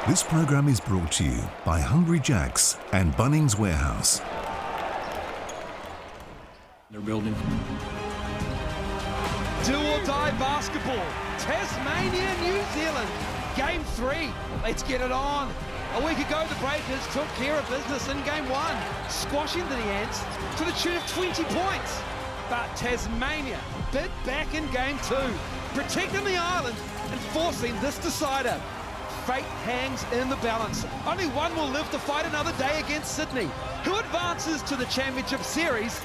This program is brought to you by Hungry Jack's and Bunnings Warehouse. They're building. Do or die basketball. Tasmania, New Zealand. Game 3. Let's get it on. A week ago, the Breakers took care of business in Game 1, squashing the Ants to the tune of 20 points. But Tasmania bit back in Game 2, protecting the island and forcing this decider. Fate hangs in the balance. Only one will live to fight another day against Sydney. Who advances to the Championship Series?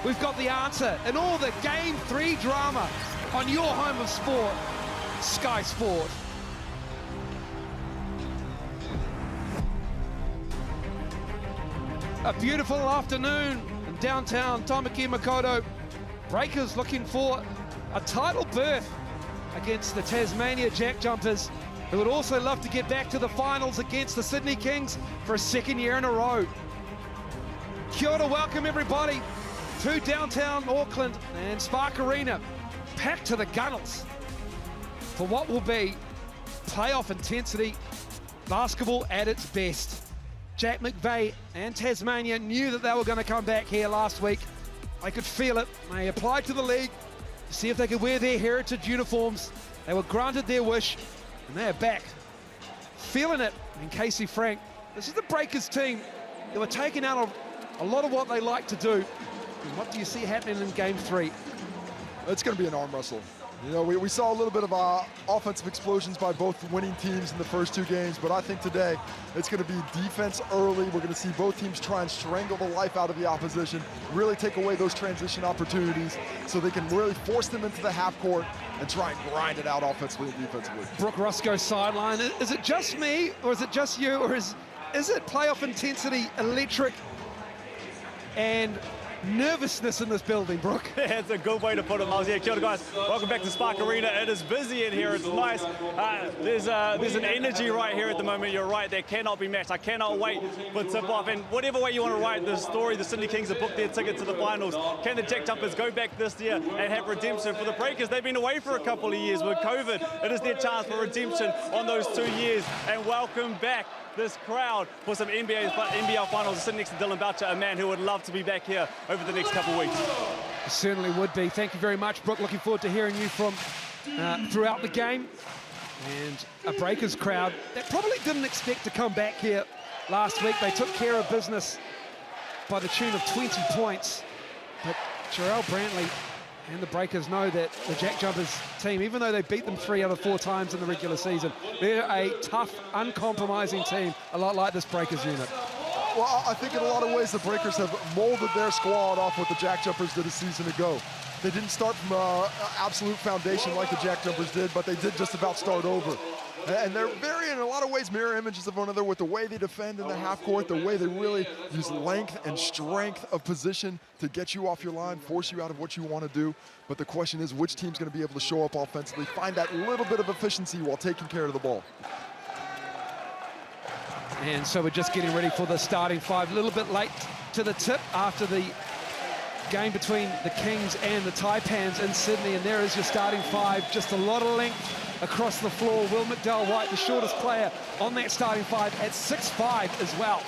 We've got the answer in all the Game 3 drama on your home of sport, Sky Sport. A beautiful afternoon in downtown Tamaki Makaurau. Breakers looking for a title berth against the Tasmania JackJumpers, who would also love to get back to the finals against the Sydney Kings for a second year in a row. Kia ora, welcome everybody to downtown Auckland and Spark Arena, packed to the gunnels for what will be playoff intensity, basketball at its best. Jack McVeigh and Tasmania knew that they were going to come back here last week. They could feel it. They applied to the league to see if they could wear their heritage uniforms. They were granted their wish, and they are back. Feeling it in Casey Frank. This is the Breakers team that were taking out a lot of what they like to do. And what do you see happening in Game 3? It's going to be an arm wrestle. You know, we saw a little bit of offensive explosions by both winning teams in the first two games, but I think today it's going to be defense early. We're going to see both teams try and strangle the life out of the opposition, really take away those transition opportunities so they can really force them into the half court and try and grind it out offensively and defensively. Brooke Roscoe sideline. Is it just me, or is it just you, or is it playoff intensity, electric, and nervousness in this building, Brooke? It's a good way to put it, Miles. Yeah, kia ora, guys. Welcome back to Spark Arena. It is busy in here. It's nice. There's an energy right here at the moment. You're right. That cannot be matched. I cannot wait for tip-off. And whatever way you want to write this story, the Sydney Kings have booked their ticket to the finals. Can the JackJumpers go back this year and have redemption? For the Breakers, they've been away for a couple of years with COVID. It is their chance for redemption on those 2 years. And welcome back this crowd for some NBL finals. Sitting next to Dylan Boucher, a man who would love to be back here over the next couple of weeks. It certainly would be. Thank you very much, Brooke. Looking forward to hearing you from throughout the game. And a Breakers crowd that probably didn't expect to come back here last week. They took care of business by the tune of 20 points. But Jarrell Brantley and the Breakers know that the JackJumpers team, even though they beat them 3 out of 4 times in the regular season, they're a tough, uncompromising team, a lot like this Breakers unit. Well, I think in a lot of ways the Breakers have molded their squad off what the JackJumpers did a season ago. They didn't start from an absolute foundation like the JackJumpers did, but they did just about start over. And they're very, in a lot of ways, mirror images of one another with the way they defend in the half court, the way they really use length and strength of position to get you off your line, force you out of what you want to do. But the question is, which team's going to be able to show up offensively, find that little bit of efficiency while taking care of the ball. And so we're just getting ready for the starting 5. A little bit late to the tip after the game between the Kings and the Taipans in Sydney. And there is your starting 5. Just a lot of length across the floor. Will McDowell-White, the shortest player on that starting 5 at 6'5" as well.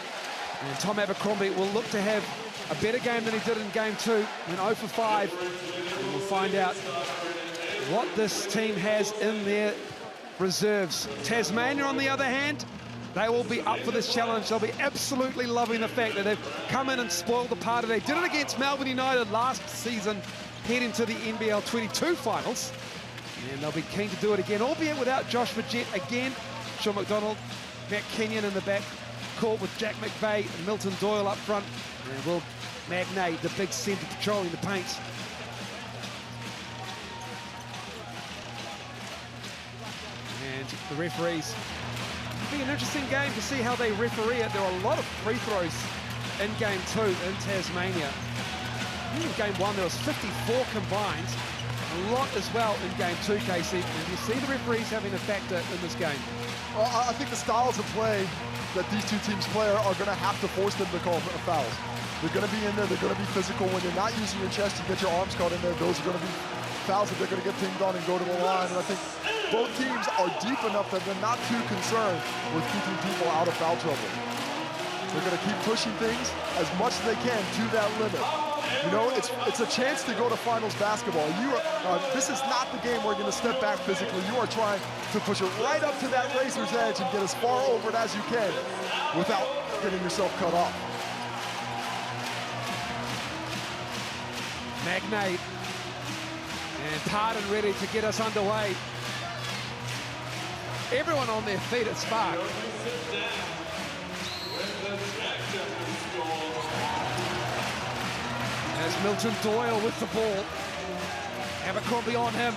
And Tom Abercrombie will look to have a better game than he did in Game 2, in 0 for 5. And we'll find out what this team has in their reserves. Tasmania, on the other hand, they will be up for this challenge. They'll be absolutely loving the fact that they've come in and spoiled the party. They did it against Melbourne United last season, heading to the NBL23 finals. And they'll be keen to do it again, albeit without Josh Majette again. Sean McDonald, Matt Kenyon in the back court with Jack McVeigh and Milton Doyle up front. And Will Magnay, the big centre, patrolling the paints. And the referees. It'll be an interesting game to see how they referee it. There are a lot of free throws in Game 2 in Tasmania. In Game 1, there was 54 combined. A lot as well in Game 2, Casey. And you see the referees having a factor in this game. Well, I think the styles of play that these two teams play are going to have to force them to call fouls. They're going to be in there. They're going to be physical. When you're not using your chest, you get your arms caught in there. Those are going to be fouls that they're going to get pinged on and go to the line. And I think both teams are deep enough that they're not too concerned with keeping people out of foul trouble. They're going to keep pushing things as much as they can to that limit. You know, it's a chance to go to finals basketball. This is not the game where you're going to step back physically. You are trying to push it right up to that razor's edge and get as far over it as you can without getting yourself cut off. Magnate and Pardon ready to get us underway. Everyone on their feet at Spark. As Milton Doyle with the ball. Abercrombie on him.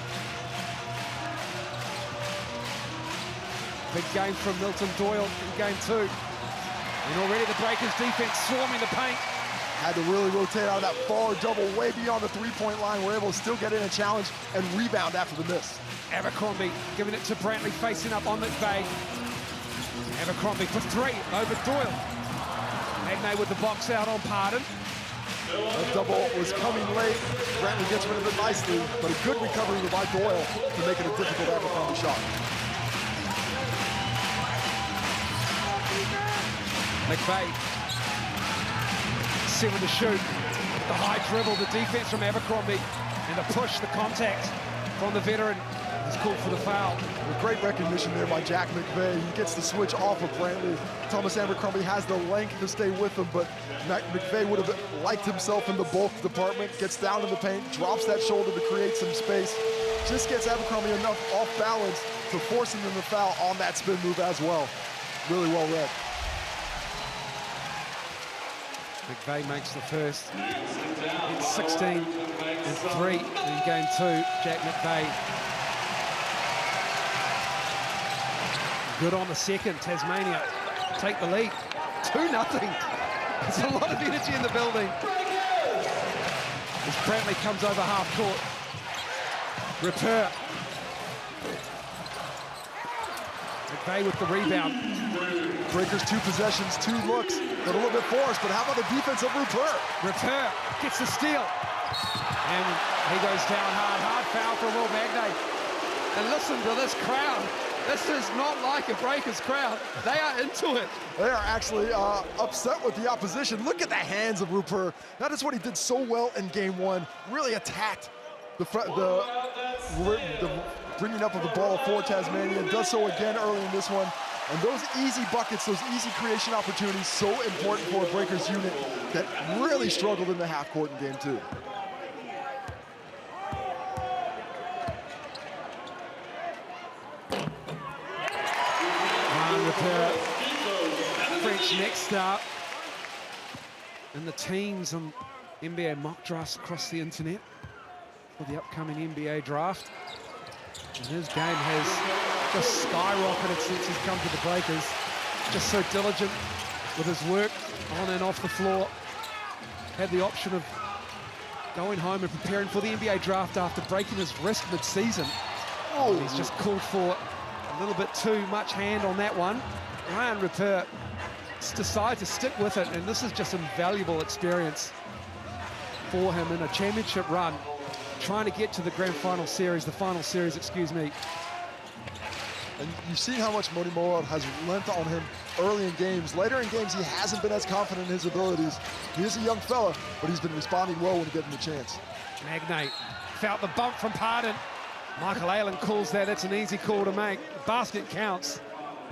Big game from Milton Doyle in game 2. And already the Breakers defense swarming the paint. Had to really rotate out of that far double way beyond the three-point line. We're able to still get in a challenge and rebound after the miss. Abercrombie giving it to Brantley, facing up on McVeigh. Abercrombie for 3 over Doyle. Magnay with the box out on Pardon. That double was coming late. Brantley gets rid of it nicely, but a good recovery by Doyle to make it a difficult Abercrombie shot. McVeigh. 7 to shoot. The high dribble, the defense from Abercrombie, and the push, the contact from the veteran. He's called for the foul. Well, great recognition there by Jack McVeigh. He gets the switch off of Brantley. Thomas Abercrombie has the length to stay with him, but McVeigh would have liked himself in the bulk department. Gets down in the paint, drops that shoulder to create some space. Just gets Abercrombie enough off balance to force him in the foul on that spin move as well. Really well read. McVeigh makes the first. It's 16 and 3 in game 2. Jack McVeigh. Good on the second. Tasmania take the lead. 2-0. There's a lot of energy in the building. As Brantley comes over half court. Repair. McVeigh with the rebound. Breakers 2 possessions, 2 looks. Got a little bit forced, but how about the defense of Rupert? Rupert gets the steal. And he goes down hard. Hard foul for Will Magnay. And listen to this crowd. This is not like a Breakers crowd. They are into it. They are actually upset with the opposition. Look at the hands of Rupert. That is what he did so well in game 1. Really attacked the bringing up of the ball for Tasmania. Does so again early in this one. And those easy buckets, those easy creation opportunities, so important for a Breakers unit that really struggled in the half court in game 2. French next up. And the teams on NBA mock drafts across the internet for the upcoming NBA draft. And his game has just skyrocketed since he's come to the Breakers. Just so diligent with his work on and off the floor. Had the option of going home and preparing for the NBA draft after breaking his wrist mid-season. Oh, he's just called for a little bit too much hand on that one. Ryan Rupert decided to stick with it, and this is just invaluable experience for him in a championship run, trying to get to the the final series, excuse me. And you've seen how much Moni Moab has lent on him early in games. Later in games, he hasn't been as confident in his abilities. He is a young fella, but he's been responding well when he given the chance. Magnay felt the bump from Pardon. Michael Aylen calls that. It's an easy call to make. Basket counts.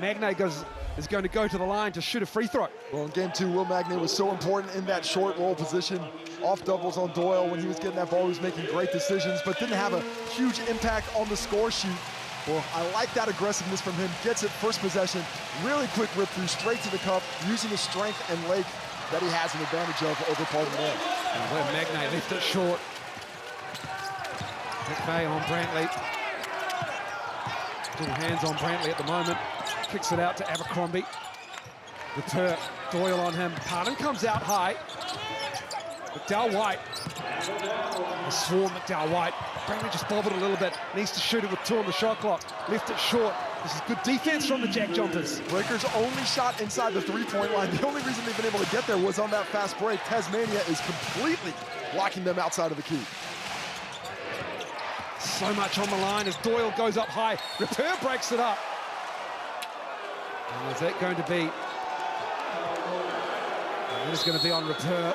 Magnay is going to go to the line to shoot a free throw. Well, in game 2, Will Magnay was so important in that short roll position. Off doubles on Doyle when he was getting that ball. He was making great decisions, but didn't have a huge impact on the score sheet. Well, I like that aggressiveness from him. Gets it first possession. Really quick rip through, straight to the cup, using the strength and length that he has an advantage of over Pardon there. Where Magnay left it short. McVeigh on Brantley. Little hands on Brantley at the moment. Kicks it out to Abercrombie. Return, Doyle on him. Pardon comes out high. McDowell White. A swarm McDowell White. Brantley just bobbled a little bit. Needs to shoot it with 2 on the shot clock. Left it short. This is good defense from the JackJumpers. Breakers only shot inside the 3-point line. The only reason they've been able to get there was on that fast break. Tasmania is completely blocking them outside of the key. So much on the line as Doyle goes up high. Repair breaks it up. And is that going to be... That is going to be on Repair.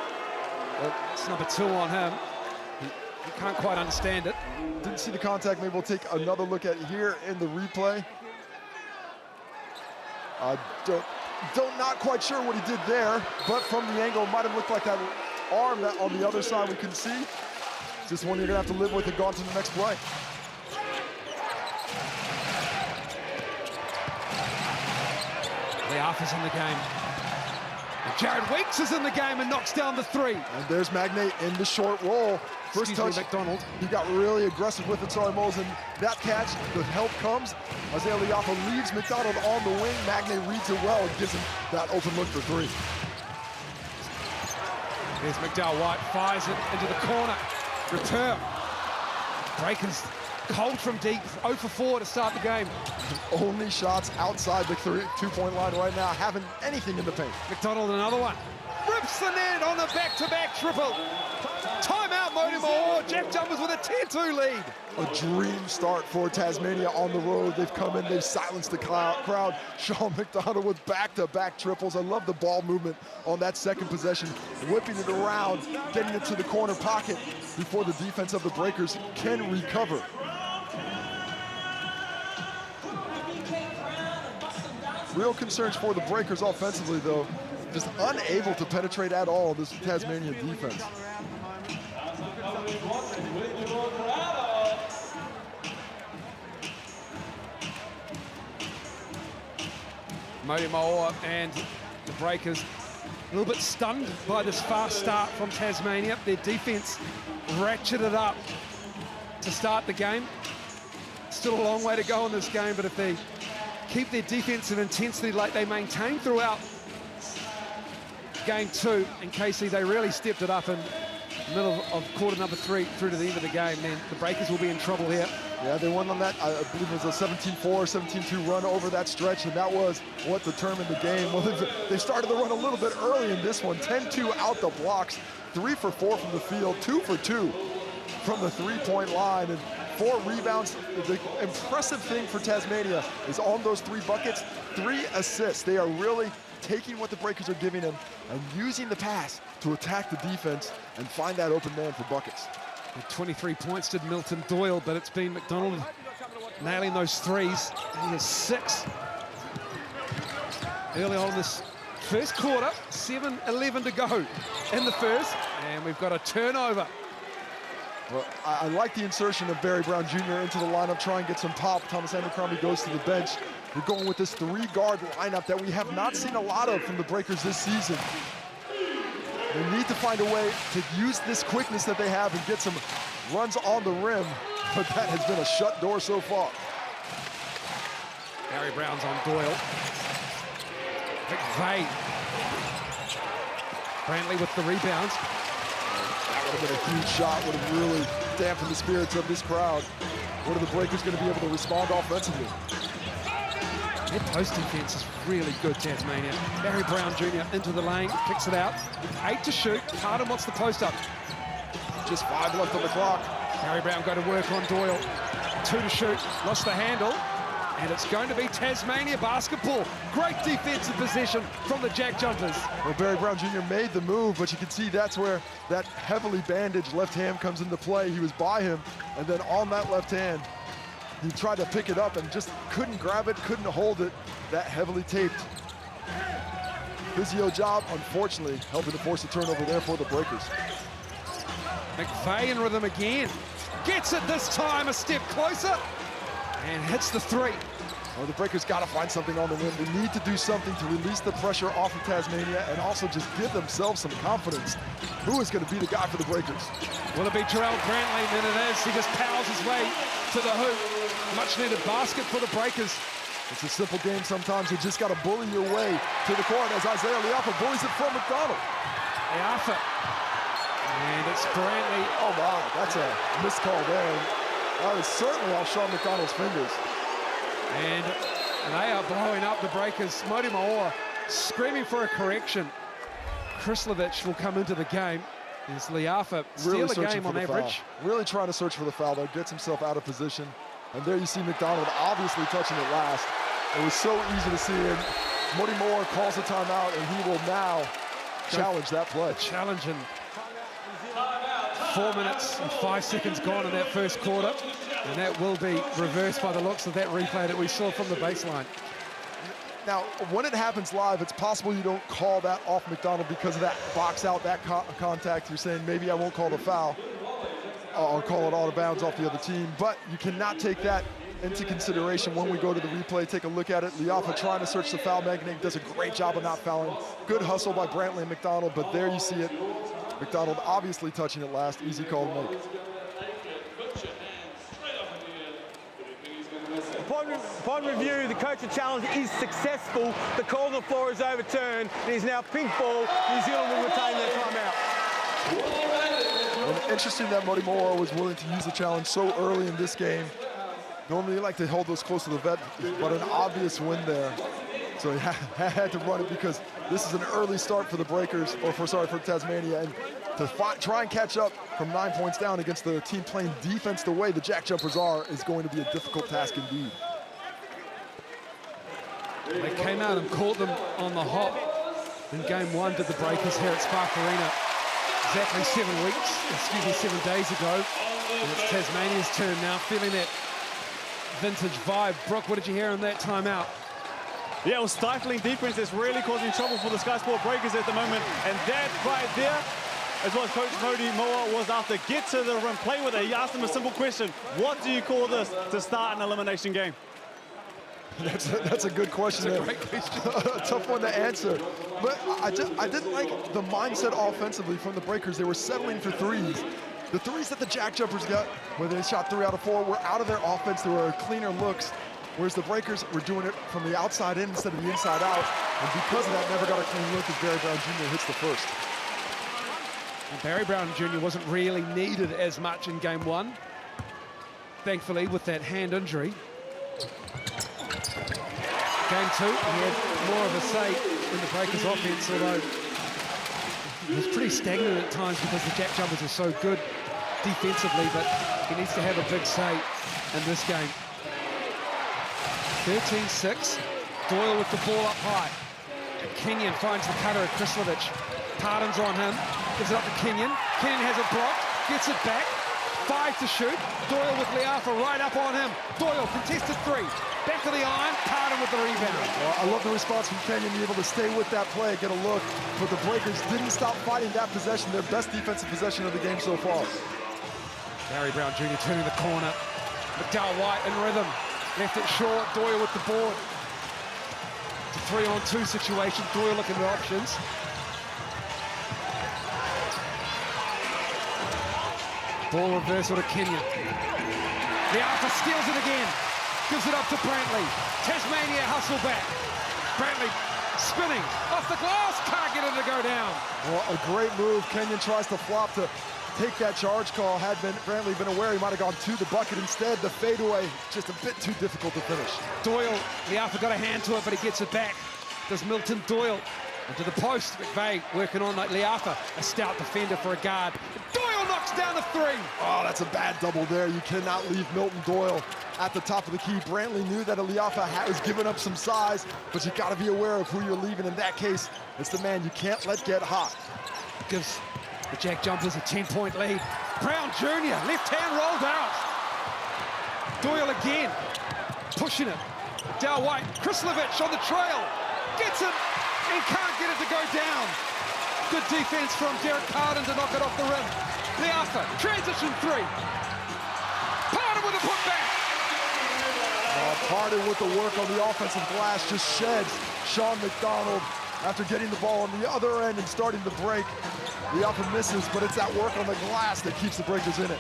Well, it's number 2 on him. He can't quite understand it. Didn't see the contact. Maybe we'll take another look at it here in the replay. Not quite sure what he did there, but from the angle, it might have looked like that arm that on the other side we couldn't see. It's just one you're gonna have to live with and go on to the next play. The Arthur's in the game. And Jared Weeks is in the game and knocks down the 3. And there's Magnate in the short roll. First touch, McDonald. He got really aggressive with it, sorry, Moles, and that catch, the help comes. Isaiah Liafa leaves McDonald on the wing. Magnate reads it well and gives him that open look for 3. Here's McDowell White, fires it into the corner. Repair. Breakers cold from deep, 0 for 4 to start the game. Only shots outside the 2-point line right now, haven't anything in the paint. McDonald, another one. Rips the net on a back-to-back triple. Timeout, Modi Moore. JackJumpers with a 10-2 lead. A dream start for Tasmania on the road. They've come in, they've silenced the crowd. Sean McDonald with back-to-back triples. I love the ball movement on that second possession, whipping it around, getting it to the corner pocket before the defense of the Breakers can recover. Real concerns for the Breakers offensively, though. Just unable to penetrate at all this Tasmanian defense. Modi Moore and the Breakers a little bit stunned by this fast start from Tasmania. Their defense ratcheted up to start the game. Still a long way to go in this game, but if they keep their defensive intensity like they maintained throughout game 2, in Casey, they really stepped it up in the middle of quarter number 3 through to the end of the game, then the Breakers will be in trouble here. Yeah, they won on that, I believe it was a 17-4, 17-2 run over that stretch, and that was what determined the game. Well, they started the run a little bit early in this one, 10-2 out the blocks, 3 for 4 from the field, 2 for 2 from the 3-point line, and 4 rebounds. The impressive thing for Tasmania is on those 3 buckets, 3 assists. They are really taking what the Breakers are giving them and using the pass to attack the defense and find that open man for buckets. 23 points did Milton Doyle, but it's been McDonald nailing those 3s. He has 6 early on this first quarter. 7-11 to go in the first, and we've got a turnover. Well, I like the insertion of Barry Brown Jr. into the lineup, try and get some pop. Thomas Abercrombie goes to the bench. We're going with this 3-guard lineup that we have not seen a lot of from the Breakers this season. They need to find a way to use this quickness that they have and get some runs on the rim, but that has been a shut door so far. Barry Brown's on Doyle. McVeigh. Brantley with the rebounds. That would have been a huge shot, would have really dampened the spirits of this crowd. What are the Breakers going to be able to respond offensively? Their post defense is really good, Tasmania. Barry Brown Jr. into the lane, kicks it out. 8 to shoot. Carden wants the post up. Just 5 left on the clock. Barry Brown go to work on Doyle. 2 to shoot, lost the handle. And it's going to be Tasmania basketball. Great defensive possession from the JackJumpers. Well, Barry Brown Jr. made the move, but you can see that's where that heavily bandaged left hand comes into play. He was by him, and then on that left hand, he tried to pick it up and just couldn't grab it, couldn't hold it. That heavily taped physio job, unfortunately, helping to force a turnover there for the Breakers. McVeigh in rhythm again. Gets it this time, a step closer, and hits the 3. Well, the Breakers got to find something on the wing. They need to do something to release the pressure off of Tasmania and also just give themselves some confidence. Who is going to be the guy for the Breakers? Will it be Terrell Brantley? And it is. He just powers his way to the hoop. Much needed basket for the Breakers. It's a simple game sometimes. You just got to bully your way to the court as Isaiah Liafa bullies it from McDonald. Liafa. And it's Brantley. Oh, wow. That's a missed call there. That was certainly off Sean McDonald's fingers. And they are blowing up the Breakers. Modi Moore screaming for a correction. Krislovich will come into the game. Is Liafa steal a game on average? Really trying to search for the foul, though. Gets himself out of position. And there you see McDonald obviously touching it last. It was so easy to see him. Muddy Moore calls the timeout, and he will now challenge that play. Challenge, and 4 minutes and 5 seconds gone in that first quarter. And that will be reversed by the looks of that replay that we saw from the baseline. Now, when it happens live, it's possible you don't call that off McDonald because of that box out, that contact. You're saying, maybe I won't call the foul. I'll call it out of bounds off the other team. But you cannot take that into consideration when we go to the replay. Take a look at it. Liafa trying to search the foul magnet. Does a great job of not fouling. Good hustle by Brantley and McDonald, but there you see it. McDonald obviously touching it last. Easy call to make. Upon review, the coaching challenge is successful. The call on the floor is overturned. It is now pink ball. New Zealand will retain their timeout. And interesting that Muddy Moore was willing to use the challenge so early in this game. Normally you like to hold those close to the vet, but an obvious win there. So he had to run it because this is an early start for the Breakers, or for Tasmania, and to try and catch up from 9 points down against the team playing defense the way the JackJumpers are is going to be a difficult task indeed. They came out and caught them on the hop in game 1 to the Breakers here at Spark Arena exactly 7 days ago. And it's Tasmania's turn now, feeling that vintage vibe. Brooke, what did you hear on that timeout? Yeah, it was stifling defense that's really causing trouble for the Sky Sport Breakers at the moment. And that right there is what Coach Muddy Moore was after. Get to the rim, play with it. He asked him a simple question. What do you call this to start an elimination game? That's a good question. That's a great question. A tough one to answer. But I didn't like the mindset offensively from the Breakers. They were settling for threes. The threes that the JackJumpers got, where they shot 3 out of 4, were out of their offense. They were cleaner looks, whereas the Breakers were doing it from the outside in instead of the inside out. And because of that, never got a clean look as Barry Brown Jr. hits the first. And Barry Brown Jr. wasn't really needed as much in game 1. Thankfully, with that hand injury. Game 2, he had more of a say in the Breakers' offense, although it was pretty stagnant at times because the JackJumpers are so good defensively, but he needs to have a big say in this game. 13-6, Doyle with the ball up high. Kenyon finds the cutter of Krislovich. Pardon's on him, gives it up to Kenyon. Kenyon has it blocked, gets it back. 5 to shoot. Doyle with Liafa right up on him. Doyle, contested 3. Back to the iron, Pardon with the rebound. Well, I love the response from Kenyon, being able to stay with that play, get a look. But the Breakers didn't stop fighting that possession, their best defensive possession of the game so far. Barry Brown Jr. turning the corner. McDowell White in rhythm. Left it short, Doyle with the board. It's a 3-on-2 situation, Doyle looking at options. Ball reversal to Kenyon. Liafa steals it again. Gives it up to Brantley. Tasmania hustle back. Brantley spinning off the glass. Can't get it to go down. Well, a great move. Kenyon tries to flop to take that charge call. Had Brantley been aware, he might have gone to the bucket instead. The fadeaway, just a bit too difficult to finish. Doyle, Liafa got a hand to it, but he gets it back. Does Milton Doyle into the post. McVeigh working on like Liafa, a stout defender for a guard. Doyle knocks down the 3. Oh, that's a bad double there. You cannot leave Milton Doyle at the top of the key. Brantley knew that Liafa was giving up some size, but you got to be aware of who you're leaving. In that case, it's the man you can't let get hot. Gives the JackJumpers a 10-point lead. Brown Jr., left hand rolled out. Doyle again, pushing it. Dal White, Krislovich on the trail, gets it and can't get it to go down. Good defense from Derek Pardon to knock it off the rim. Liafa, transition 3. Pardon with a putback. Pardon with the work on the offensive glass just sheds Sean McDonald after getting the ball on the other end and starting to break. Liafa misses, but it's that work on the glass that keeps the Breakers in it.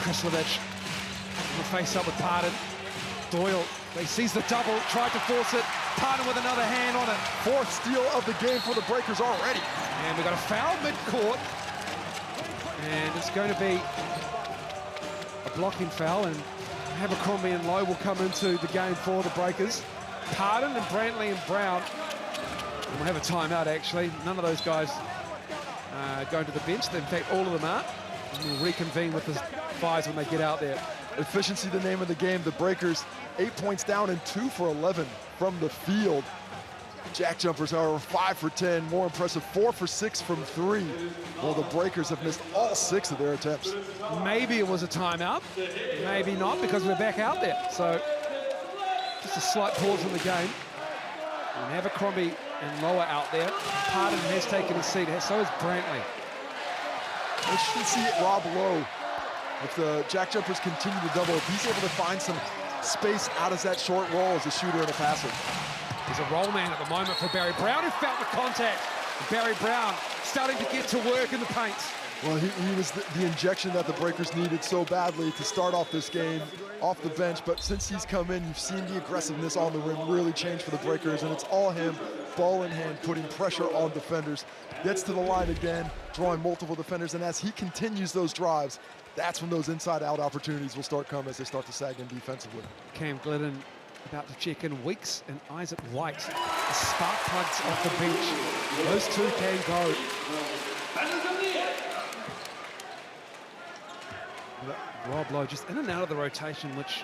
Krislovich will face up with Pardon. Doyle, he sees the double, tried to force it. Pardon with another hand on it. 4th steal of the game for the Breakers already. And we've got a foul mid-court. And it's going to be a blocking foul, and Abercrombie and Lowe will come into the game for the Breakers. Pardon and Brantley and Brown. And we'll have a timeout, actually. None of those guys going to the bench. In fact, all of them are. And we'll reconvene with the Fives when they get out there. Efficiency, the name of the game. The Breakers, 8 points down and 2 for 11 from the field. JackJumpers are 5 for 10, more impressive, 4 for 6 from 3. Well, the Breakers have missed all 6 of their attempts. Maybe it was a timeout, maybe not, because we're back out there. So just a slight pause in the game. And Abercrombie and Lower out there. Pardon has taken his seat, so is Brantley. As you can see, Rob Lowe, if the JackJumpers continue to double, if he's able to find some space out of that short roll as a shooter and a passer. He's a roll man at the moment for Barry Brown, who felt the contact. Barry Brown starting to get to work in the paint. Well, he was the injection that the Breakers needed so badly to start off this game off the bench. But since he's come in, you've seen the aggressiveness on the rim really change for the Breakers, and it's all him, ball in hand, putting pressure on defenders. Gets to the line again, drawing multiple defenders, and as he continues those drives, that's when those inside-out opportunities will start coming as they start to sag in defensively. Cam Glidden about to check in. Weeks and Isaac White, the spark plugs off the bench. Those two can go. Rob Lowe just in and out of the rotation, which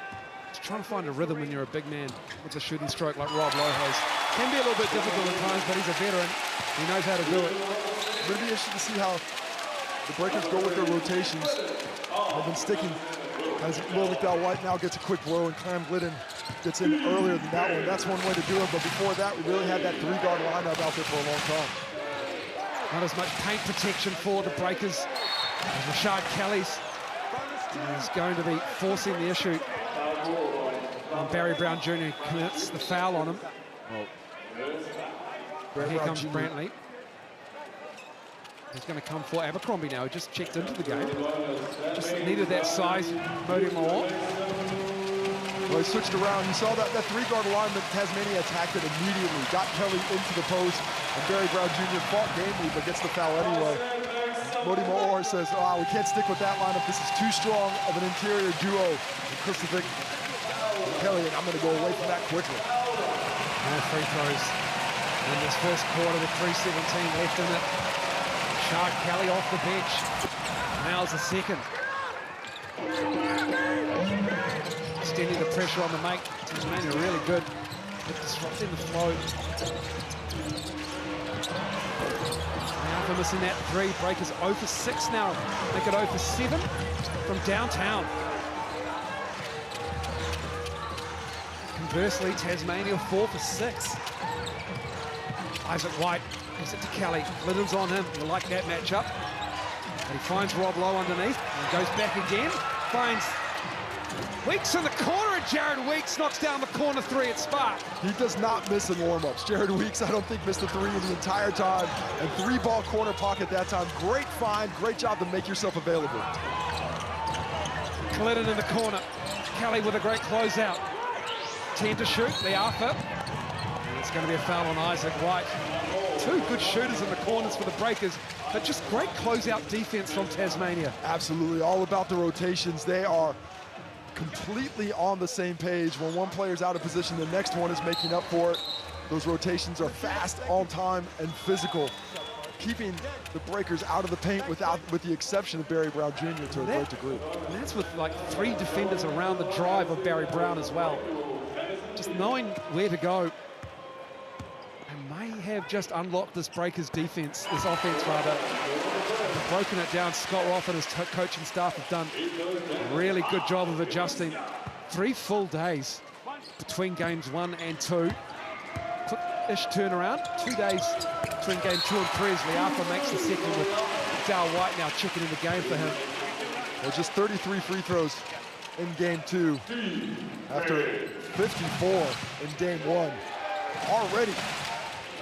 is trying to find a rhythm when you're a big man with a shooting stroke like Rob Lowe has. Can be a little bit difficult at times, but he's a veteran. He knows how to do it. It's going to be interesting to see how the Breakers go with their rotations. They've been sticking as Will McDowell-White now gets a quick blow and Cam Glidden gets in earlier than that one. That's one way to do it, but before that, we really had that three-guard lineup out there for a long time. Not as much paint protection for the Breakers as Rashard Kelly's is going to be forcing the issue. Barry Brown Jr. commits the foul on him. Here comes Brantley. He's going to come for Abercrombie now. He just checked into the game. Just needed that size, Modi more. Well, he switched around. You saw that three-guard alignment. Tasmania attacked it immediately. Got Kelly into the post. And Barry Brown Jr. fought gamely, but gets the foul anyway. Modi Moore says, we can't stick with that lineup. This is too strong of an interior duo. And Christopher Kelly, and I'm going to go away from that quickly. No free throws in this first quarter with 3:17 left in it. Rashard Kelly off the bench. Now's the second. Extending the pressure on the make. Tasmania really good at disrupting the flow. Now for missing that three. Breakers 0 for 6 now. Make it 0 for 7 from downtown. Conversely, Tasmania 4 for 6. Isaac White gives it to Kelly. Glidden's on him. You like that matchup. But he finds Rob Lowe underneath and goes back again. Finds Weeks in the corner, and Jared Weeks knocks down the corner three at Spark. He does not miss in warm-ups. Jared Weeks, I don't think, missed a three in the entire time. And three-ball corner pocket that time. Great find, great job to make yourself available. Glidden in the corner. Kelly with a great closeout. 10 to shoot, the alpha. And it's going to be a foul on Isaac White. Two good shooters in the corners for the Breakers, but just great closeout defense from Tasmania. Absolutely, all about the rotations. They are completely on the same page. When one player's out of position, the next one is making up for it. Those rotations are fast, on time, and physical, keeping the Breakers out of the paint with the exception of Barry Brown Jr. to a great degree. And that's with like 3 defenders around the drive of Barry Brown as well. Just knowing where to go. And may have just unlocked this Breakers defense, this offense rather. They've broken it down. Scott Roth and his coaching staff have done a really good job of adjusting. 3 full days between games 1 and 2. Quick-ish turnaround. 2 days between game 2 and 3 as Leafa makes the second with Dal White now checking in the game for him. Well, just 33 free throws in game 2 after 54 in game 1. Already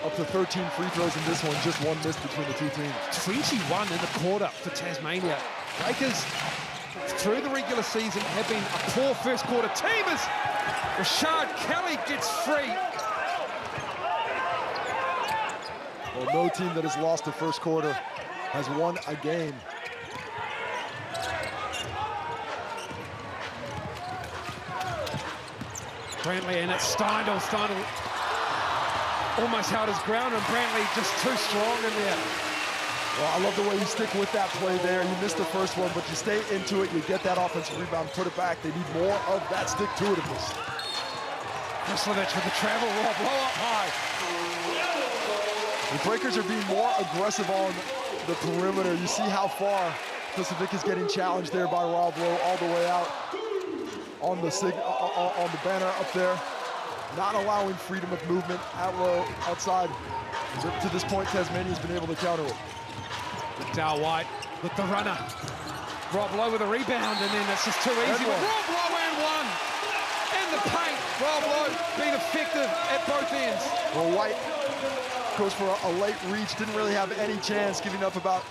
up to 13 free throws in this one, just 1 miss between the two teams. 21 in the quarter for Tasmania. Breakers, through the regular season, have been a poor first quarter team as Rashard Kelly gets free. Well, no team that has lost the first quarter has won a game. Brantley, and it's Steindl. Steindl almost held his ground, and Brantley just too strong in there. Well, I love the way you stick with that play there. You missed the first one, but you stay into it, you get that offensive rebound, put it back. They need more of that stick-to-itiveness. Krislovic with the travel, Rob Lowe up high. The Breakers are being more aggressive on the perimeter. You see how far Tasmania is getting challenged there by Rob Lowe all the way out on the banner up there. Not allowing freedom of movement outside. To this point, Tasmania's been able to counter it. Dal White with the runner. Rob Lowe with a rebound, and then it's just too easy. Rob Lowe and one. In the paint, Rob Lowe being effective at both ends. Well, White goes for a late reach, didn't really have any chance, giving up about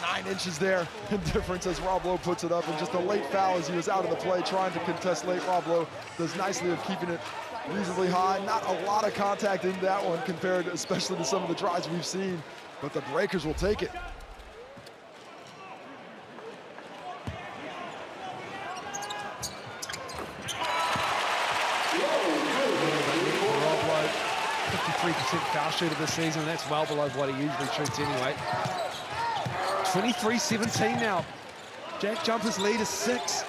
9 inches there in difference as Rob Lowe puts it up, and just a late foul as he was out of the play trying to contest late. Rob Lowe does nicely of keeping it reasonably high. Not a lot of contact in that one compared especially to some of the drives we've seen, but the Breakers will take it. Rob Lowe, 53% foul shooter this season. That's well below what he usually shoots anyway. 23-17 now. JackJumpers lead is 6.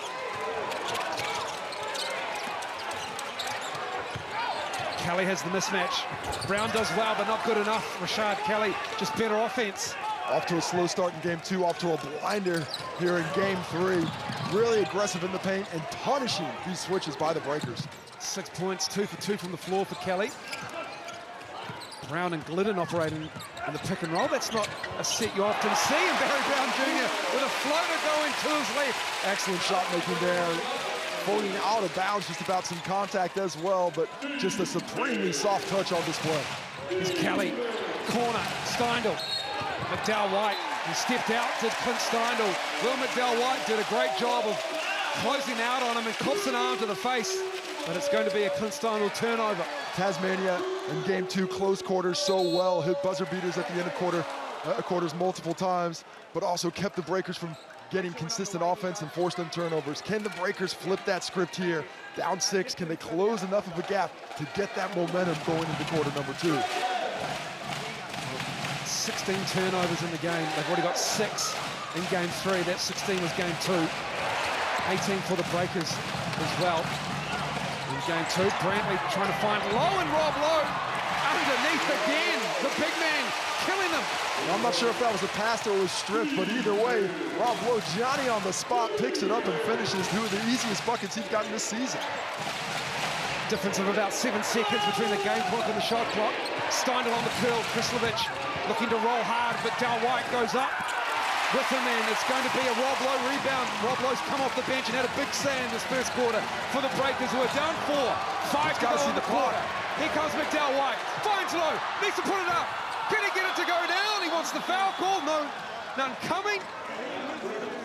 Kelly has the mismatch. Brown does well, but not good enough. Rashad Kelly, just better offense. Off to a slow start in game 2, off to a blinder here in game 3. Really aggressive in the paint and punishing these switches by the Breakers. 6 points, 2 for 2 from the floor for Kelly. Brown and Glidden operating in the pick and roll. That's not a set you often see. And Barry Brown Jr. with a floater going to his left. Excellent shot making there. Floating out of bounds, just about some contact as well, but just a supremely soft touch on display. Here's Kelly, corner, Steindl. McDowell White, he stepped out, did Clint Steindl. Will McDowell White did a great job of closing out on him and cops an arm to the face, but it's going to be a Clint Steindl turnover. Tasmania in game 2 closed quarters so well, hit buzzer beaters at the end of quarters multiple times, but also kept the Breakers from getting consistent offense and forced them turnovers. Can the Breakers flip that script here? Down 6, can they close enough of a gap to get that momentum going into quarter number 2? 16 turnovers in the game. They've already got 6 in game 3. That 16 was game 2. 18 for the Breakers as well. In game 2, Brantley trying to find Lowe, and Rob Lowe underneath again. The big man killing them. I'm not sure if that was a pass or was stripped, but either way, Rob Lowe, Johnny on the spot, picks it up and finishes 2 of the easiest buckets he's gotten this season. Difference of about 7 seconds between the game clock and the shot clock. Steindl on the curl, Krislovic looking to roll hard, but Dal White goes up with him, and it's going to be a Rob Lowe rebound. Rob Lowe's come off the bench and had a big say in this first quarter for the Breakers, who are down 4. 5 to go in the quarter. Here comes McDowell White, finds Lowe, needs to put it up. Can he get it to go down? He wants the foul call. No, none coming.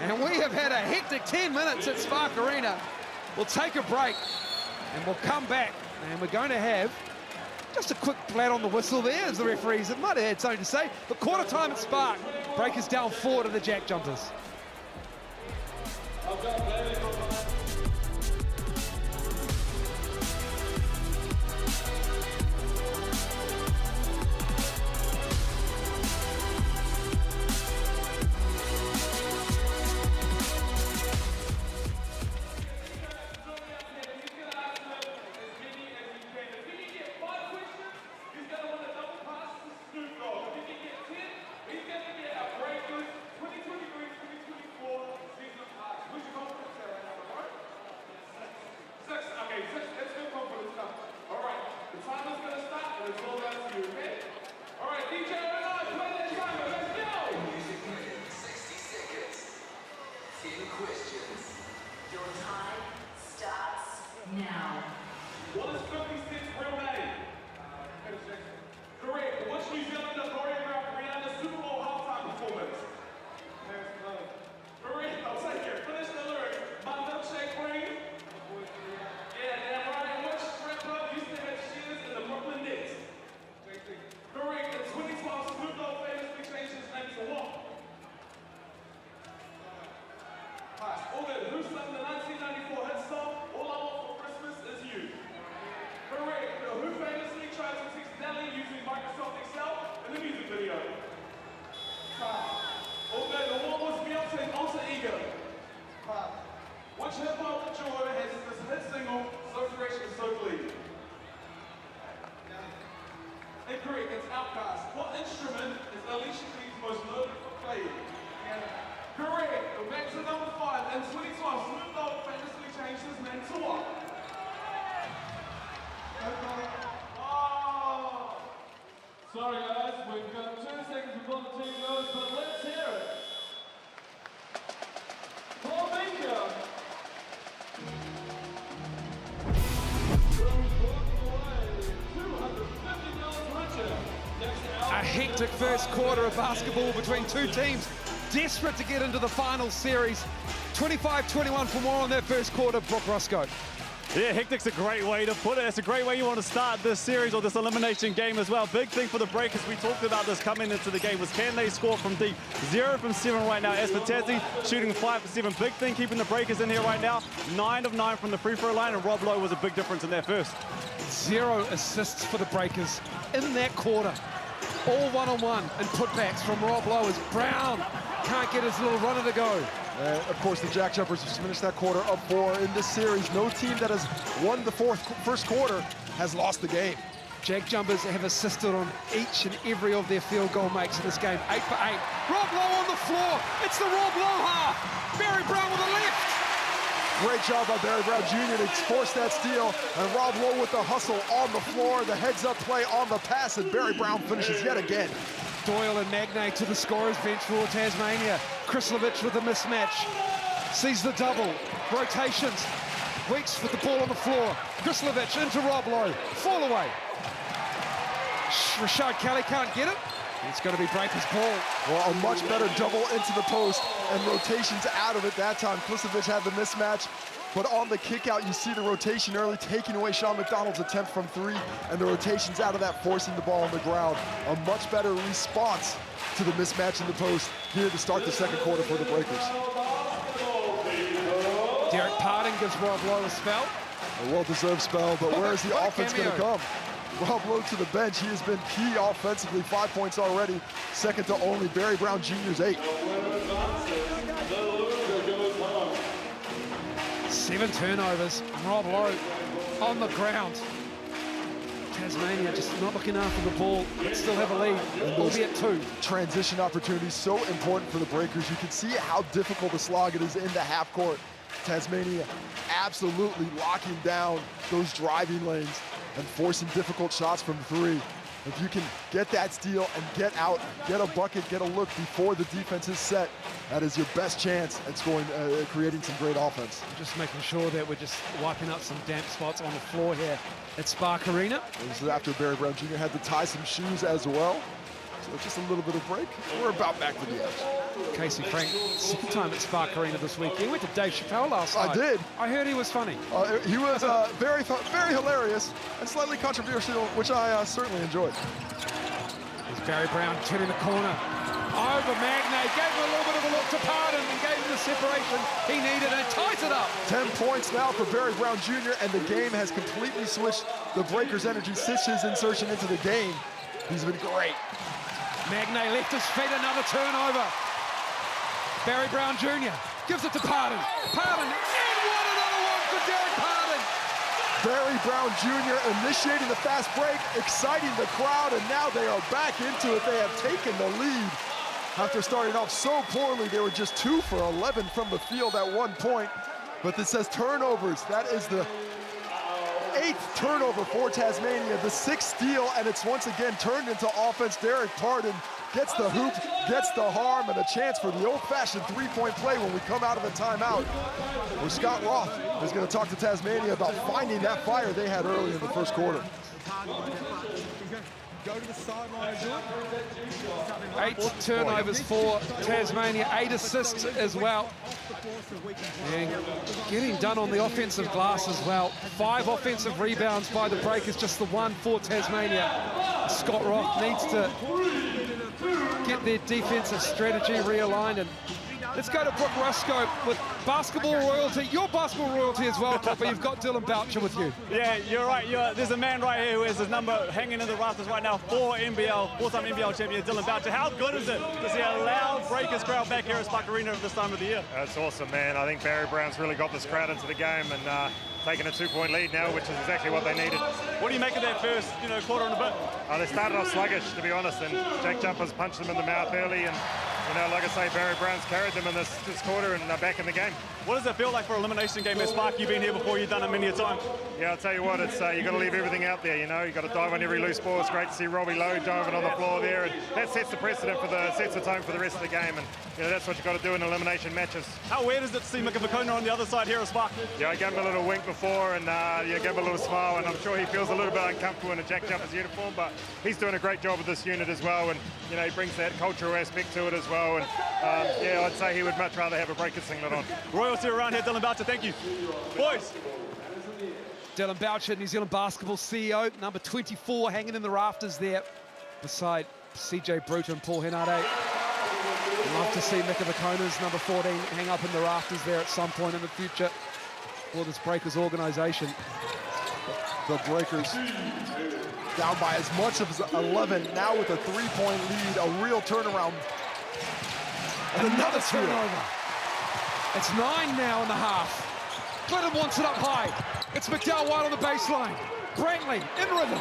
And we have had a hectic 10 minutes at Spark Arena. We'll take a break and we'll come back, and we're going to have just a quick flat on the whistle there as the referees might have had something to say. But quarter time at Spark. Breakers down 4 to the JackJumpers. Now. What is 56's real name? Correct. Which New Zealander choreographed Rihanna's Super Bowl halftime performance? Correct. I'll take it. Finish the lyric. My milkshake green. Yeah, damn right. And which rapper used to have shares in the Brooklyn Nets? Correct. In 2012, Snoop Dogg famously changed his name to what? All good. Who sung the 1994 hit song, All I Want for Christmas Is You? Correct. Who famously tried to teach Nelly using Microsoft Excel in the music video? and Tua. Sorry guys, we've got 2 seconds before the team goes, but let's hear it. For Baker. A hectic first quarter of basketball between two teams desperate to get into the final series. 25-21 for more on that first quarter. Brooke Roscoe. Yeah, hectic's a great way to put it. It's a great way you want to start this series or this elimination game as well. Big thing for the Breakers, we talked about this coming into the game, was can they score from deep? 0 from 7 right now. As for Tassie, shooting 5 for 7. Big thing keeping the Breakers in here right now. 9 of 9 from the free throw line, and Rob Lowe was a big difference in that first. 0 assists for the Breakers in that quarter. All one-on-one and putbacks from Rob Lowe as Brown can't get his little runner to go. Of course, the JackJumpers just finished that quarter up 4 in this series. No team that has won the first quarter has lost the game. JackJumpers have assisted on each and every of their field goal makes in this game. 8 for 8. Rob Lowe on the floor. It's the Rob Lowe half. Barry Brown with the left. Great job by Barry Brown Jr. to force that steal, and Rob Lowe with the hustle on the floor, the heads-up play on the pass, and Barry Brown finishes yet again. Doyle and Magnay to the scorer's bench for Tasmania. Krislovich with the mismatch. Sees the double. Rotations. Weeks with the ball on the floor. Krislovich into Rob Lowe. Fall away. Rashad Kelly can't get it. It's going to be Breakers' ball. Well, a much better double into the post and rotations out of it that time. Krislovich had the mismatch, but on the kick out, you see the rotation early, taking away Sean McDonald's attempt from 3, and the rotations out of that, forcing the ball on the ground. A much better response to the mismatch in the post here to start the second quarter for the Breakers. Derek Pardon gives Rob Lowe a spell. A well-deserved spell, but where is the What a offense going to cameo. come? Rob Lowe to the bench. He has been key offensively. 5 points already, second to only Barry Brown Jr.'s 8. 7 turnovers. Rob Lowe on the ground. Tasmania just not looking after the ball, but still have a lead, albeit 2. Transition opportunities so important for the Breakers. You can see how difficult the slog it is in the half court. Tasmania absolutely locking down those driving lanes and forcing difficult shots from 3. If you can get that steal and get out, get a bucket, get a look before the defense is set, that is your best chance at scoring, creating some great offense. Just making sure that we're just wiping up some damp spots on the floor here at Spark Arena. This is after Barry Brown Jr. had to tie some shoes as well. So just a little bit of break. We're about back to the edge. Casey Frank, second time at Spark Arena this week. He went to Dave Chappelle last night. I did. I heard he was funny. He was very hilarious and slightly controversial, which I certainly enjoyed. There's Barry Brown turning the corner. Over Magnay, gave him a little bit of a look to Pardon and gave him the separation he needed and ties it up. 10 points now for Barry Brown Jr. and the game has completely switched the Breakers' energy since his insertion into the game. He's been great. Magnay left his feet, another turnover. Barry Brown Jr. gives it to Pardon. Pardon, and what another one for Derek Pardon. Barry Brown Jr. initiating the fast break, exciting the crowd, and now they are back into it. They have taken the lead. After starting off so poorly, they were just 2 for 11 from the field at one point. But this says turnovers. That is the 8th turnover for Tasmania, the 6th steal, and it's once again turned into offense. Derek Pardon gets the hoop, gets the harm, and a chance for the old-fashioned 3-point play when we come out of the timeout, where Scott Roth is going to talk to Tasmania about finding that fire they had early in the first quarter. Go to the sideline and do it. 8 turnovers for Tasmania, 8 assists as well. And getting done on the offensive glass as well. 5 offensive rebounds by the Breakers, just the 1 for Tasmania. Scott Roth needs to get their defensive strategy realigned. And let's go to Brooke Roscoe with basketball royalty. Your basketball royalty as well, Copper. You've got Dylan Boucher with you. Yeah, you're right. There's a man right here who has his number hanging in the rafters right now for four-time NBL champion Dylan Boucher. How good is it to see a loud Breakers crowd back here at Spark Arena at this time of the year? That's awesome, man. I think Barry Brown's really got this crowd into the game and taking a 2-point lead now, which is exactly what they needed. What do you make of that first, quarter and a bit? They started off sluggish, to be honest, and JackJumpers punched them in the mouth early, and you know, like I say, Barry Brown's carried them in this quarter and they're back in the game. What does it feel like for an elimination game at Spark? You've been here before, you've done it many a time. Yeah, I'll tell you what, it's you got to leave everything out there, you know. You got to dive on every loose ball. It's great to see Robbie Lowe diving on the floor there, and that sets the precedent sets the tone for the rest of the game, and you know that's what you got to do in elimination matches. How weird is it to see Mikavakona on the other side here at Spark? Yeah, I gave him a little wink before, and gave him a little smile, and I'm sure he feels a little bit uncomfortable in a JackJumpers uniform, but he's doing a great job with this unit as well, and you know he brings that cultural aspect to it as well, and yeah, I'd say he would much rather have a Breakers singlet on. Royalty around here, Dylan Boucher, thank you. Boys. Dylan Boucher, New Zealand Basketball CEO, number 24, hanging in the rafters there beside CJ Bruton and Paul Henare. Love to see Mikavakona's number 14 hang up in the rafters there at some point in the future for this Breakers organisation. The Breakers down by as much as 11, now with a 3-point lead, a real turnaround. And another turnover. It's 9 now in the half. Clinton wants it up high. It's McDowell White on the baseline. Brantley in rhythm.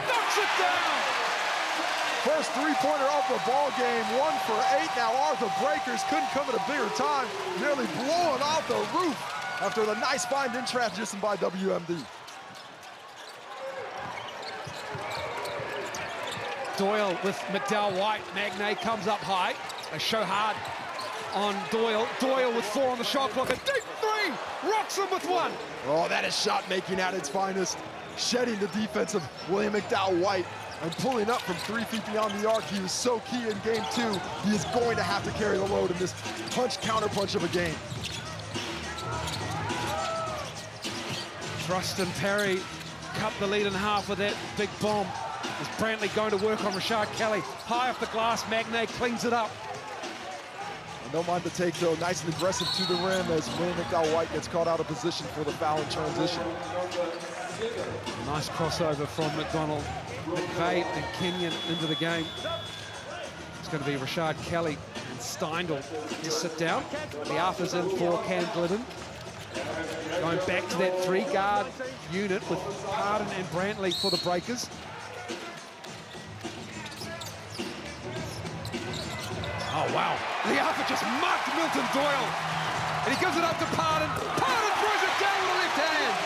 Knocks it down. First three-pointer of the ball game, 1 for 8. Now Arthur Breakers couldn't come at a bigger time, nearly blowing off the roof after the nice find in transition by WMD. Doyle with McDowell White. Magnay comes up high. They show hard on Doyle. Doyle with 4 on the shot clock. A deep 3. Rocks him with 1. Oh, that is shot making at its finest. Shedding the defense of William McDowell White and pulling up from 3 feet beyond the arc. He was so key in game 2. He is going to have to carry the load in this punch-counter-punch of a game. Thruston Perry cut the lead in half with that big bomb. Is Brantley going to work on Rashard Kelly? High off the glass, Magnay cleans it up. And don't mind the take, though. Nice and aggressive to the rim as William McDowell White gets caught out of position for the foul in transition. Nice crossover from McDonald, McVeigh and Kenyon into the game. It's going to be Rashard Kelly and Steindl to sit down. The Arthur's in for Cam Glidden. Going back to that 3-guard unit with Pardon and Brantley for the Breakers. Oh, wow. The Arthur just mucked Milton Doyle. And he gives it up to Pardon. Pardon throws it down with the left hand.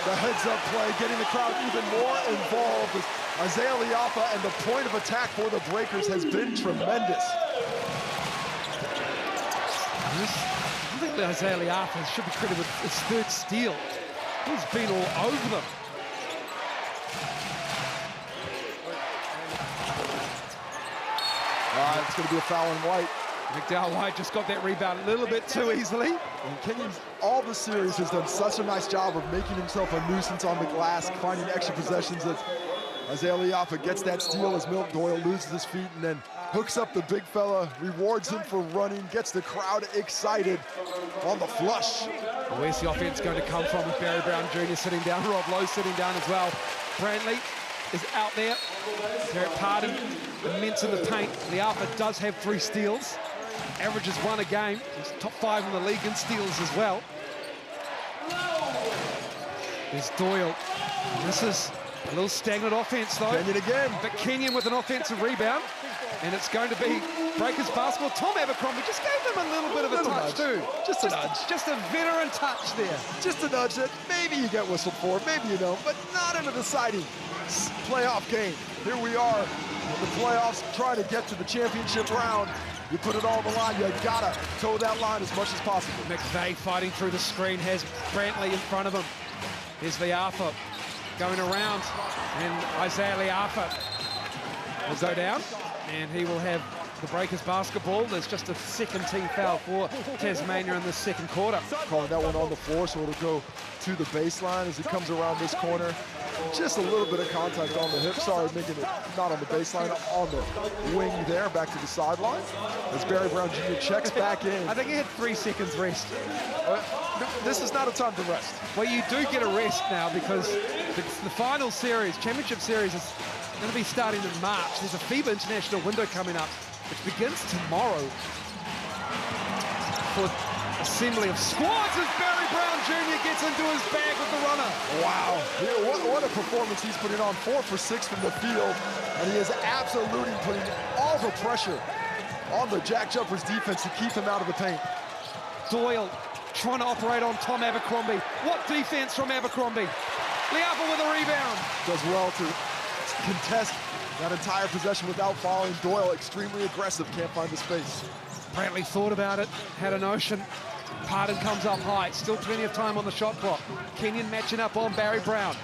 The heads-up play, getting the crowd even more involved with Isaiah Liafa, and the point of attack for the Breakers has been tremendous. I think that Isaiah Liafa should be credited with his 3rd steal. He's been all over them. It's going to be a foul on White. McDowell White just got that rebound a little bit too easily. And Kenyon, all the series, has done such a nice job of making himself a nuisance on the glass, finding extra possessions. As Isaiah Liafa gets that steal as Milton Doyle loses his feet and then hooks up the big fella, rewards him for running, gets the crowd excited on the flush. Where's the offense going to come from with Barry Brown Jr. sitting down, Rob Lowe sitting down as well. Brantley is out there. Derek Pardon, immense in the paint. Liafa does have 3 steals. Averages 1 a game. He's top 5 in the league in steals as well. There's Doyle. This is a little stagnant offense though. Kenyon again. But Kenyon with an offensive rebound. And it's going to be Breakers basketball. Tom Abercrombie just gave them a little bit of a touch too. Just a nudge. Just a veteran touch there. Just a nudge that maybe you get whistled for, maybe you don't, but not in a deciding playoff game. Here we are in the playoffs, trying to get to the championship round. You put it all on the line, you gotta toe that line as much as possible. McVeigh fighting through the screen, has Brantley in front of him. Here's Liafa going around, and Isaiah Liafa will go down, and he will have the Breakers basketball. There's just a 2nd team foul for Tasmania in the 2nd quarter. Calling that one on the floor, so it'll go to the baseline as he comes around this corner. Just a little bit of contact on the hip. Sorry, making it not on the baseline, on the wing there, back to the sideline. As Barry Brown Jr. checks back in. I think he had 3 seconds rest. This is not a time to rest. Well, you do get a rest now because the final series, championship series, is going to be starting in March. There's a FIBA international window coming up, which begins tomorrow for assembly of squads as Barry Brown Jr. gets into his bag with the runner. Wow, what a performance he's putting on. 4 for 6 from the field, and he is absolutely putting all the pressure on the Jack Jumpers defense to keep him out of the paint. Doyle trying to operate on Tom Abercrombie. What defense from Abercrombie? Liafa with a rebound. Does well to contest that entire possession without fouling. Doyle extremely aggressive, can't find the space. Brantley thought about it, had a notion. Pardon comes up high, still plenty of time on the shot clock. Kenyon matching up on Barry Brown.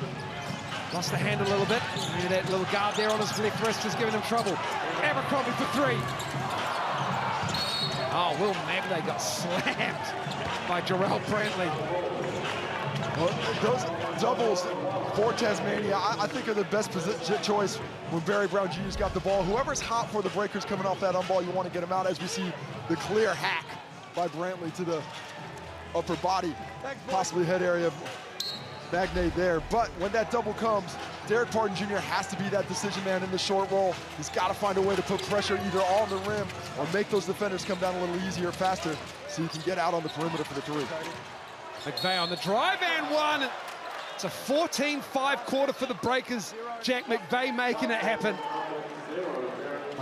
Lost the hand a little bit. And that little guard there on his left wrist is giving him trouble. Abercrombie for three. Oh, Will Magnay got slammed by Jarrell Brantley. Well, those doubles for Tasmania, I think are the best choice when Barry Brown Jr.'s got the ball. Whoever's hot for the Breakers coming off that unball, you want to get him out, as we see the clear hack by Brantley to the upper body, possibly head area of Magnay there. But when that double comes, Derek Pardon Jr. has to be that decision man in the short roll. He's got to find a way to put pressure either on the rim or make those defenders come down a little easier, faster, so you can get out on the perimeter for the three. McVeigh on the drive and one. It's a 14-5 quarter for the Breakers. Jack McVeigh making it happen.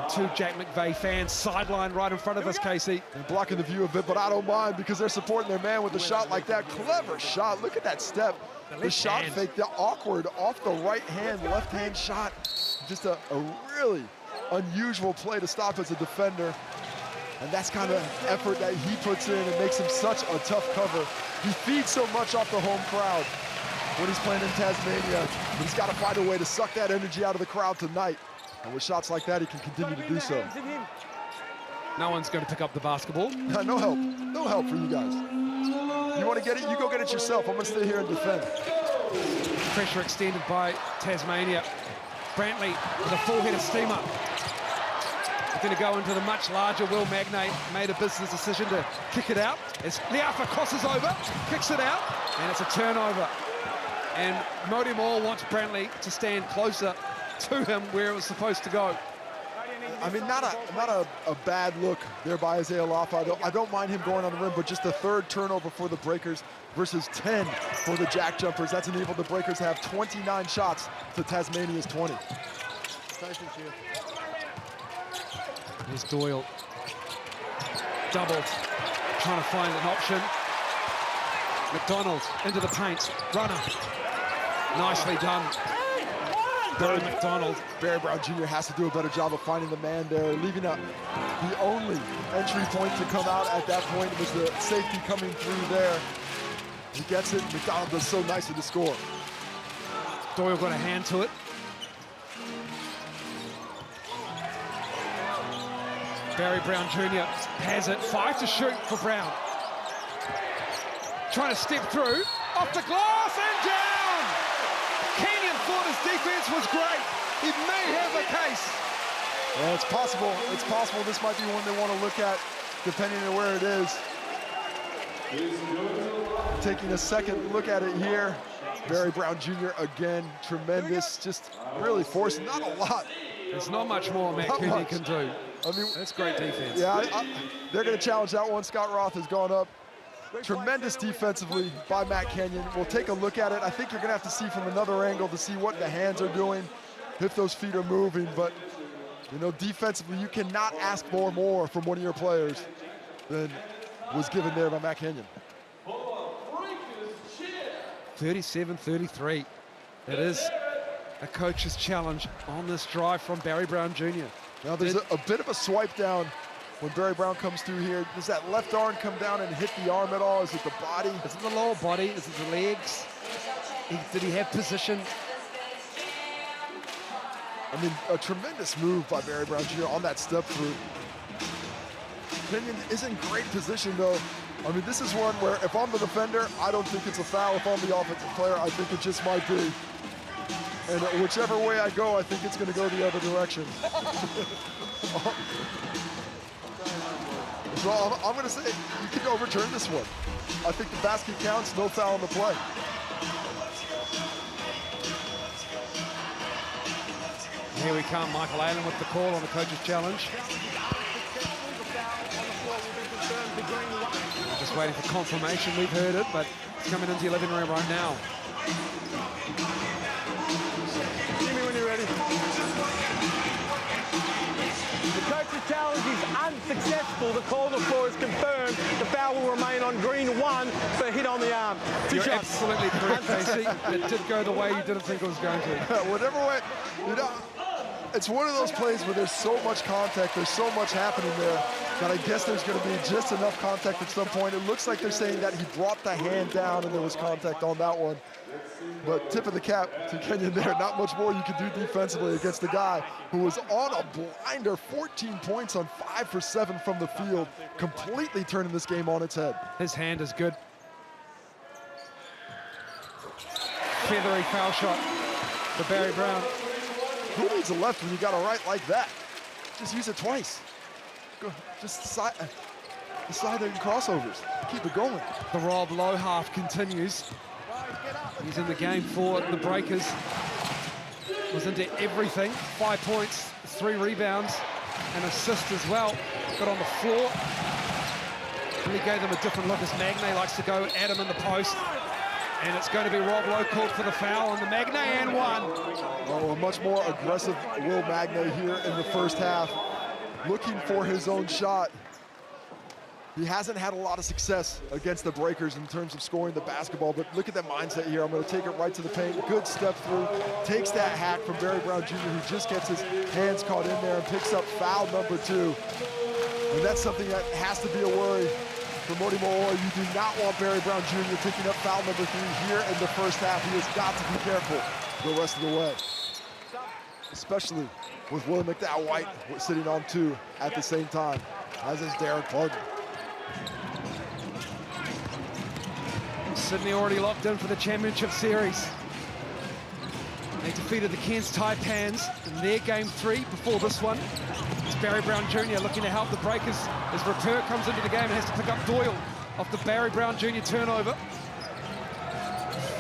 Two Jack McVeigh fans sidelined right in front of us, Casey. They're blocking the view a bit, but I don't mind because they're supporting their man with a shot like that. Clever shot. Look at that step. The shot fake, the awkward off the right hand, left hand shot. Just a really unusual play to stop as a defender. And that's kind of effort that he puts in and makes him such a tough cover. He feeds so much off the home crowd when he's playing in Tasmania, but he's got to find a way to suck that energy out of the crowd tonight. And with shots like that, he can continue to do so. No one's going to pick up the basketball. No help. No help for you guys. You want to get it? You go get it yourself. I'm going to stay here and defend. Pressure extended by Tasmania. Brantley with a full head of steam up. Going to go into the much larger Will Magnay. Made a business decision to kick it out. As Liafa crosses over, kicks it out, and it's a turnover. And Mody Moore wants Brantley to stand closer to him where it was supposed to go. I mean, not a bad look there by Isaiah Liafa. I don't mind him going on the rim, but just the third turnover for the Breakers versus 10 for the Jack Jumpers. That's enabled the Breakers to have 29 shots to Tasmania's 20. Here's Doyle. Doubled. Trying to find an option. McDonald into the paint. Runner. Nicely done. Barry McDonald. Barry Brown Jr. has to do a better job of finding the man there, leaving out the only entry point to come out at that point was the safety coming through there. He gets it. McDonald does so nicely to score. Doyle got a hand to it. Barry Brown Jr. has it. 5 to shoot for Brown. Trying to step through. Off the glass and down! Kenyon thought his defense was great. He may have a case. Yeah, it's possible. It's possible this might be one they want to look at, depending on where it is. Taking a second look at it here. Barry Brown Jr. again, tremendous. Just really forcing, not a lot. There's not much more Matt Kenyon can do. I mean, that's great defense. Yeah, they're going to challenge that one. Scott Roth has gone up. Tremendous defensively by Matt Kenyon. We'll take a look at it. I think you're going to have to see from another angle to see what the hands are doing, if those feet are moving. But, you know, defensively, you cannot ask for more from one of your players than was given there by Matt Kenyon. 37-33. It is a coach's challenge on this drive from Barry Brown Jr. Now there's a bit of a swipe down when Barry Brown comes through here. Does that left arm come down and hit the arm at all? Is it the body? Is it the lower body? Is it the legs? Did he have position? I mean, a tremendous move by Barry Brown Jr. on that step through. Kenyon is in great position though. I mean, this is one where if I'm the defender, I don't think it's a foul. If I'm the offensive player, I think it just might be. And whichever way I go, I think it's going to go the other direction. So I'm going to say you can overturn this one. I think the basket counts, no foul on the play. Here we come, Michael Aylen with the call on the coach's challenge. We're just waiting for confirmation. We've heard it, but it's coming into the living room right now. Give me when you're ready. The coach's challenge is successful. The call on the floor is confirmed. The foul will remain on green 1 for a hit on the arm. You're absolutely correct, Casey. It did go the way you didn't think it was going to. Whatever way, you know, it's one of those plays where there's so much contact, there's so much happening there that I guess there's going to be just enough contact at some point. It looks like they're saying that he brought the hand down and there was contact on that one. But tip of the cap to Kenyon there. Not much more you can do defensively against the guy who was on a blinder, 14 points on 5 for 7 from the field, completely turning this game on its head. His hand is good. Feathery foul shot for Barry Brown. Who needs a left when you got a right like that? Just use it twice. Go, just slide and crossovers. Keep it going. The Rob Lowe half continues. He's in the game for the Breakers. Was into everything. 5 points, 3 rebounds, an assist as well. Got on the floor. Really gave them a different look as Magne likes to go at him in the post. And it's going to be Rob Lowe called for the foul on the Magne and 1. Oh, a much more aggressive Will Magne here in the first half. Looking for his own shot. He hasn't had a lot of success against the Breakers in terms of scoring the basketball, but look at that mindset here. I'm going to take it right to the paint. Good step through. Takes that hack from Barry Brown Jr., who just gets his hands caught in there and picks up foul number 2. And that's something that has to be a worry for Modi Mo'oa. You do not want Barry Brown Jr. picking up foul number 3 here in the first half. He has got to be careful the rest of the way, especially with Willie McDowell-White sitting on 2 at the same time, as is Derek Clark. Sydney already locked in for the championship series. They defeated the Cairns Taipans in their game 3 before this one. It's Barry Brown Jr. looking to help the Breakers as Rapeur comes into the game and has to pick up Doyle off the Barry Brown Jr. turnover.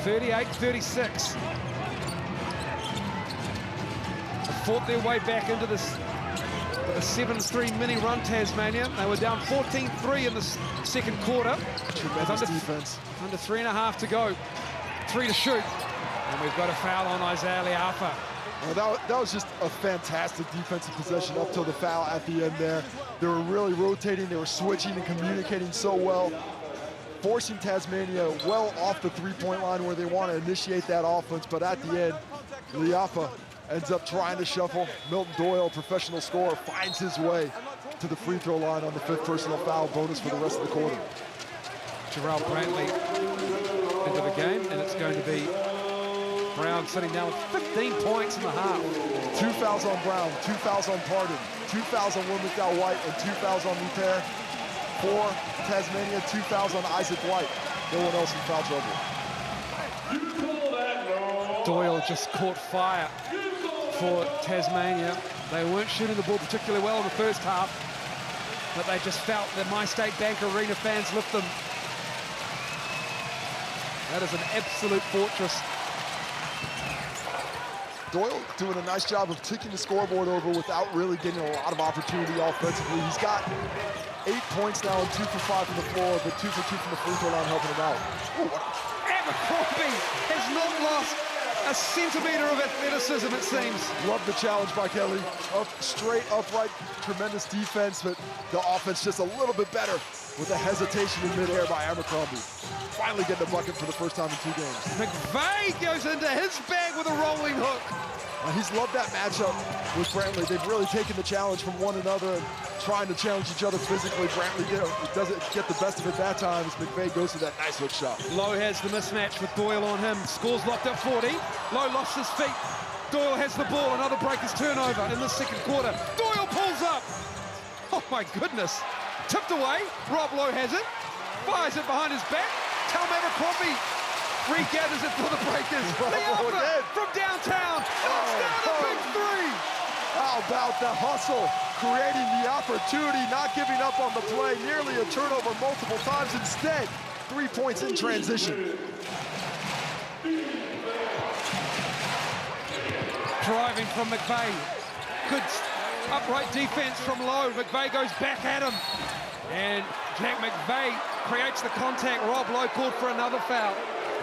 38-36. They fought their way back into this with a 7-3 mini run, Tasmania. They were down 14-3 in the second quarter. Tremendous defense. Under 3.5 to go. 3 to shoot. And we've got a foul on Isaiah Liafa. Well, that was just a fantastic defensive possession up till the foul at the end there. They were really rotating, they were switching and communicating so well, forcing Tasmania well off the three-point line where they want to initiate that offense, but at the end, Liafa ends up trying to shuffle. Milton Doyle, professional scorer, finds his way to the free throw line on the 5th personal foul, bonus for the rest of the quarter. Jarrell Brantley into the game, and it's going to be Brown sitting down with 15 points in the half. 2 fouls on Brown, 2 fouls on Pardon, 2 fouls on Will McDowell-White, and 2 fouls on Repair. For Tasmania, 2 fouls on Isaac White. No one else in foul trouble. Doyle just caught fire for Tasmania. They weren't shooting the ball particularly well in the first half, but they just felt that My State Bank Arena fans lift them. That is an absolute fortress. Doyle doing a nice job of ticking the scoreboard over without really getting a lot of opportunity offensively. He's got 8 points now and 2 for 5 from the floor, but 2 for 2 from the free throw line helping him out. Abercrombie has not lost a centimeter of athleticism, it seems. Love the challenge by Kelly. Up, straight, upright, tremendous defense, but the offense just a little bit better with a hesitation in midair by Abercrombie. Finally getting a bucket for the first time in 2 games. McVeigh goes into his bag with a rolling hook. He's loved that matchup with Brantley. They've really taken the challenge from one another and trying to challenge each other physically. Brantley doesn't get the best of it that time as McVeigh goes to that nice hook shot. Lowe has the mismatch with Doyle on him. Scores locked up 40. Lowe lost his feet. Doyle has the ball. Another Breakers turnover in the second quarter. Doyle pulls up. Oh my goodness. Tipped away. Rob Lowe has it. Fires it behind his back. Tom Abercrombie regathers it for the Breakers. Liafa from downtown. Knocks down a big 3. How about the hustle, creating the opportunity, not giving up on the play, nearly a turnover multiple times. Instead, 3 points in transition. Driving from McVeigh. Good upright defense from Lowe. McVeigh goes back at him. And Jack McVeigh creates the contact. Rob Lowe called for another foul.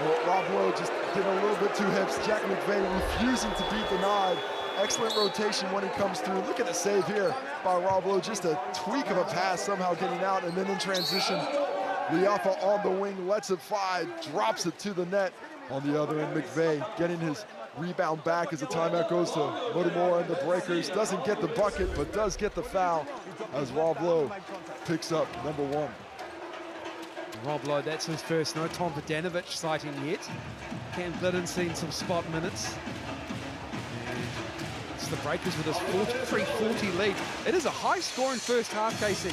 Well, Rob Lowe just getting a little bit too hips. Jack McVeigh refusing to be denied Excellent rotation when he comes through. Look at the save here by Rob Lowe. Just a tweak of a pass somehow getting out, and then in transition, Liafa on the wing, lets it fly, drops it to the net. On the other end, McVeigh getting his rebound back as the timeout goes to Motomora and the Breakers. Doesn't get the bucket, but does get the foul as Rob Lowe picks up number 1. Rob Lowe, that's his first. No Tom Vodanovic sighting yet. Cam Glidden's seen some spot minutes. And it's the Breakers with his 43-40 lead. It is a high-scoring first half, Casey.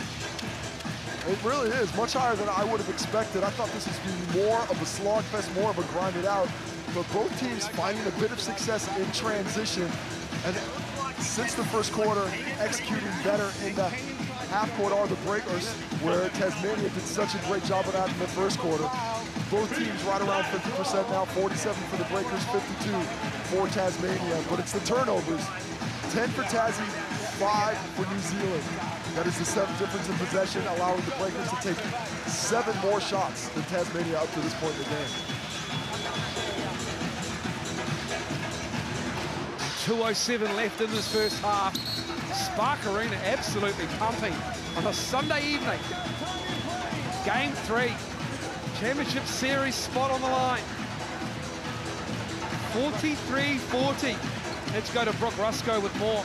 It really is, much higher than I would have expected. I thought this was going to be more of a slogfest, more of a grind it out. But both teams finding a bit of success in transition. And since the first quarter, executing better in the half court are the Breakers, where Tasmania did such a great job of that in the first quarter. Both teams right around 50% now, 47 for the Breakers, 52 for Tasmania. But it's the turnovers, 10 for Tassie, 5 for New Zealand. That is the 7th difference in possession, allowing the Breakers to take 7 more shots than Tasmania up to this point in the game. 2:07 left in this first half. Spark Arena absolutely pumping on a Sunday evening. Game 3, Championship Series spot on the line. 43-40. Let's go to Brooke Rusko with more.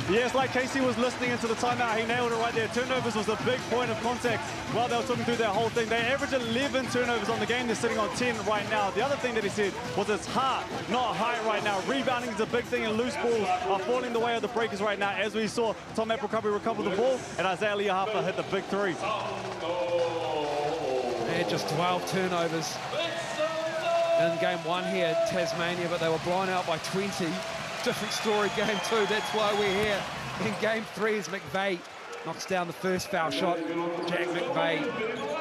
Yes, like Casey was listening into the timeout, he nailed it right there. Turnovers was a big point of contact while they were talking through their whole thing. They average 11 turnovers on the game. They're sitting on 10 right now. The other thing that he said was it's hard, not high right now. Rebounding is a big thing, and loose balls are falling the way of the Breakers right now. As we saw, Tom April recover the ball, and Isaiah Liafa hit the big 3. And just 12 turnovers in game 1 here at Tasmania, but they were blown out by 20. Different story game 2, that's why we're here. In game 3 as McVeigh knocks down the first foul shot. Jack McVeigh,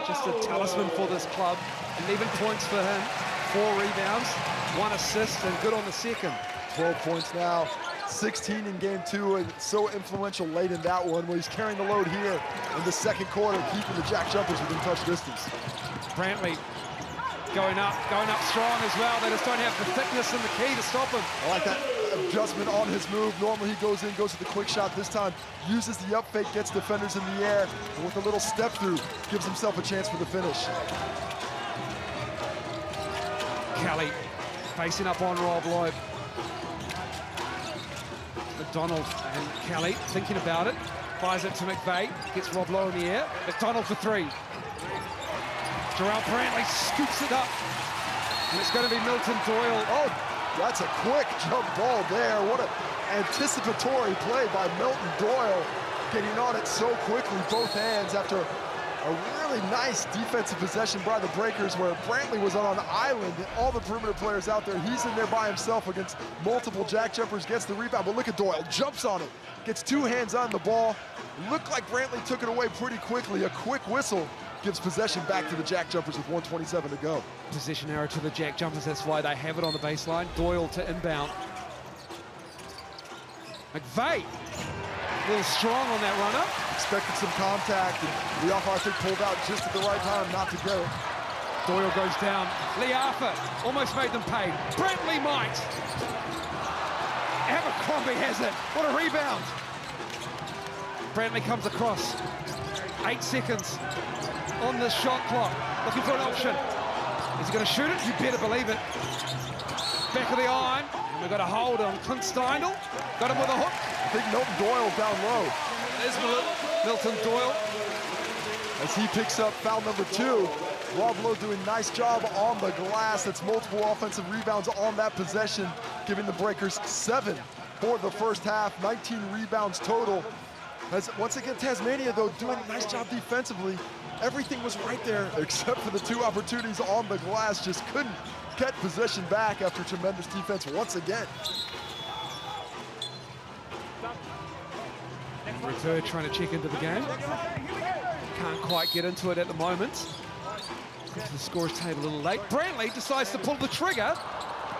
just a talisman for this club. 11 points for him, 4 rebounds, 1 assist, and good on the second. 12 points now, 16 in game 2, and so influential late in that one, where he's carrying the load here in the second quarter, keeping the JackJumpers within touch distance. Brantley going up strong as well. They just don't have the thickness and the key to stop him. I like that adjustment on his move. Normally he goes in, goes to the quick shot. This time uses the up fake, gets defenders in the air, and with a little step through, gives himself a chance for the finish. Kelly facing up on Rob Lowe. McDonald and Kelly thinking about it. Fires it to McVeigh, gets Rob Lowe in the air. McDonald for 3. Jarrell Brantley scoops it up. And it's going to be Milton Doyle. Oh, that's a quick jump ball there. What an anticipatory play by Milton Doyle, getting on it so quickly, both hands, after a really nice defensive possession by the Breakers, where Brantley was on an island, all the perimeter players out there. He's in there by himself against multiple JackJumpers, gets the rebound, but look at Doyle, jumps on it, gets 2 hands on the ball. Looked like Brantley took it away pretty quickly. A quick whistle gives possession back to the JackJumpers with 1:27 to go. Position error to the JackJumpers, that's why they have it on the baseline. Doyle to inbound. McVeigh, a little strong on that runner. Expected some contact, and Liafa, I think, pulled out just at the right time not to get it. Doyle goes down. Liafa almost made them pay. Brantley might. Abercrombie has it. What a rebound. Brantley comes across. 8 seconds on the shot clock. Looking for an option. Is he going to shoot it? You better believe it. Back of the iron. And we've got a hold on Clint Steindl. Got him with a hook. I think Milton Doyle down low. There's Milton Doyle. As he picks up foul number 2. Rob Lowe doing a nice job on the glass. That's multiple offensive rebounds on that possession, giving the Breakers 7 for the first half, 19 rebounds total. As once again, Tasmania, though, doing a nice job defensively. Everything was right there except for the 2 opportunities on the glass. Just couldn't get possession back after tremendous defense once again. Refer trying to check into the game. Can't quite get into it at the moment. To the scorer's table a little late. Brantley decides to pull the trigger.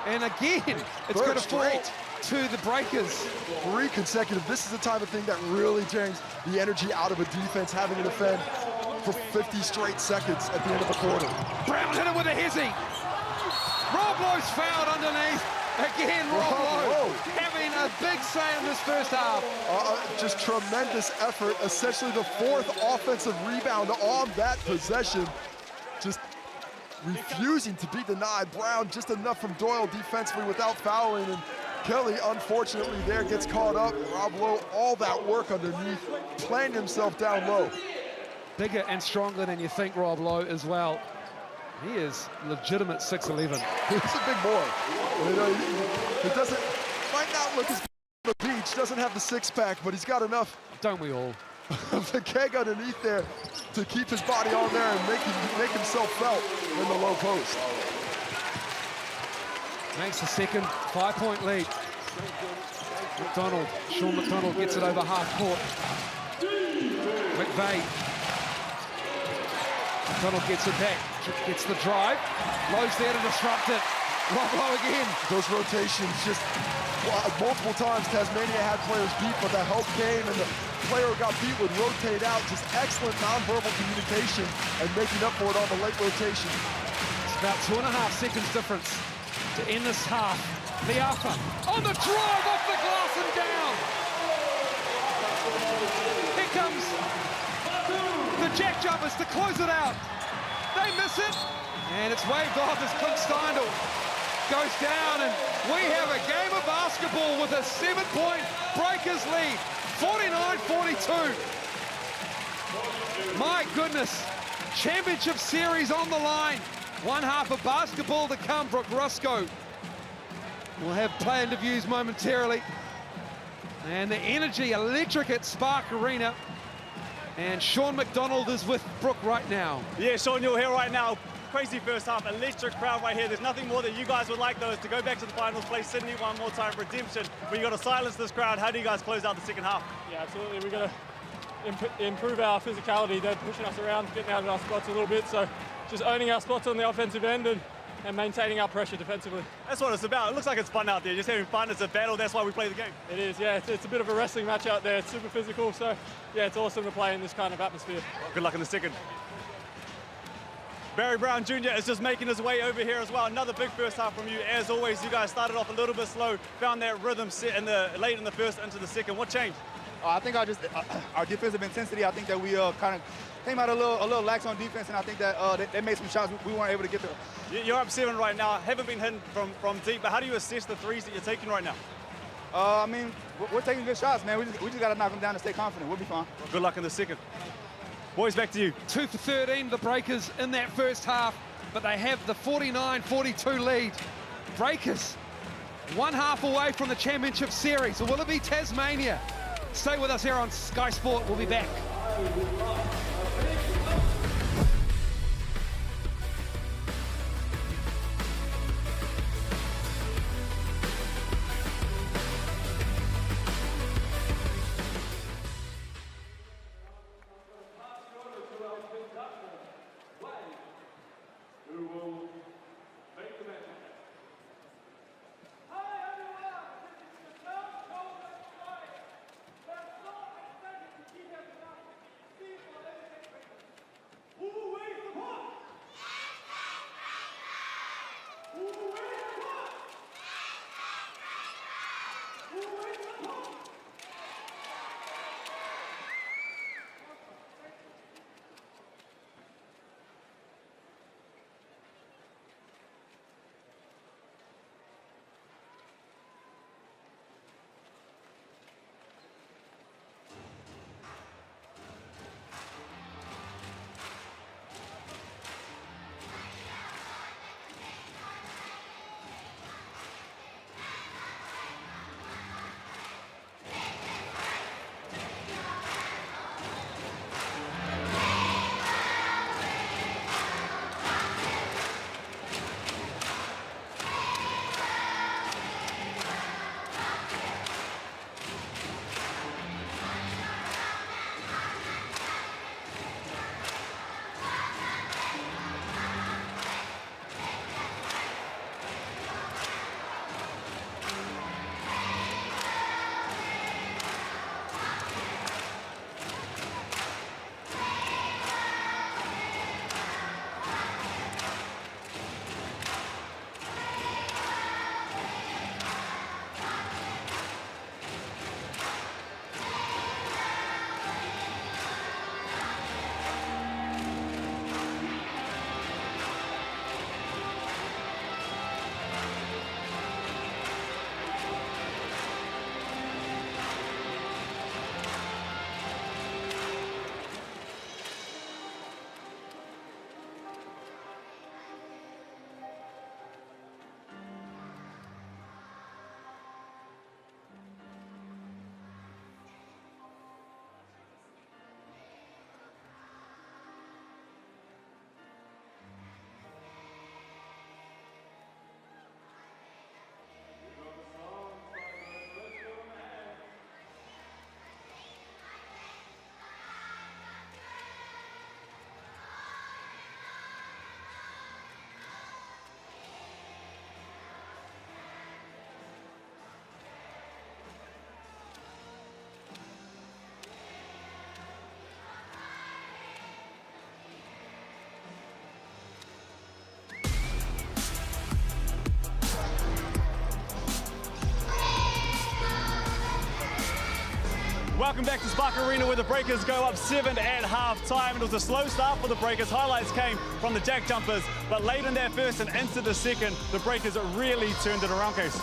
And again, it's going to fall to the Breakers. 3 consecutive. This is the type of thing that really drains the energy out of a defense, having to defend for 50 straight seconds at the end of a quarter. Brown hit it with a hezzy. Rob Lowe's fouled underneath. Again, Rob Lowe having a big say in this first half. Just tremendous effort, essentially the 4th offensive rebound on that possession. Just refusing to be denied. Brown just enough from Doyle defensively without fouling, and Kelly, unfortunately, there gets caught up. Rob Lowe, all that work underneath, playing himself down low. Bigger and stronger than you think, Rob Lowe, as well. He is legitimate 6'11". He's a big boy. You know, he doesn't, might not look as good on the beach, doesn't have the six-pack, but he's got enough Don't we all? of the keg underneath there to keep his body on there and make himself felt in the low post. Makes the second 5-point lead. Sean McDonald gets it over half court. McVeigh. McDonald gets it back, gets the drive. Lowe's there to disrupt it. Rob Lowe again. Those rotations just, multiple times Tasmania had players beat, but the help came and the player who got beat would rotate out. Just excellent nonverbal communication and making up for it on the late rotation. It's about 2.5 seconds difference to end this half. Liafa on the drive off the glass and down. Here comes the JackJumpers to close it out. They miss it, and it's waved off as Clint Steindl goes down, and we have a game of basketball with a 7-point Breakers lead, 49-42. My goodness, championship series on the line. One half of basketball to come. Brooke Roscoe will have player interviews momentarily. And the energy electric at Spark Arena. And Sean McDonald is with Brooke right now. Yeah, Sean, you're here right now. Crazy first half, electric crowd right here. There's nothing more that you guys would like, though, is to go back to the finals, play Sydney one more time, redemption. But you got to silence this crowd. How do you guys close out the second half? Yeah, absolutely. We've got to improve our physicality. They're pushing us around, getting out of our spots a little bit. So just owning our spots on the offensive end and maintaining our pressure defensively. That's what it's about. It looks like it's fun out there. Just having fun. It's a battle. That's why we play the game. It is, yeah. It's a bit of a wrestling match out there. It's super physical. So, yeah, it's awesome to play in this kind of atmosphere. Good luck in the second. Barry Brown Jr. is just making his way over here as well. Another big first half from you. As always, you guys started off a little bit slow, found that rhythm set in late in the first into the second. What changed? I think our defensive intensity. I think that we kind of came out a little lax on defense, and I think that they made some shots we weren't able to get there. You're up 7 right now. Haven't been hitting from deep, but how do you assess the threes that you're taking right now? I mean, we're taking good shots, man. We just got to knock them down and stay confident. We'll be fine. Well, good luck in the second. Boys, back to you. 2 for 13, the Breakers in that first half, but they have the 49-42 lead. Breakers, one half away from the championship series. Or will it be Tasmania? Stay with us here on Sky Sport. We'll be back. Welcome back to Spark Arena, where the Breakers go up 7 at half-time. It was a slow start for the Breakers. Highlights came from the JackJumpers, but late in their first and into the second, the Breakers really turned it around, Case.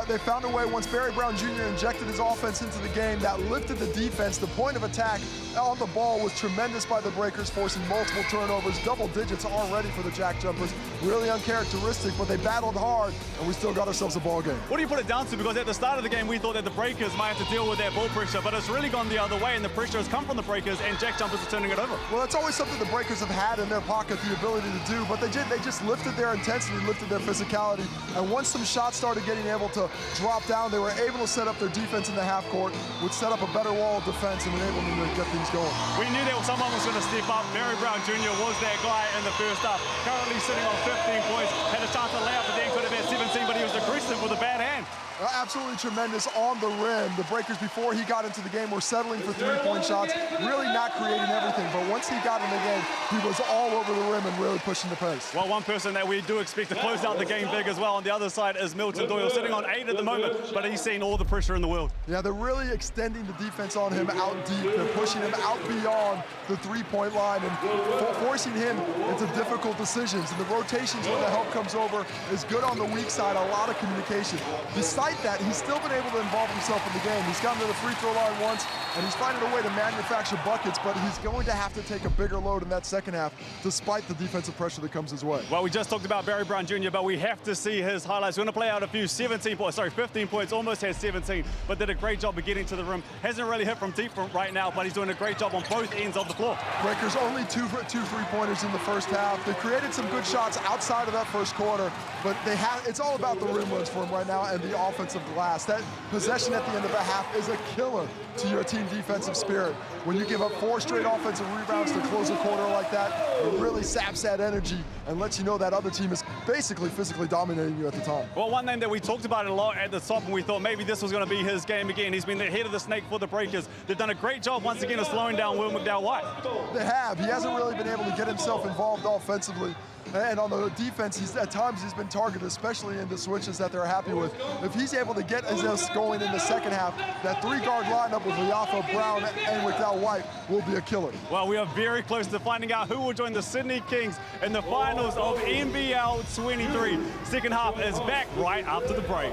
They found a way once Barry Brown Jr. injected his offense into the game that lifted the defense. The point of attack on the ball was tremendous by the Breakers, forcing multiple turnovers, double digits already for the JackJumpers. Really uncharacteristic, but they battled hard, and we still got ourselves a ball game. What do you put it down to? Because at the start of the game, we thought that the Breakers might have to deal with that ball pressure, but it's really gone the other way, and the pressure has come from the Breakers, and JackJumpers are turning it over. Well, that's always something the Breakers have had in their pocket, the ability to do, but they just lifted their intensity, lifted their physicality, and once some shots started getting able to drop down, they were able to set up their defense in the half court, which set up a better wall of defense and enabled them to get things going. We knew that someone was going to step up. Barry Brown Jr. was that guy in the first half. Currently sitting on 15 points, had a chance to lay up, but then could have had 17, but he was aggressive with a bad hand. Absolutely tremendous on the rim. The Breakers, before he got into the game, were settling for three-point shots, really not creating everything. But once he got in the game, he was all over the rim and really pushing the pace. Well, one person that we do expect to close out the game big as well on the other side is Milton Doyle, sitting on 8 at the moment, but he's seen all the pressure in the world. Yeah, they're really extending the defense on him out deep. They're pushing him out beyond the three-point line and forcing him into difficult decisions. And the rotations when the help comes over is good on the weak side, a lot of communication. Despite that, he's still been able to involve himself in the game. He's gotten to the free throw line once, and he's finding a way to manufacture buckets, but he's going to have to take a bigger load in that second half, despite the defensive pressure that comes his way. Well, we just talked about Barry Brown Jr., but we have to see his highlights. We're going to play out a few 15 points, almost had 17, but did a great job of getting to the rim. Hasn't really hit from deep right now, but he's doing a great job on both ends of the floor. Breakers only two three-pointers in the first half. They created some good shots outside of that first quarter, but it's all about the rim runs for them right now and the offensive glass. That possession at the end of a half is a killer to your team defensive spirit. When you give up 4 straight offensive rebounds to close a quarter like that, it really saps that energy and lets you know that other team is basically physically dominating you at the time. Well, one name that we talked about a lot at the top, and we thought maybe this was going to be his game again. He's been the head of the snake for the Breakers. They've done a great job once again of slowing down Will McDowell-White. They have. He hasn't really been able to get himself involved offensively. And on the defense, at times he's been targeted, especially in the switches that they're happy with. If he's able to get us going in the second half, that 3-guard lineup with Liafa, Brown, and McDowell-White will be a killer. Well, we are very close to finding out who will join the Sydney Kings in the finals of NBL 23. Second half is back right after the break.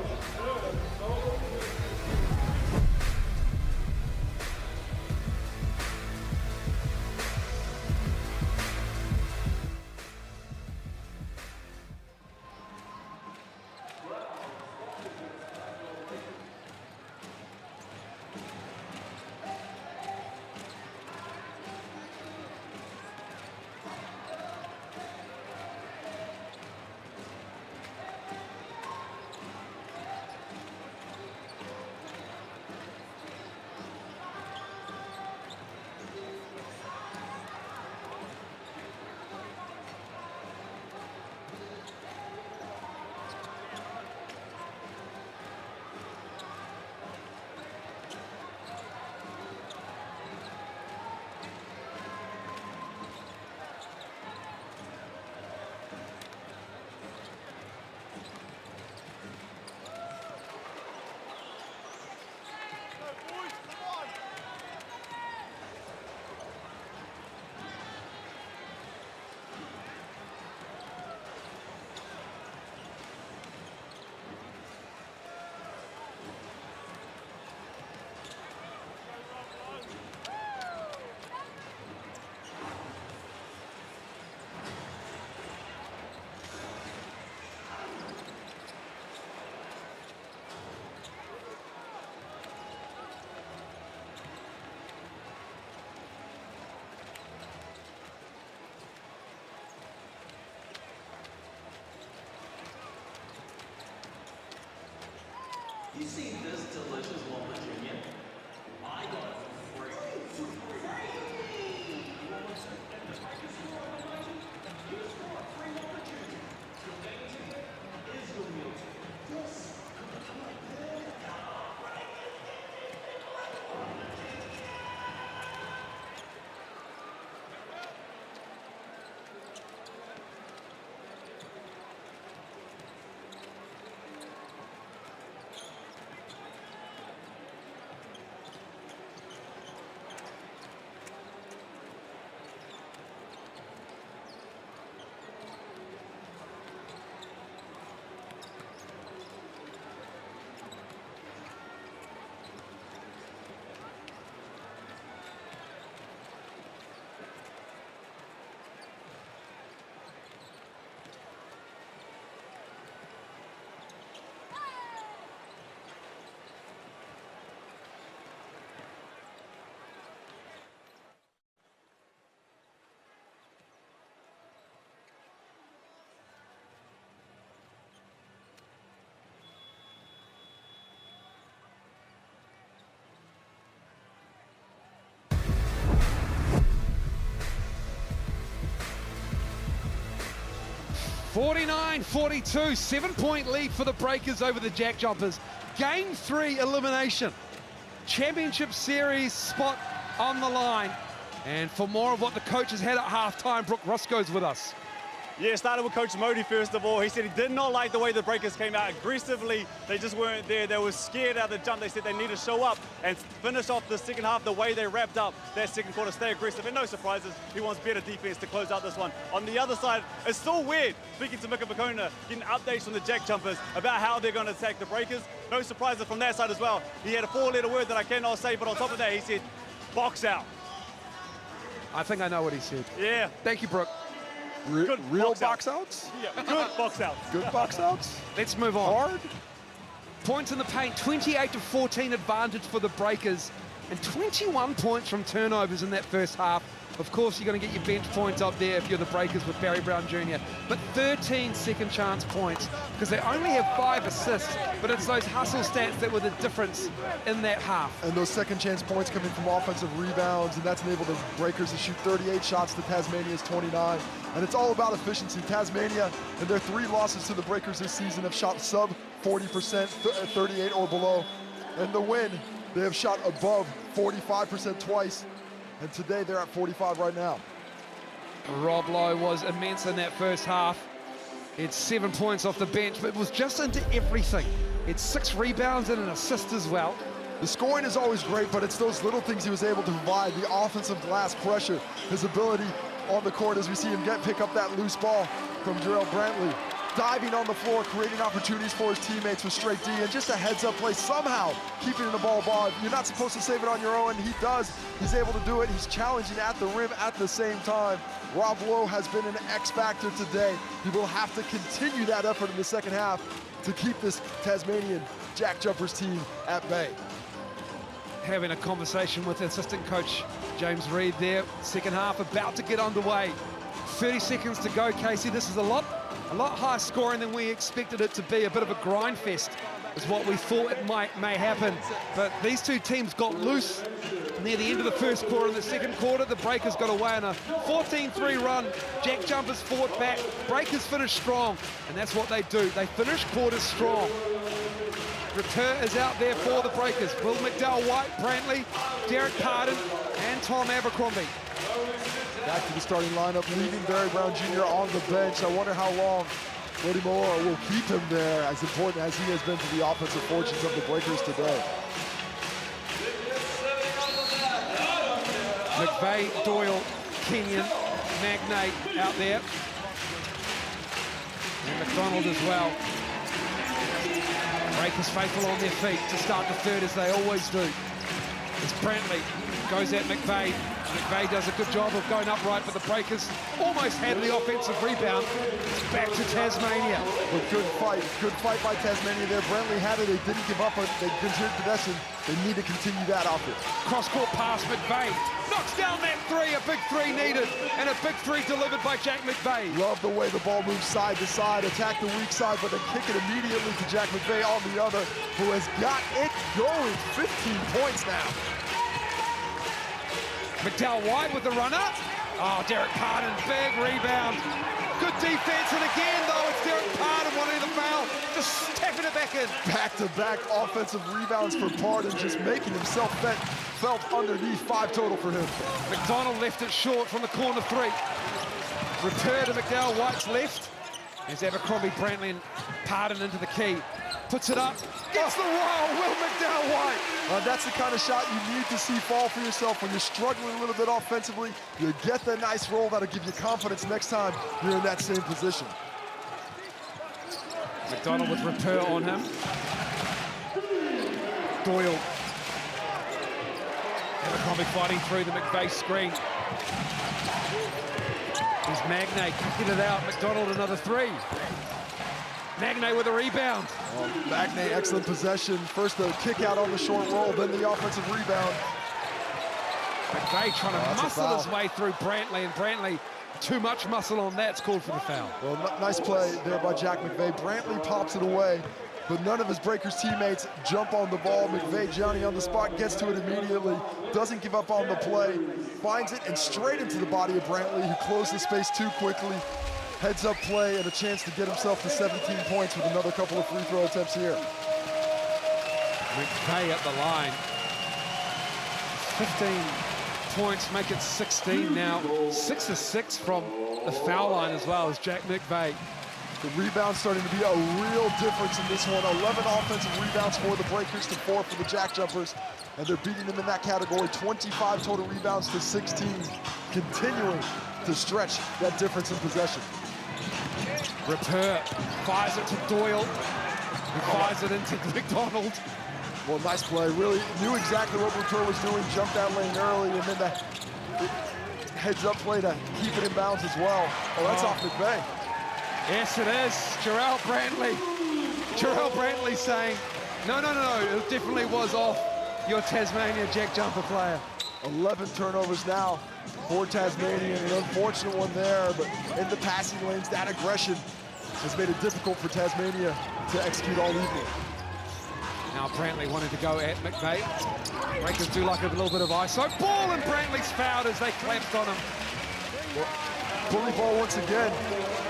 You see this delicious walnut union? I got it for free. You want one second? And the Breakers is on the way. Use for a free walnut union. Today is your meal ticket. Yes. 49-42, 7-point lead for the Breakers over the JackJumpers. Game 3 elimination. Championship Series spot on the line. And for more of what the coaches had at halftime, Brooke Roscoe's with us. Yeah, started with Coach Modi first of all. He said he did not like the way the Breakers came out aggressively. They just weren't there. They were scared out of the jump. They said they need to show up and finish off the second half the way they wrapped up that second quarter. Stay aggressive, and no surprises. He wants better defense to close out this one. On the other side, it's still weird speaking to Mika Vakona, getting updates from the JackJumpers about how they're going to attack the Breakers. No surprises from that side as well. He had a 4-letter word that I cannot say, but on top of that, he said, box out. I think I know what he said. Yeah. Thank you, Brooke. Real box outs? Yeah, good box outs. Good box outs? Let's move on. Hard? Points in the paint, 28-14 advantage for the Breakers, and 21 points from turnovers in that first half. Of course, you're going to get your bench points up there if you're the Breakers with Barry Brown Jr., but 13 second chance points because they only have 5 assists, but it's those hustle stats that were the difference in that half. And those second chance points coming from offensive rebounds, and that's enabled the Breakers to shoot 38 shots to Tasmania's 29. And it's all about efficiency. Tasmania, in their 3 losses to the Breakers this season, have shot sub 40%, 38 or below. And the win, they have shot above 45% twice. And today they're at 45 right now. Rob Lowe was immense in that first half. It's 7 points off the bench, but it was just into everything. It's 6 rebounds and an assist as well. The scoring is always great, but it's those little things he was able to provide. The offensive glass pressure, his ability on the court as we see him pick up that loose ball from Jarrell Brantley. Diving on the floor, creating opportunities for his teammates with straight D, and just a heads-up play, somehow keeping the ball ball. You're not supposed to save it on your own, and he does. He's able to do it. He's challenging at the rim at the same time. Rob Lowe has been an X-factor today. He will have to continue that effort in the second half to keep this Tasmanian JackJumpers team at bay. Having a conversation with assistant coach James Reed there. Second half about to get underway. 30 seconds to go, Casey. This is a lot higher scoring than we expected it to be. A bit of a grind fest is what we thought it may happen. But these two teams got loose near the end of the first quarter. In the second quarter, the Breakers got away on a 14-3 run. JackJumpers fought back. Breakers finished strong, and that's what they do. They finish quarters strong. Retur is out there for the Breakers. Will McDowell-White, Brantley, Derek Pardon, and Tom Abercrombie. Back to the starting lineup, leaving Barry Brown Jr. on the bench. I wonder how long Brody Moore will keep him there, as important as he has been to the offensive fortunes of the Breakers today. McVeigh, Doyle, Kenyon, Magnate out there. And McDonald as well. Breakers faithful on their feet to start the third as they always do. As Brantley goes at McVeigh. McVeigh does a good job of going upright, but the Breakers almost had the offensive rebound. It's back to Tasmania. But good fight by Tasmania there. Brantley had it, they didn't give up, they continued possession. They need to continue that offense. Cross-court pass, McVeigh knocks down that 3, a big 3 needed, and a big 3 delivered by Jack McVeigh. Love the way the ball moves side to side, attack the weak side, but then kick it immediately to Jack McVeigh on the other, who has got it going. 15 points now. McDowell-White with the runner. Oh, Derek Pardon, big rebound. Good defense, and again, though, it's Derek Pardon wanting the foul, just tapping it back in. Back-to-back offensive rebounds for Pardon, just making himself felt underneath. 5 total for him. McDonald left it short from the corner 3. Return to McDowell-White's left. As Abercrombie, Brantley, and Pardon into the key. Puts it up, gets the roll, Will McDowell-White. That's the kind of shot you need to see fall for yourself when you're struggling a little bit offensively. You get the nice roll that'll give you confidence next time you're in that same position. McDonald with repair on him. Doyle. Abercrombie fighting through the McVeigh screen. There's Magnate kicking it out. McDonald another 3. Magnate with a rebound. Magnate, excellent possession. First the kick out on the short roll, then the offensive rebound. McVeigh trying to muscle his way through Brantley, and Brantley, too much muscle on that's called for the foul. Well, nice play there by Jack McVeigh. Brantley pops it away, but none of his Breakers teammates jump on the ball. McVeigh, Johnny on the spot, gets to it immediately, doesn't give up on the play, finds it and straight into the body of Brantley, who closed the space too quickly. heads-up play and a chance to get himself to 17 points with another couple of free throw attempts here. McVay at the line. 15 points, make it 16 now. 6 of 6 from the foul line as well as Jack McVay. The rebound starting to be a real difference in this one. 11 offensive rebounds for the Breakers to 4 for the JackJumpers. And they're beating them in that category. 25 total rebounds to 16, continuing to stretch that difference in possession. Rappert fires it to Doyle, who fires it into McDonald. Well, nice play. Really knew exactly what Rappert was doing. Jumped that lane early, and then that heads-up play to keep it in bounds as well. Oh, that's off McVay. Yes, it is. Jarrell Brantley. Jarrell Brantley saying, no, it definitely was off your Tasmania JackJumper player. 11 turnovers now for Tasmania, an unfortunate one there, but in the passing lanes, that aggression has made it difficult for Tasmania to execute all evening. Now Brantley wanted to go at McVay. Breakers do like a little bit of ISO. Ball, and Brantley's fouled as they collapsed on him. Well, bully ball once again,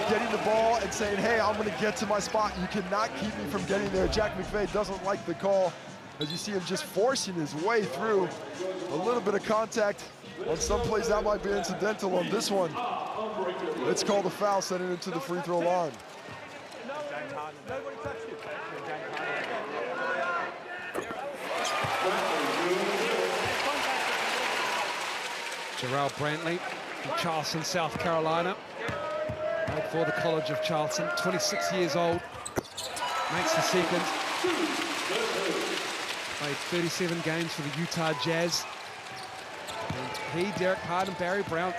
getting the ball and saying, hey, I'm gonna get to my spot. You cannot keep me from getting there. Jack McVay doesn't like the call, as you see him just forcing his way through. A little bit of contact on some plays that might be incidental. On this one, it's called a foul, sending it to the free throw line. Nobody touched it. Jarrell Brantley from Charleston, South Carolina. Played for the College of Charleston, 26 years old. Makes the second. Played 37 games for the Utah Jazz. And he, Derek Hart, Barry Brown,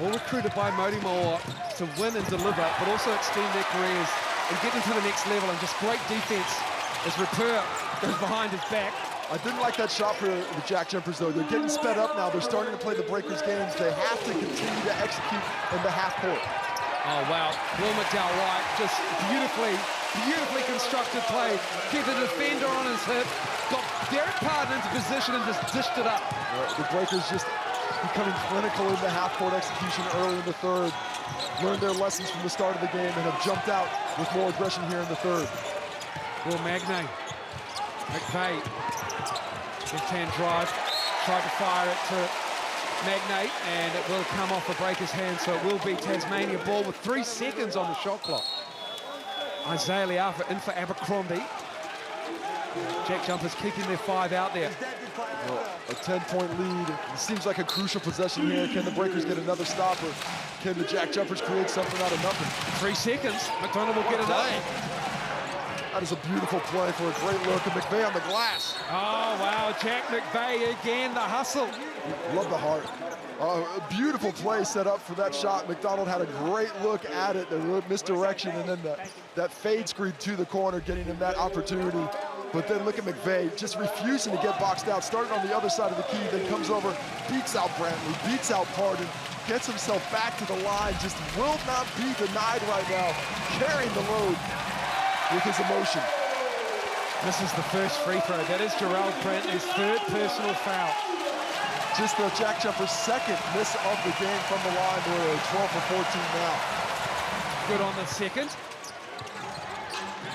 all recruited by Modi Moore to win and deliver, but also extend their careers and get them to the next level. And just great defense as Rappert goes behind his back. I didn't like that shot for the JackJumpers, though. They're getting sped up now. They're starting to play the Breakers games. They have to continue to execute in the half court. Oh, wow. Will McDowell-White, just beautifully constructed play. Kept the defender on his hip, got Derek Pardon into position and just dished it up. The Breakers just becoming clinical in the half-court execution early in the third. Learned their lessons from the start of the game and have jumped out with more aggression here in the third. Will Magnay. McVay. Left-hand drive. Tried to fire it to Magnay, and it will come off the Breakers' hand, so it will be Tasmania ball with 3 seconds on the shot clock. Isaiah Liafa in for Abercrombie. JackJumpers keeping their 5 out there. Well, a 10-point lead. It seems like a crucial possession here. Can the Breakers get another stopper? Can the JackJumpers create something out of nothing? 3 seconds. McDonald will get another. That is a beautiful play for a great look. And McVay on the glass. Oh, wow. Jack McVay again, the hustle. Love the heart. A beautiful play set up for that shot. McDonald had a great look at it, the misdirection, and then that fade screen to the corner, getting him that opportunity. But then look at McVay, just refusing to get boxed out, starting on the other side of the key, then comes over, beats out Brantley, beats out Pardon, gets himself back to the line, just will not be denied right now, carrying the load with his emotion. This is the first free throw. That is Jarrell Brantley's 3rd personal foul. Just the JackJumpers' 2nd miss of the game from the line. They're 12 for 14 now. Good on the second.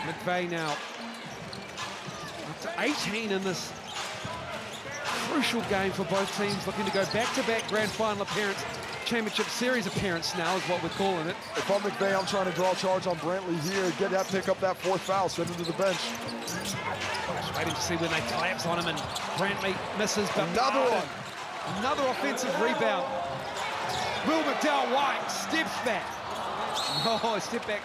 McVay now up to 18 in this crucial game for both teams, looking to go back-to-back grand final appearance. Championship Series appearance now is what we're calling it. If I'm McVay, I'm trying to draw a charge on Brantley here, pick up that 4th foul, send him to the bench. Just waiting to see when they collapse on him, and Brantley misses, but another one. Another offensive rebound. Will McDowell-White steps back. Oh, step back.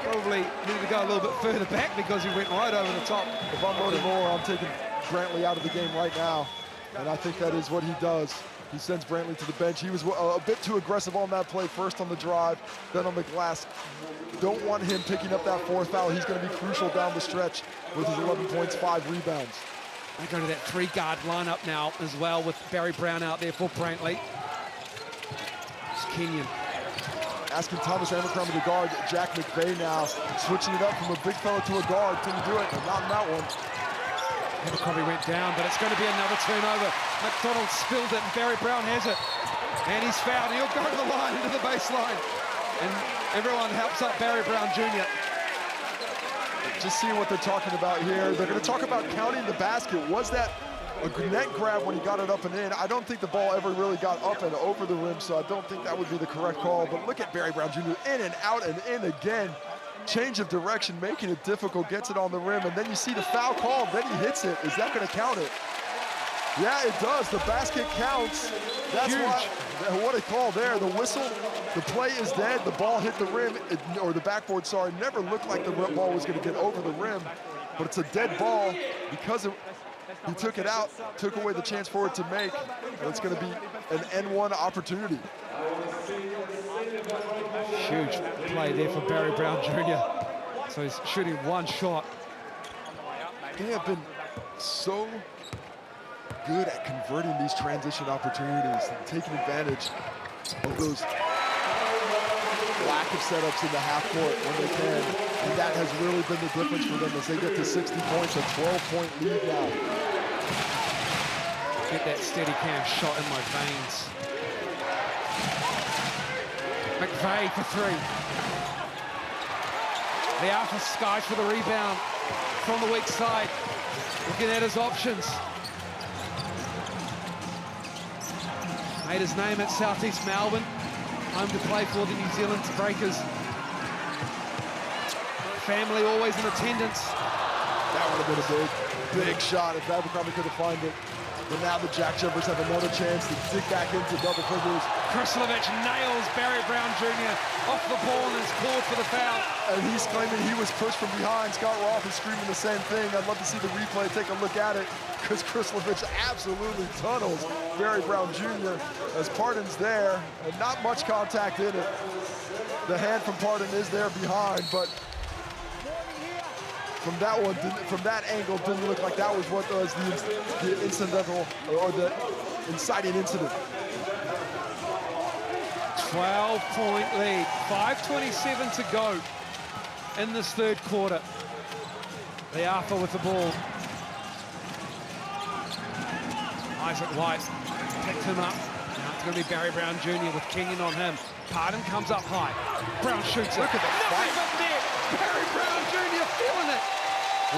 Probably need to go a little bit further back because he went right over the top. If I'm Modi Moore, I'm taking Brantley out of the game right now, and I think that is what he does. He sends Brantley to the bench. He was a bit too aggressive on that play, first on the drive, then on the glass. Don't want him picking up that 4th foul. He's going to be crucial down the stretch with his 11 points, 5 rebounds. They go to that 3-guard lineup now as well, with Barry Brown out there for Brantley. It's Kenyon. Asking Thomas Abercrombie to guard Jack McVay now, switching it up from a big fella to a guard. Can he do it? But not in that one. Abercrombie went down, but it's going to be another turnover. McDonald spilled it, and Barry Brown has it. And he's fouled. He'll go to the line, into the baseline. And everyone helps up Barry Brown Jr. Just seeing what they're talking about here. They're going to talk about counting the basket. Was that a net grab when he got it up and in? I don't think the ball ever really got up and over the rim, so I don't think that would be the correct call. But look at Barry Brown Jr. in and out and in again. Change of direction, making it difficult, gets it on the rim, and then you see the foul call, then he hits it. Is that going to count it? Yeah, it does. The basket counts. That's what a call there. The whistle, the play is dead. The ball hit the rim, or the backboard, sorry. Never looked like the ball was going to get over the rim, but it's a dead ball because he took it out, took away the chance for it to make, and it's going to be an N1 opportunity. Huge play there for Barry Brown Jr. So he's shooting one shot. They have been so good at converting these transition opportunities and taking advantage of those lack of setups in the half court when they can. And that has really been the difference for them as they get to 60 points, a 12-point lead now. Get that steady cam shot in my veins. McVeigh for three. The Alpha skies for the rebound from the weak side. Looking at his options. Made his name at Southeast Melbourne. Home to play for the New Zealand Breakers. Family always in attendance. That would have been a big shot if Abercrombie could have found it. But now the JackJumpers have another chance to dig back into double figures. Krislovic nails Barry Brown Jr. off the ball and is called for the foul. And he's claiming he was pushed from behind. Scott Roth is screaming the same thing. I'd love to see the replay, take a look at it, because Krislovic absolutely tunnels Barry Brown Jr. as Pardon's there, and not much contact in it. The hand from Pardon is there behind, but from that one, from that angle, didn't look like that was what was the incidental or the inciting incident. 12-point lead, 5:27 to go in this third quarter. The Alpha with the ball. Isaac White picked him up. Now it's going to be Barry Brown Jr. with Kenyon on him. Pardon comes up high. Brown shoots it. Look at the fight. Barry Brown Jr. feeling it.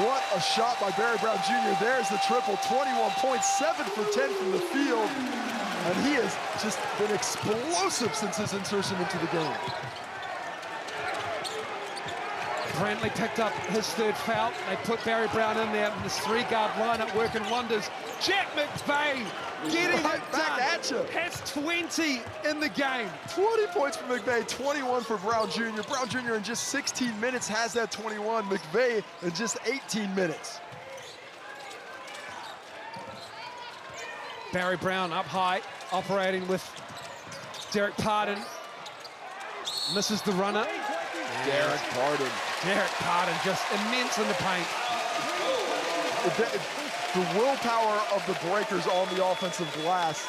What a shot by Barry Brown Jr. There's the triple, 21 points, 7 for 10 from the field. And he has just been explosive since his insertion into the game. Brantley picked up his third foul. They put Barry Brown in there in this three-guard lineup, working wonders. Jack McVeigh getting right it back done. at you. Has 20 in the game. 20 points for McVeigh, 21 for Brown Jr. Brown Jr. in just 16 minutes has that 21. McVeigh in just 18 minutes. Barry Brown up high, operating with Derek Pardon. Misses the runner. Derek Pardon. Derek Pardon just immense in the paint. The willpower of the Breakers on the offensive glass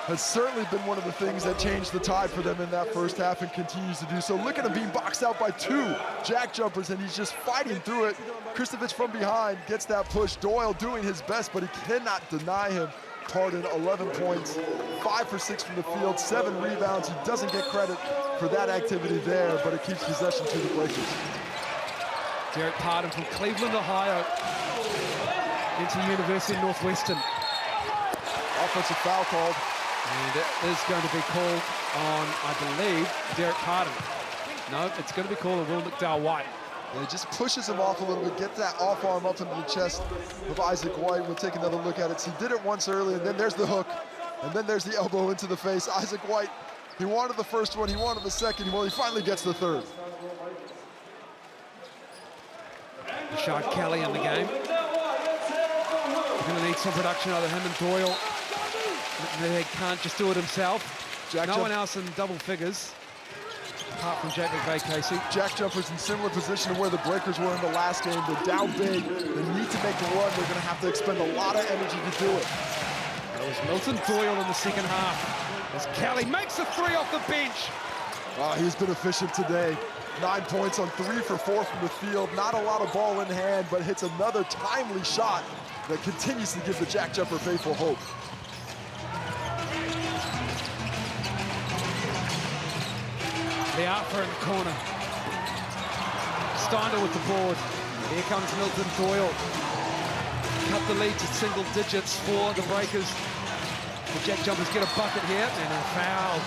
has certainly been one of the things that changed the tide for them in that first half and continues to do so. Look at him being boxed out by two JackJumpers, and he's just fighting through it. Krislovic from behind gets that push. Doyle doing his best, but he cannot deny him. Pardon, 11 points, 5 for 6 from the field, 7 rebounds. He doesn't get credit for that activity there, but it keeps possession to the Breakers. Derek Pardon from Cleveland, Ohio, into University of Northwestern. Offensive foul called. And it is going to be called on, I believe, Derek Pardon. No, it's going to be called on Will McDowell-White. And he just pushes him off a little bit, gets that off arm up into the chest of Isaac White. We'll take another look at it. So he did it once earlier, and then there's the hook, and then there's the elbow into the face. Isaac White, he wanted the first one, he wanted the second. Well, he finally gets the third. Rashad Kelly in the game. We're going to need some production out of him and Doyle. They can't just do it himself. No one else in double figures, apart from Jack McVeigh, Casey. JackJumpers in similar position to where the Breakers were in the last game. They're down big. They need to make the run. They're going to have to expend a lot of energy to do it. That was Milton Doyle in the second half. As Kelly makes a three off the bench. He's been efficient today. 9 points on 3 for 4 from the field. Not a lot of ball in hand, but hits another timely shot that continues to give the JackJumper faithful hope. Liafa in the corner. Steindl with the board. Here comes Milton Doyle. Cut the lead to single digits for the Breakers. The JackJumpers get a bucket here and a foul.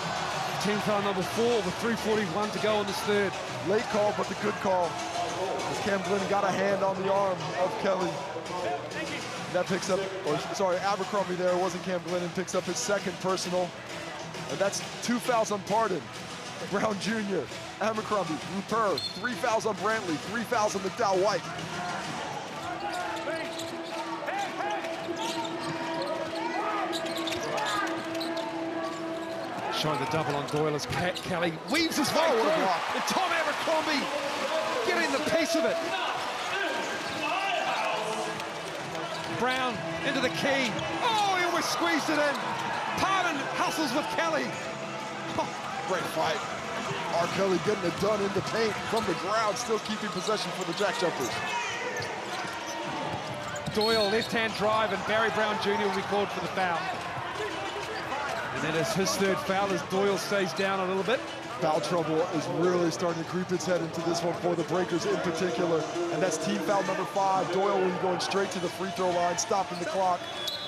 Team foul number 4 with 3:41 to go in this third. Late call, but the good call. As Cam Glennon got a hand on the arm of Kelly. That picks up, or sorry, Abercrombie there, it wasn't Cam Glennon, picks up his second personal. And that's 2 fouls on Pardon. Brown Jr., Abercrombie, Rupert, 3 fouls on Brantley, 3 fouls on McDowell White. Showing the double on Doyle as Kelly weaves his way through. And Tom Abercrombie getting the piece of it. Brown into the key. Oh, he almost squeezed it in. Pardon hustles with Kelly. Oh, great fight. R. Kelly getting it done in the paint from the ground, still keeping possession for the JackJumpers. Doyle left-hand drive, and Barry Brown Jr. will be called for the foul. And that is his third foul as Doyle stays down a little bit. Foul trouble is really starting to creep its head into this one for the Breakers in particular. And that's team foul number 5. Doyle will be going straight to the free throw line, stopping the clock,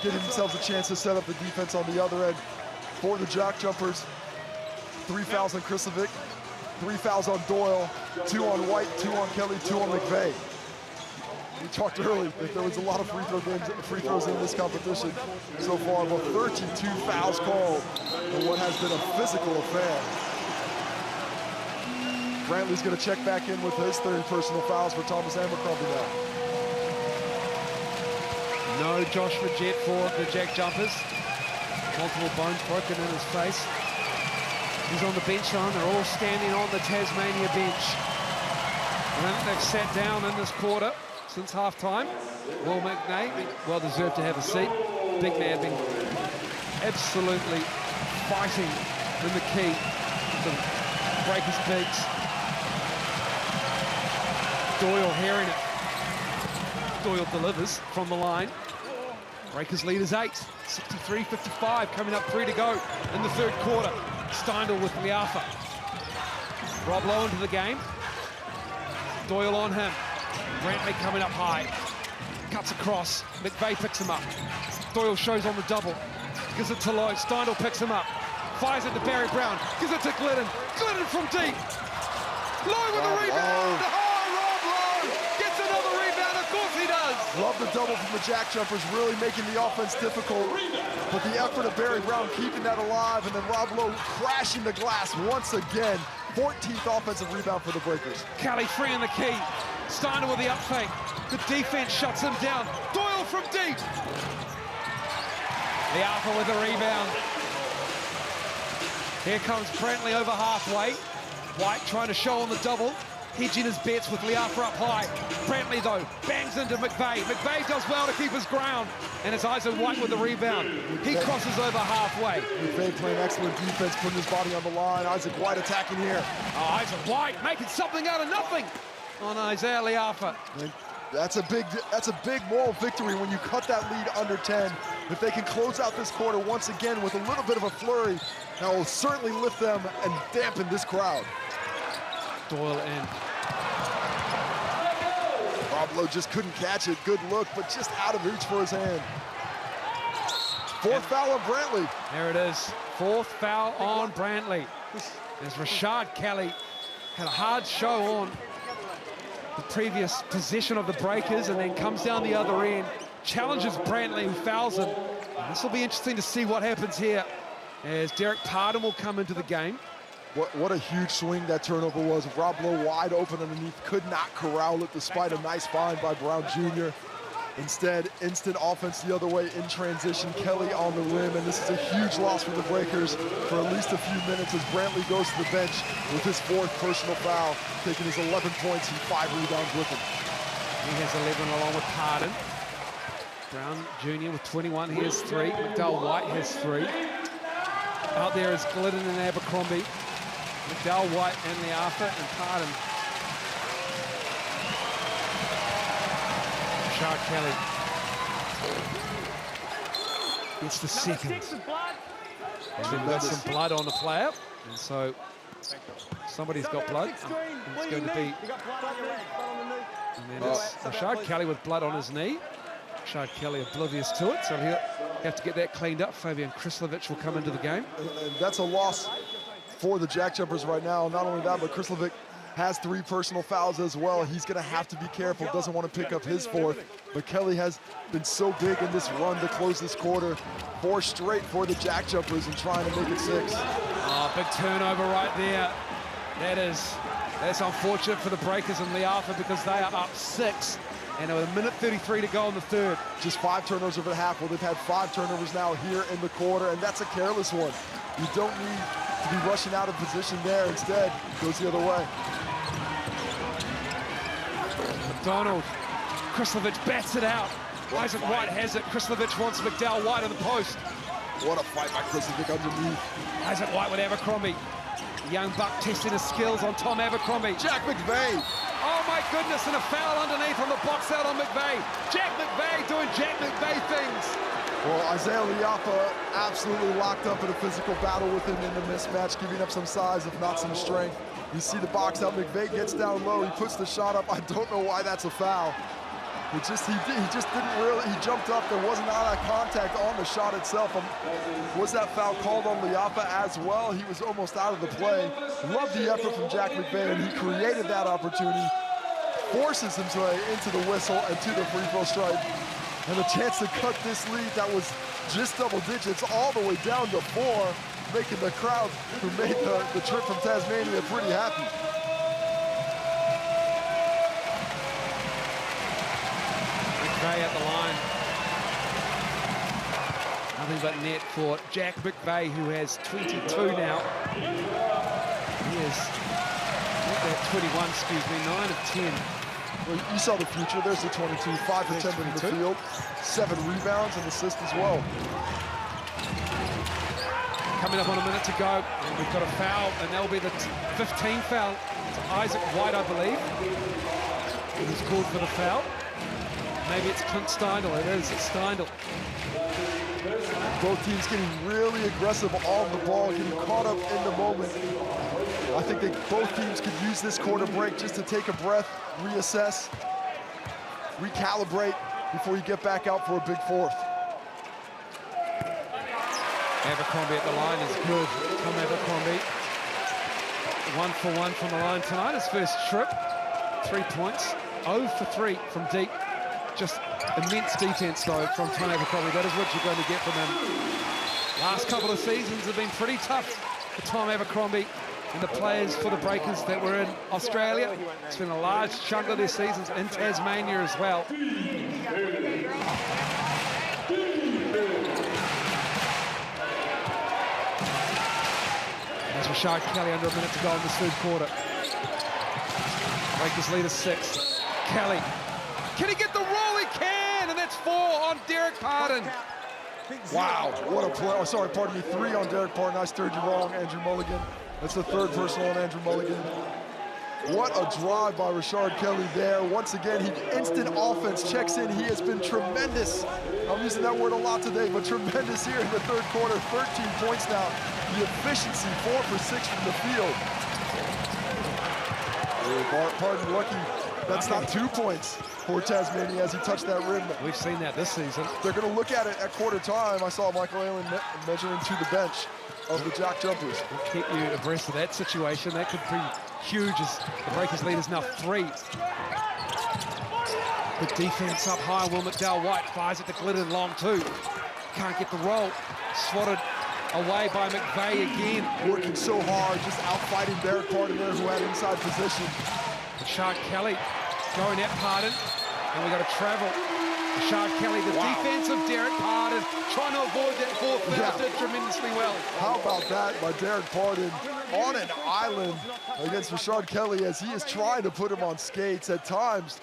getting themselves a chance to set up the defense on the other end. For the JackJumpers, 3 fouls on Kristovic, 3 fouls on Doyle, 2 on White, 2 on Kelly, 2 on McVeigh. We talked earlier that there was a lot of free throws in this competition so far, but 32 fouls called in what has been a physical affair. Brantley's going to check back in with his 3rd personal fouls for Thomas Abercrombie now. No Josh Majette for the JackJumpers. Multiple bones broken in his face. He's on the bench line. They're all standing on the Tasmania bench. And I think they've sat down in this quarter since halftime. Will McNay, well deserved to have a seat. Big man been absolutely fighting in the key. The Breakers bigs. Doyle hearing it. Doyle delivers from the line. Breakers lead is 8. 63-55, coming up 3 to go in the third quarter. Steindl with Liafa. Rob Lowe into the game. Doyle on him. Brantley coming up high. Cuts across. McVeigh picks him up. Doyle shows on the double. Gives it to Lowe. Steindl picks him up. Fires it to Barry Brown. Gives it to Glennon. Glennon from deep. Lowe with the rebound. Oh, Rob Lowe gets another rebound. Of course he does. Love the double from the JackJumpers, really making the offense difficult. But the effort of Barry Brown keeping that alive, and then Rob Lowe crashing the glass once again. 14th offensive rebound for the Breakers. Kelly free in the key. Steindl with the up fake. The defense shuts him down. Doyle from deep. Liafa with the rebound. Here comes Brantley over halfway. White trying to show on the double. Hedging his bets with Liafa up high. Brantley, though, bangs into McVeigh. McVeigh does well to keep his ground. And it's Isaac White with the rebound. He crosses over halfway. McVeigh playing excellent defense, putting his body on the line. Isaac White attacking here. Oh, Isaac White making something out of nothing on Isaiah Liafa. That's a big moral victory when you cut that lead under 10. If they can close out this quarter once again with a little bit of a flurry, that will certainly lift them and dampen this crowd. Doyle in. Rob Lowe just couldn't catch it. Good look, but just out of reach for his hand. 4th foul on Brantley. There it is. 4th foul on Brantley. As Rashad Kelly had a hard show on the previous possession of the Breakers and then comes down the other end, challenges Brantley, who fouls him. This will be interesting to see what happens here as Derek Pardon will come into the game. What a huge swing that turnover was. Rob Lowe wide open underneath, could not corral it despite a nice find by Brown Jr. Instead, instant offense the other way in transition. Kelly on the rim, and this is a huge loss for the Breakers for at least a few minutes as Brantley goes to the bench with his 4th personal foul, taking his 11 points and 5 rebounds with him. He has 11 along with Pardon. Brown Jr. with 21, he has 3. McDowell White has 3. Out there is Glidden and Abercrombie. McDowell White and Liafa and Pardon. Rashad Kelly gets the second. And then there's some blood on the player. And so Somebody's got blood. It's going to be... And then it's Rashard Kelly with blood on his knee. Rashard Kelly oblivious to it, so he'll have to get that cleaned up. Fabian Krislovic will come into the game. And that's a loss for the JackJumpers right now. Not only that, but Krislovic has 3 personal fouls as well. He's going to have to be careful, doesn't want to pick up his 4th. But Kelly has been so big in this run to close this quarter. 4 straight for the JackJumpers and trying to make it 6. Oh, big turnover right there. That's unfortunate for the Breakers and Liafa because they are up 6. And with 1:33 to go in the 3rd. Just 5 turnovers over the half. Well, they've had 5 turnovers now here in the quarter, and that's a careless one. You don't need to be rushing out of position there. Instead, it goes the other way. McDonald, Krislovic bats it out. Isaac White has it. Krislovic wants McDowell White on the post. What a fight by Krislovic underneath. Isaac White with Abercrombie. The young buck testing his skills on Tom Abercrombie. Jack McVeigh. Oh my goodness, and a foul underneath on the box out on McVeigh. Jack McVeigh doing Jack McVeigh things. Well, Isaiah Liafa absolutely locked up in a physical battle with him in the mismatch, giving up some size, if not some strength. You see the box out, McVeigh gets down low, he puts the shot up. I don't know why that's a foul. He just didn't really, he jumped up, there wasn't all that contact on the shot itself. Was that foul called on Liafa as well? He was almost out of the play. Love the effort from Jack McVeigh, and he created that opportunity, forces him into the whistle and to the free throw stripe. And a chance to cut this lead that was just double digits all the way down to 4, making the crowd who made the trip from Tasmania pretty happy. McVeigh at the line. Nothing but net for Jack McVeigh, who has 22 now. He is, 21, excuse me, 9 of 10. Well, you saw the future. There's the 22, 5 for 10 in the field, 7 rebounds and assists as well. Coming up on a minute to go, and we've got a foul, and that'll be the 15th foul to Isaac White, I believe. Who's called for the foul. Maybe it's Clint Steindl. It is, it's Steindl. Both teams getting really aggressive on the ball, getting caught up in the moment. I think both teams could use this quarter break just to take a breath, reassess, recalibrate before you get back out for a big 4th. Abercrombie at the line is good. Tom Abercrombie, 1 for 1 from the line tonight. His first trip, 3 points, 0 for 3 from deep. Just immense defense though from Tom Abercrombie. That is what you're going to get from him. Last couple of seasons have been pretty tough for Tom Abercrombie and the players for the Breakers that were in Australia. Spent a large chunk of their seasons in Tasmania as well. There's Rashard Kelly under a minute to go in this 3rd quarter. Breakers lead is 6. Kelly, can he get the roll? He can, and that's 4 on Derek Pardon. Wow, what a play. Oh, sorry, pardon me, 3 on Derek Pardon. I stirred you wrong, Andrew Mulligan. That's the 3rd personal on Andrew Mulligan. What a drive by Rashard Kelly there. Once again, instant offense checks in. He has been tremendous. I'm using that word a lot today, but tremendous here in the 3rd quarter. 13 points now. The efficiency, 4 for 6 from the field. Pardon lucky. That's not 2 points for Tasmania as he touched that rim. We've seen that this season. They're going to look at it at quarter time. I saw Michael Allen measuring to the bench of the JackJumpers. We'll keep you abreast of that situation. That could be huge as the Breakers lead is now 3. Good defense up high. Will McDowell White fires it to Glidden long too. Can't get the roll. Swatted away by McVeigh again. Working so hard, just out-fighting Derek Pardon there who had inside position. Rashard Kelly going at Pardon, and we got to travel. Rashard Kelly, the defense of Derek Pardon, trying to avoid that 4th foul, did tremendously well. How about that by Derek Pardon on an island against Rashard Kelly as he is trying to put him on skates at times.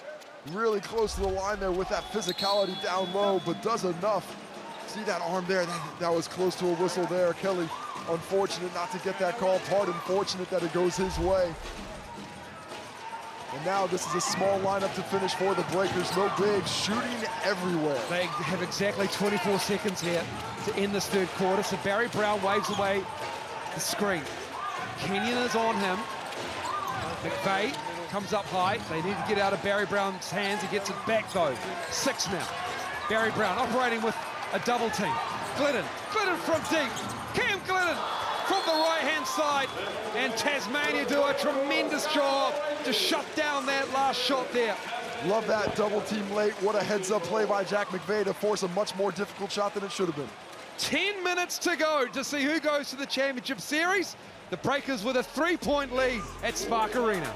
Really close to the line there with that physicality down low, but does enough. See that arm there? That was close to a whistle there. Kelly, unfortunate not to get that call. Pardon, fortunate that it goes his way. And now this is a small lineup to finish for the Breakers. No bigs, shooting everywhere. They have exactly 24 seconds here to end this 3rd quarter. So Barry Brown waves away the screen. Kenyon is on him. McVeigh comes up high. They need to get out of Barry Brown's hands. He gets it back, though. 6 now. Barry Brown operating with a double team. Glidden from deep. Cam Glidden from the right-hand side. And Tasmania do a tremendous job to shut down that last shot there. Love that double team late. What a heads-up play by Jack McVeigh to force a much more difficult shot than it should have been. 10 minutes to go to see who goes to the championship series. The Breakers with a 3-point lead at Spark Arena.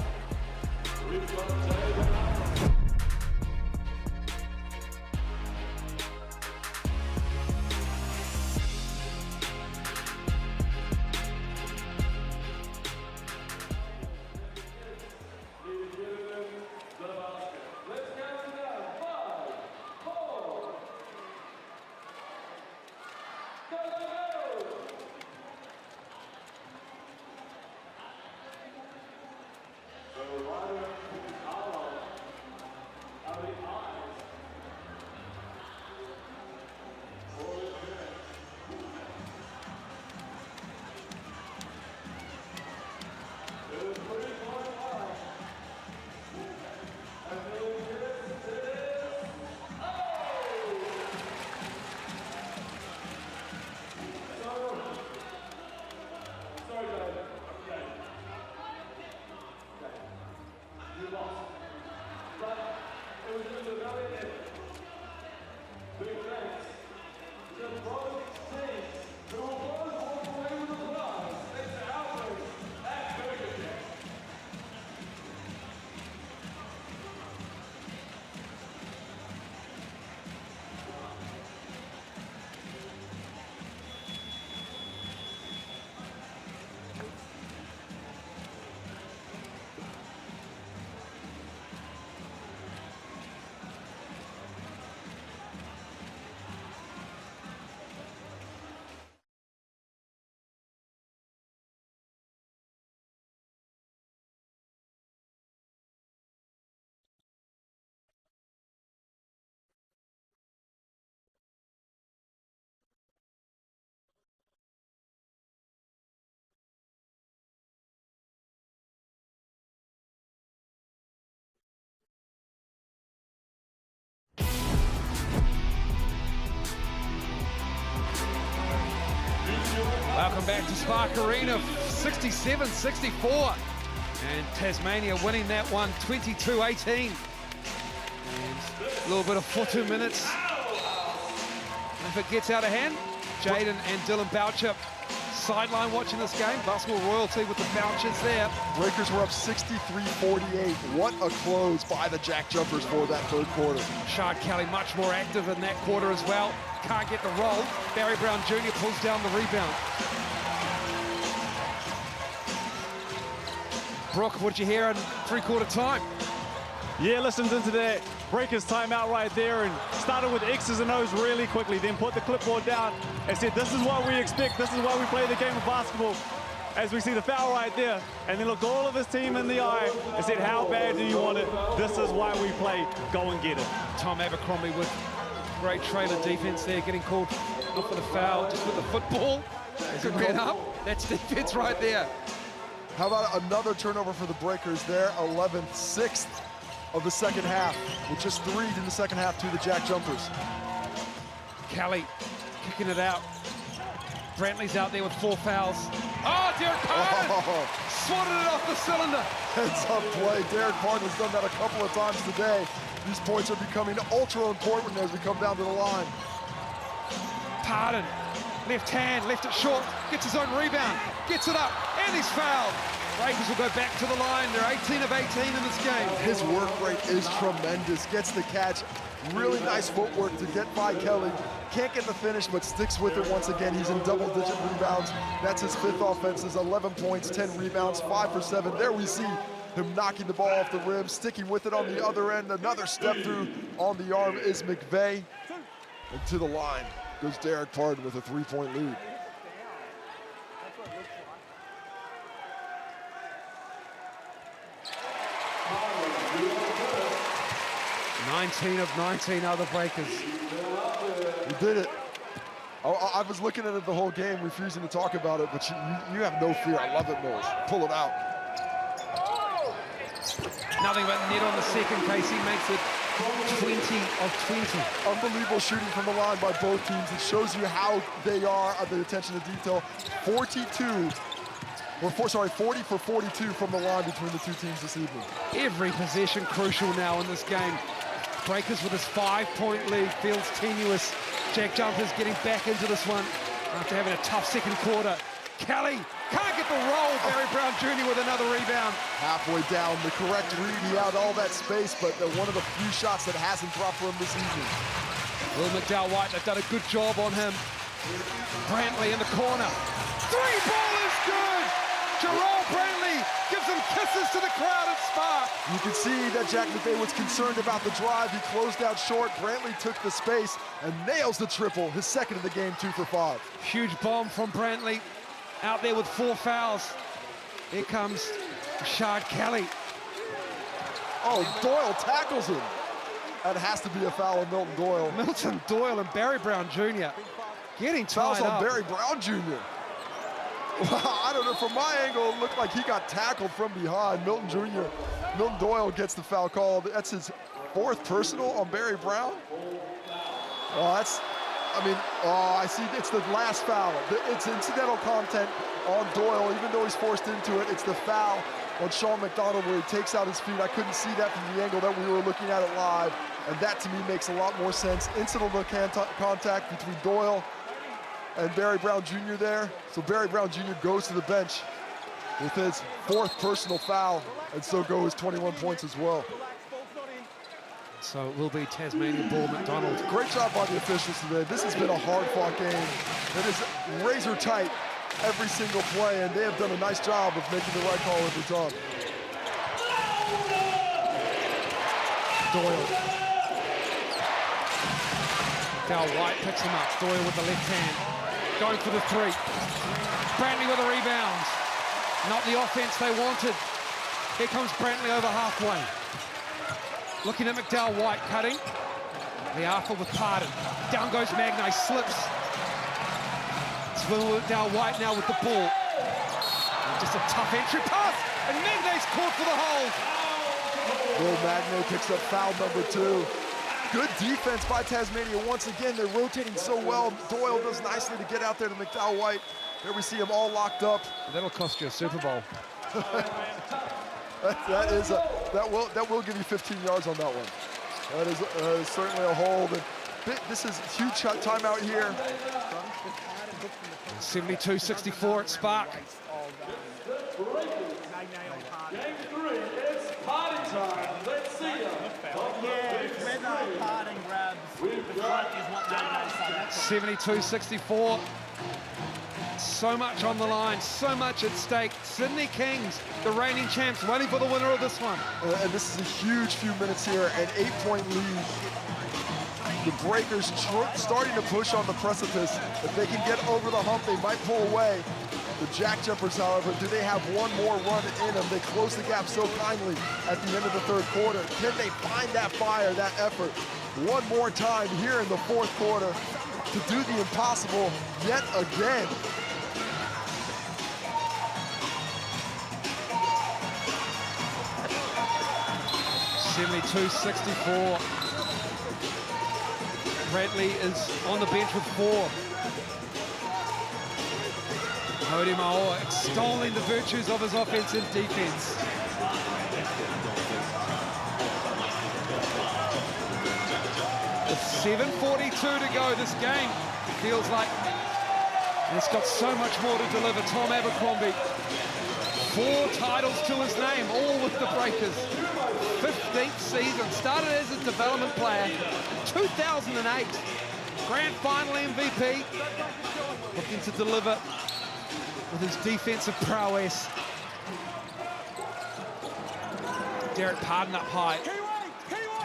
Welcome back to Spark Arena, 67-64. And Tasmania winning that one, 22-18. And a little bit of 4-2 minutes. If it gets out of hand, Jaden and Dylan Boucher sideline watching this game. Basketball royalty with the Bouchers there. Breakers were up 63-48. What a close by the JackJumpers for that third quarter. Shard Kelly much more active in that quarter as well. Can't get the roll. Barry Brown Jr. pulls down the rebound. Brooke, what did you hear in three-quarter time? Yeah, listened into that Breakers timeout right there and started with X's and O's really quickly, then put the clipboard down and said, this is what we expect, this is why we play the game of basketball. As we see the foul right there, and then looked all of his team in the eye and said, how bad do you want it? This is why we play, go and get it. Tom Abercrombie with great trailer defense there, getting called not for the foul, just with the football. As it ran up, that's defense right there. How about another turnover for the Breakers there, 11th, 6th of the second half, with just 3 in the second half to the JackJumpers. Kelly kicking it out. Brantley's out there with 4 fouls. Oh, Derek Parton swatted it off the cylinder. Heads up play. Derek Parton has done that a couple of times today. These points are becoming ultra important as we come down to the line. Parton, left hand, left it short, gets his own rebound, gets it up, and he's fouled. Breakers will go back to the line. They're 18 of 18 in this game. His work rate is tremendous. Gets the catch. Really nice footwork to get by Kelly. Can't get the finish, but sticks with it once again. He's in double-digit rebounds. That's his 5th offenses, 11 points, 10 rebounds, 5 for 7. There we see him knocking the ball off the rim, sticking with it on the other end. Another step through on the arm is McVeigh. And to the line goes Derek Parton with a 3-point lead. 19 of 19 other Breakers. We did it. I was looking at it the whole game, refusing to talk about it, but you have no fear. I love it, Mills. Pull it out. Nothing but net on the second. Casey makes it 20 of 20. Unbelievable shooting from the line by both teams. It shows you how they are at the attention to detail. 40 for 42 from the line between the two teams this evening. Every possession crucial now in this game. Breakers with his 5-point lead feels tenuous. JackJumpers getting back into this one after having a tough second quarter. Kelly can't get the roll. Barry Brown Jr. with another rebound. Halfway down, the correct read. He had all that space, but one of the few shots that hasn't dropped for him this evening. Will McDowell-White, they've done a good job on him. Brantley in the corner. Three ball is good. Jerome Brantley gives him kisses to the crowd at Spark. You can see that Jack McVay was concerned about the drive. He closed out short. Brantley took the space and nails the triple, his second of the game, 2 for 5. Huge bomb from Brantley. Out there with 4 fouls. Here comes Rashard Kelly. Oh, Doyle tackles him. That has to be a foul on Milton Doyle. Milton Doyle and Barry Brown Jr. getting tied Fouls on up. Barry Brown Jr. Wow, I don't know, from my angle, it looked like he got tackled from behind. Milton Doyle gets the foul call. That's his 4th personal on Barry Brown. Oh, I see it's the last foul. It's incidental content on Doyle, even though he's forced into it. It's the foul on Sean McDonald where he takes out his feet. I couldn't see that from the angle that we were looking at it live, and that to me makes a lot more sense. Incidental contact between Doyle and Barry Brown Jr. there. So Barry Brown Jr. goes to the bench with his 4th personal foul, and so go his 21 points as well. So it will be Tasmania ball, McDonald. Great job by the officials today. This has been a hard-fought game. It is razor tight every single play, and they have done a nice job of making the right call every time. Doyle. White picks him up. Doyle with the left hand. Going for the 3. Brantley with a rebound. Not the offense they wanted. Here comes Brantley over halfway. Looking at McDowell-White cutting. The alpha with Pardon. Down goes Magnay, slips. It's McDowell-White now with the ball. And just a tough entry pass, and Magnay's caught for the hold. Will Magnay picks up foul number 2. Good defense by Tasmania. Once again, they're rotating so well. Doyle does nicely to get out there to McDowell-White. There we see them all locked up. That'll cost you a Super Bowl. That will give you 15 yards on that one. That is certainly a hold. And this is a huge timeout here. 72-64 at Spark. Game 3, it's party time. Let's see ya. Whether Pardon grabs the front is what Magnay said. 72-64. So much on the line, so much at stake. Sydney Kings, the reigning champs, waiting for the winner of this one. And this is a huge few minutes here, an 8-point lead. The Breakers starting to push on the precipice. If they can get over the hump, they might pull away. The JackJumpers, however, do they have one more run in them? They close the gap so kindly at the end of the 3rd quarter. Can they find that fire, that effort, one more time here in the 4th quarter to do the impossible yet again? (72-64). Brantley is on the bench with 4. Cody Maoa extolling the virtues of his offensive defense. With 7:42 to go, this game feels like it's got so much more to deliver. Tom Abercrombie, 4 titles to his name, all with the Breakers. 15th season, started as a development player, 2008, grand final MVP, looking to deliver with his defensive prowess. Derek Pardon up high.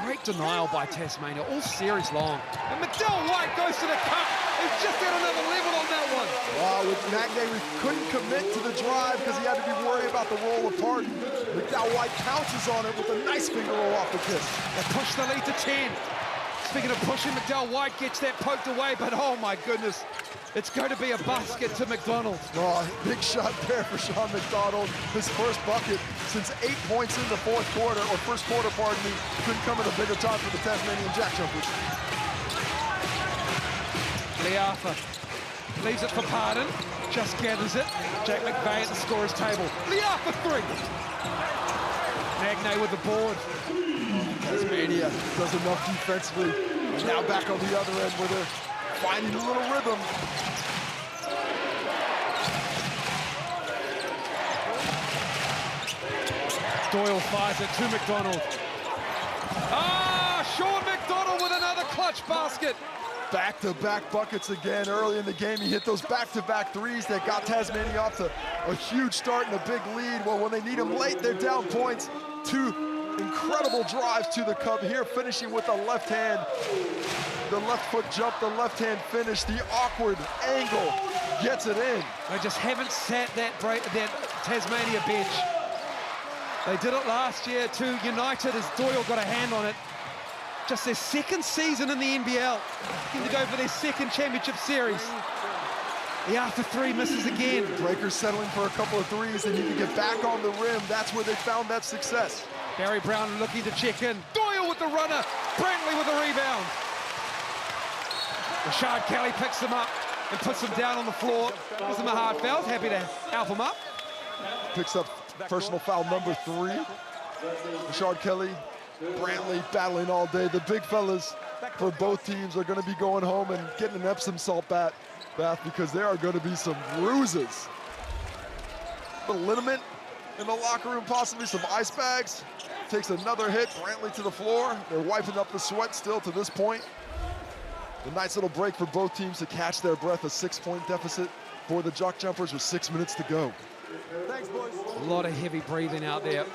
Great denial by Tasmania, all series long. And McDowell-White goes to the cup. He's just at another level on that one. Wow, with Magnay, we couldn't commit to the drive because he had to be worried about the roll of Pardon. McDowell-White pounces on it with a nice finger roll off the kiss. They push the lead to 10. Speaking of pushing, McDowell White gets that poked away, but oh my goodness, it's going to be a basket to McDonald. Oh, big shot there for Sean McDonald. His first bucket since 8 points in the fourth quarter, or first quarter, pardon me. Couldn't come at a bigger time for the Tasmanian JackJumpers. Lee Arthur leaves it for Pardon, just gathers it. Jack McVeigh at the scorer's table. Lee Arthur 3. Magnay with the board. Tasmania does enough defensively. And now back on the other end where they're finding a little rhythm. Doyle fires it to McDonald. Ah, Sean McDonald with another clutch basket. Back-to-back buckets again. Early in the game, he hit those back-to-back threes that got Tasmania off to a huge start and a big lead. Well, when they need him late, they're down points. 2 incredible drives to the cup here, finishing with the left hand. The left foot jump, the left hand finish, the awkward angle gets it in. They just haven't sat that Tasmania bench. They did it last year to United as Doyle got a hand on it. Just their second season in the NBL. Looking to go for their second championship series. The after 3 misses again. Breakers settling for a couple of threes. They need to get back on the rim. That's where they found that success. Barry Brown looking to check in. Doyle with the runner. Brantley with the rebound. Rashard Kelly picks them up and puts them down on the floor. Gives them a hard foul. Happy to help them up. Picks up personal foul number 3. Rashard Kelly, Brantley battling all day. The big fellas for both teams are going to be going home and getting an Epsom salt bath because there are going to be some bruises. The liniment in the locker room, possibly some ice bags. Takes another hit, Brantley to the floor. They're wiping up the sweat still to this point. A nice little break for both teams to catch their breath. A 6-point deficit for the JackJumpers with 6 minutes to go. Thanks, boys. A lot of heavy breathing out there.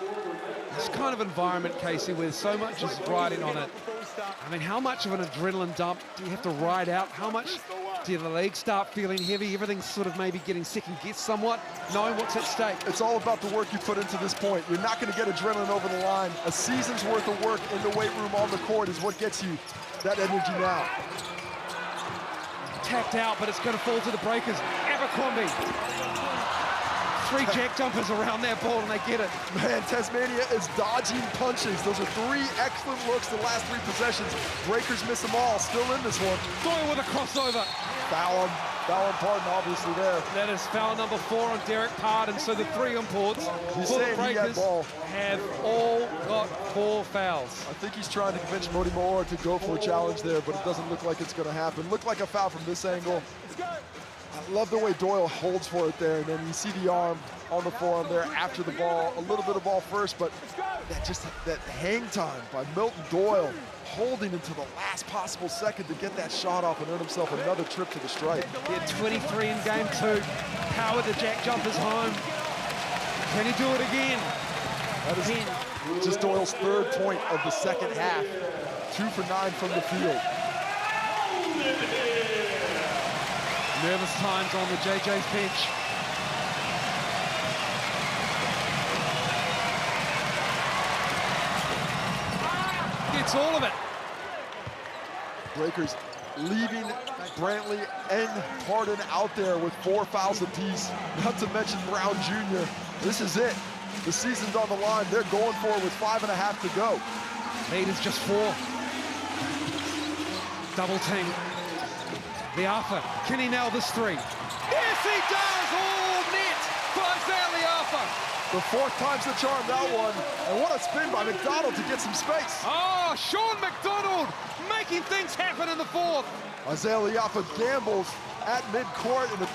This kind of environment, Casey, where so much is riding on it. I mean, how much of an adrenaline dump do you have to ride out? How much do the legs start feeling heavy? Everything's sort of maybe getting second-guessed somewhat, knowing what's at stake. It's all about the work you put into this point. You're not going to get adrenaline over the line. A season's worth of work in the weight room on the court is what gets you that energy now. Tapped out, but it's going to fall to the Breakers. Abercrombie. 3 JackJumpers around that ball, and they get it. Man, Tasmania is dodging punches. Those are 3 excellent looks the last 3 possessions. Breakers miss them all, still in this one. Doyle with a crossover. Foul him, Pardon, obviously there. That is foul number 4 on Derek Pardon, so the 3 imports for the Breakers have all got 4 fouls. I think he's trying to convince Modi Moore to go for a challenge there, but it doesn't look like it's going to happen. Looked like a foul from this angle. I love the way Doyle holds for it there, and then you see the arm on the forearm there after the ball. A little bit of ball first, but that hang time by Milton Doyle, holding until the last possible second to get that shot off and earn himself another trip to the stripe. He had 23 in game 2. Powered the JackJumpers home. Can he do it again? That is just Doyle's 3rd point of the second half. 2 for 9 from the field. Nervous times on the JJ's bench. Gets all of it. Breakers leaving Brantley and Pardon out there with 4 fouls apiece. Not to mention Brown Jr. This is it. The season's on the line. They're going for it with 5.5 to go. Lead is just 4. Double team. The Arthur, can he nail this 3? Yes, he does! All net for Isaiah Arthur. The 4th time's the charm, that one. And what a spin by McDonald to get some space. Oh, Sean McDonald making things happen in the 4th. Isaiah Liafa gambles at midcourt in a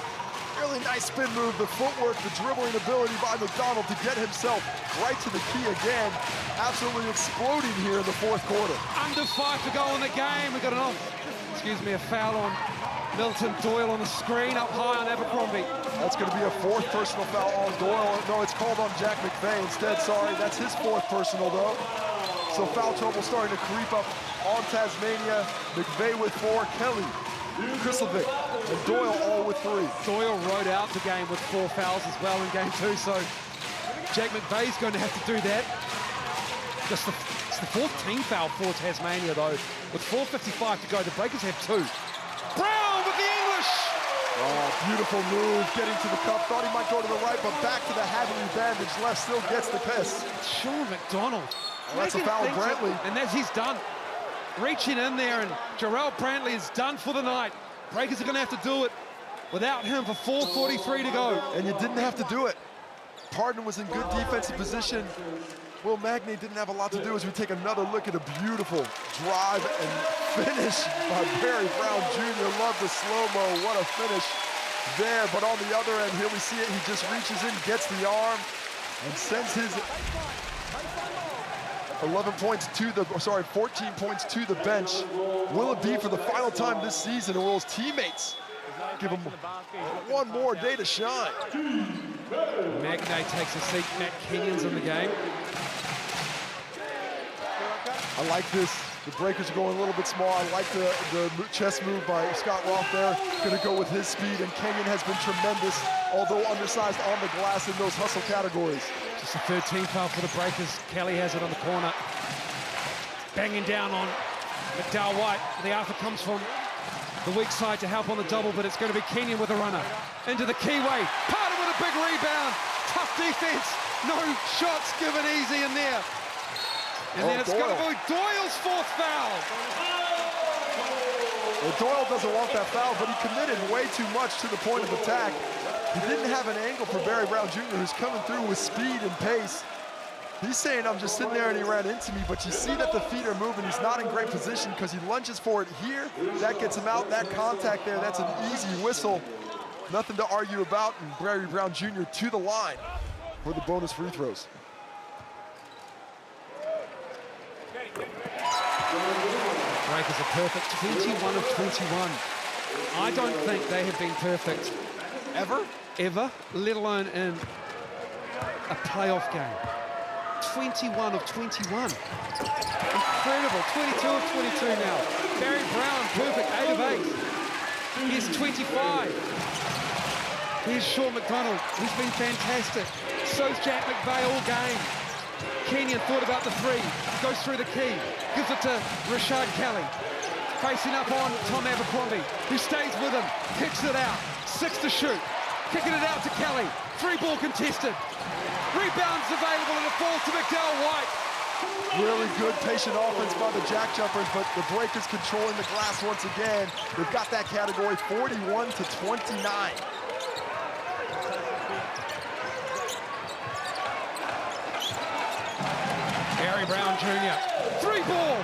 really nice spin move. The footwork, the dribbling ability by McDonald to get himself right to the key again. Absolutely exploding here in the 4th quarter. Under 5 to go in the game. We got a foul on Milton Doyle on the screen, up high on Abercrombie. That's going to be a 4th personal foul on Doyle. No, it's called on Jack McVeigh instead. Sorry, that's his 4th personal, though. So foul trouble starting to creep up on Tasmania. McVeigh with 4, Kelly, Kristovic, and Doyle all with 3. Doyle rode out the game with 4 fouls as well in game 2, so Jack McVeigh's going to have to do that. It's the the fourth team foul for Tasmania, though. With 4:55 to go, the Breakers have 2. Brown with the English! Oh, beautiful move, getting to the cup. Thought he might go to the right, but back to the heavily bandaged left, still gets the piss. Sean McDonald. Oh, that's a foul, Brantley. And that's he's done. Reaching in there, and Jarrell Brantley is done for the night. Breakers are going to have to do it without him for 4:43 to go. And you didn't have to do it. Pardon was in good defensive position. Will Magnay didn't have a lot to do as we take another look at a beautiful drive and finish by Barry Brown Jr. Love the slow-mo, what a finish there. But on the other end, here we see it, he just reaches in, gets the arm, and sends his 14 points to the bench. Will it be for the final time this season, or will his teammates give him one more day to shine? Magnay takes a seat. Matt Kenyon's in the game. I like this. The Breakers are going a little bit small. I like the chest move by Scott Roth there. Gonna go with his speed, and Kenyon has been tremendous, although undersized on the glass in those hustle categories. Just a third team foul for the Breakers. Kelly has it on the corner. Banging down on McDowell White. The alpha comes from the weak side to help on the double, but it's going to be Kenyon with a runner. Into the keyway. Parton with a big rebound. Tough defense. No shots given easy in there. And then it's going to be Doyle's 4th foul. Well, Doyle doesn't want that foul, but he committed way too much to the point of attack. He didn't have an angle for Barry Brown Jr., who's coming through with speed and pace. He's saying, I'm just sitting there and he ran into me, but you see that the feet are moving. He's not in great position because he lunges for it here. That gets him out. That contact there, that's an easy whistle. Nothing to argue about, and Barry Brown Jr. to the line for the bonus free throws. Breakers are perfect, 21 of 21. I don't think they have been perfect ever, let alone in a playoff game. 21 of 21. Incredible, 22 of 22 now. Barry Brown, perfect, 8 of 8. He's 25. Here's Sean McDonald, he's been fantastic. So's Jack McVeigh all game. Kenyon thought about the 3, goes through the key, gives it to Rashad Kelly. Facing up on Tom Abercrombie, who stays with him, kicks it out, 6 to shoot. Kicking it out to Kelly, 3-ball contested. Rebounds available and it falls to McDowell White. Really good patient offense by the JackJumpers, but the Breakers controlling the glass once again. They've got that category 41 to 29. Barry Brown Jr. 3-ball.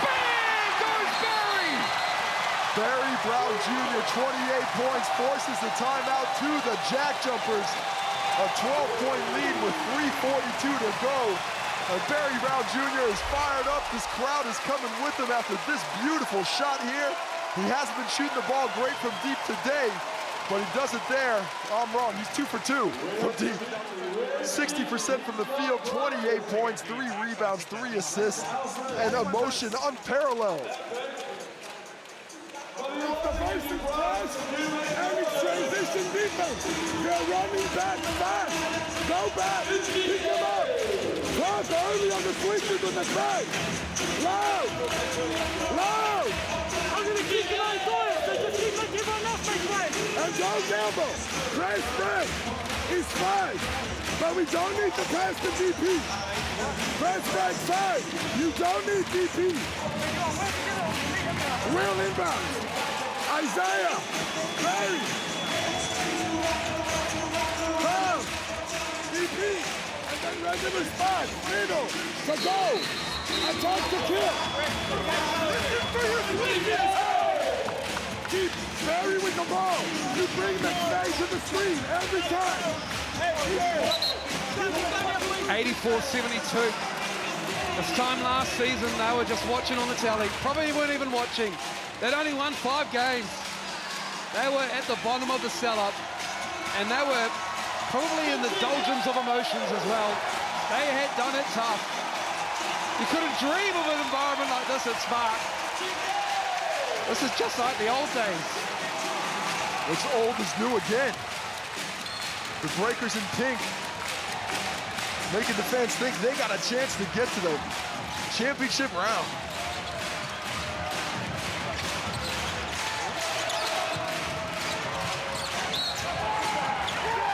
Bang! Goes Barry! Barry Brown Jr., 28 points, forces the timeout to the JackJumpers. A 12-point lead with 3:42 to go. And Barry Brown Jr. is fired up. This crowd is coming with him after this beautiful shot here. He hasn't been shooting the ball great from deep today, but he does it there. I'm wrong, he's 2 for 2 from deep. 60% from the field, 28 points, 3 rebounds, 3 assists, and emotion unparalleled. It's the basic pass, and it's transition defense. You're running back fast. Go back, pick him up. Pass early on the switches with the back. Loud, loud. I'm going to keep it on Doyle, so just keep it, give enough, McVeigh. And don't gamble. Press is fine, but we don't need to pass the DP. Press back 5. You don't need DP. Real inbound. Isaiah, Barry, Brown, DP, and then regular spot, middle, to go, attack the kill. Keep Barry with the ball. You bring McVeigh to the screen every time. 84-72. This time last season, they were just watching on the telly. Probably weren't even watching. They'd only won 5 games. They were at the bottom of the cellar, and they were probably in the doldrums of emotions as well. They had done it tough. You couldn't dream of an environment like this at Spark. This is just like the old days. It's old is new again. The Breakers in pink, making the fans think they got a chance to get to the championship round.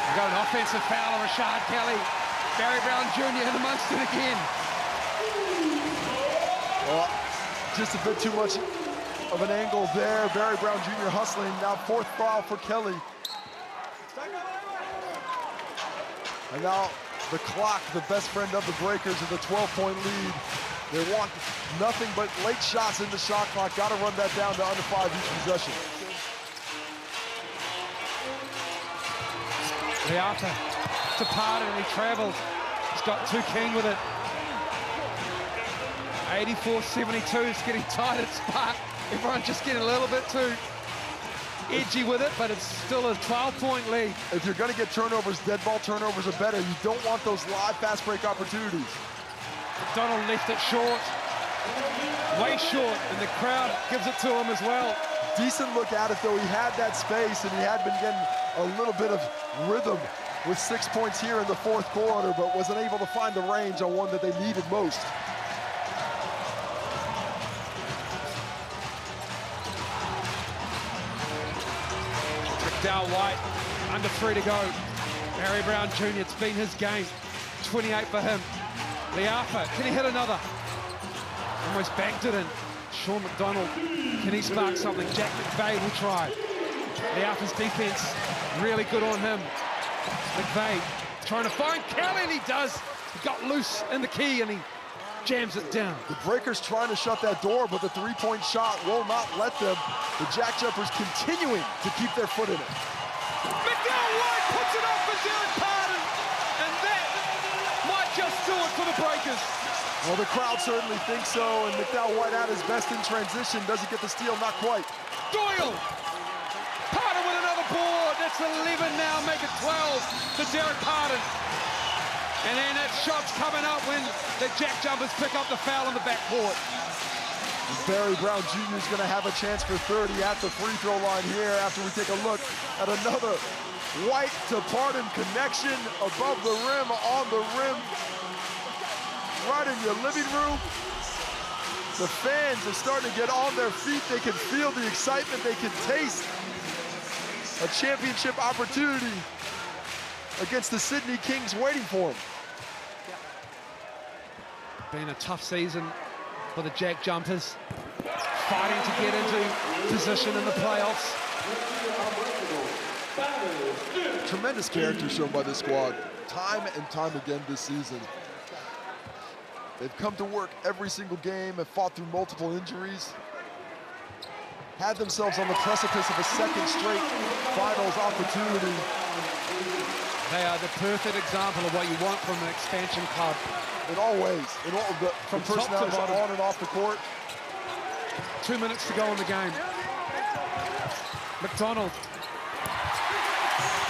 We've got an offensive foul on Rashad Kelly. Barry Brown Jr. in amongst it again. Well, just a bit too much of an angle there. Barry Brown Jr. hustling. Now 4th foul for Kelly. And now the clock, the best friend of the Breakers, with a 12-point lead. They want nothing but late shots in the shot clock. Got to run that down to under 5 each possession. Leata to Pardon, and he travels. He's got too keen with it. 84-72, it's getting tight at Spark. Everyone's just getting a little bit too edgy with it, but it's still a 12-point lead. If you're gonna get turnovers, dead ball turnovers are better. You don't want those live fast break opportunities. McDonald left it short, way short, and the crowd gives it to him as well. Decent look at it though. He had that space and he had been getting a little bit of rhythm with 6 points here in the 4th quarter, but wasn't able to find the range on one that they needed most. McDowell White, under 3 to go. Barry Brown Jr., it's been his game. 28 for him. Leafa, can he hit another? Almost banked it in. Sean McDonald, can he spark something? Jack McVeigh will try. Leafa's defense, really good on him. McVeigh trying to find Kelly, and he does. He got loose in the key, and he jams it down. The Breakers trying to shut that door, but the 3-point shot will not let them. The JackJumpers continuing to keep their foot in it. McDowell White puts it up for Derek Pardon, and that might just do it for the Breakers. Well, the crowd certainly thinks so, and McDowell White at his best in transition. Does he get the steal? Not quite. Doyle! Pardon with another board. That's 11 now, make it 12 to Derek Pardon. And then that shot's coming up when the JackJumpers pick up the foul on the backcourt. Barry Brown Jr. is going to have a chance for 30 at the free throw line here after we take a look at another White to Pardon connection above the rim, on the rim, right in your living room. The fans are starting to get on their feet. They can feel the excitement. They can taste a championship opportunity against the Sydney Kings waiting for them. Been a tough season for the JackJumpers, fighting to get into position in the playoffs. Tremendous character shown by this squad, time and time again this season. They've come to work every single game and fought through multiple injuries. Had themselves on the precipice of a 2nd straight finals opportunity. They are the perfect example of what you want from an expansion club. In all ways, in all the, from personalities on and off the court. 2 minutes to go in the game. McDonald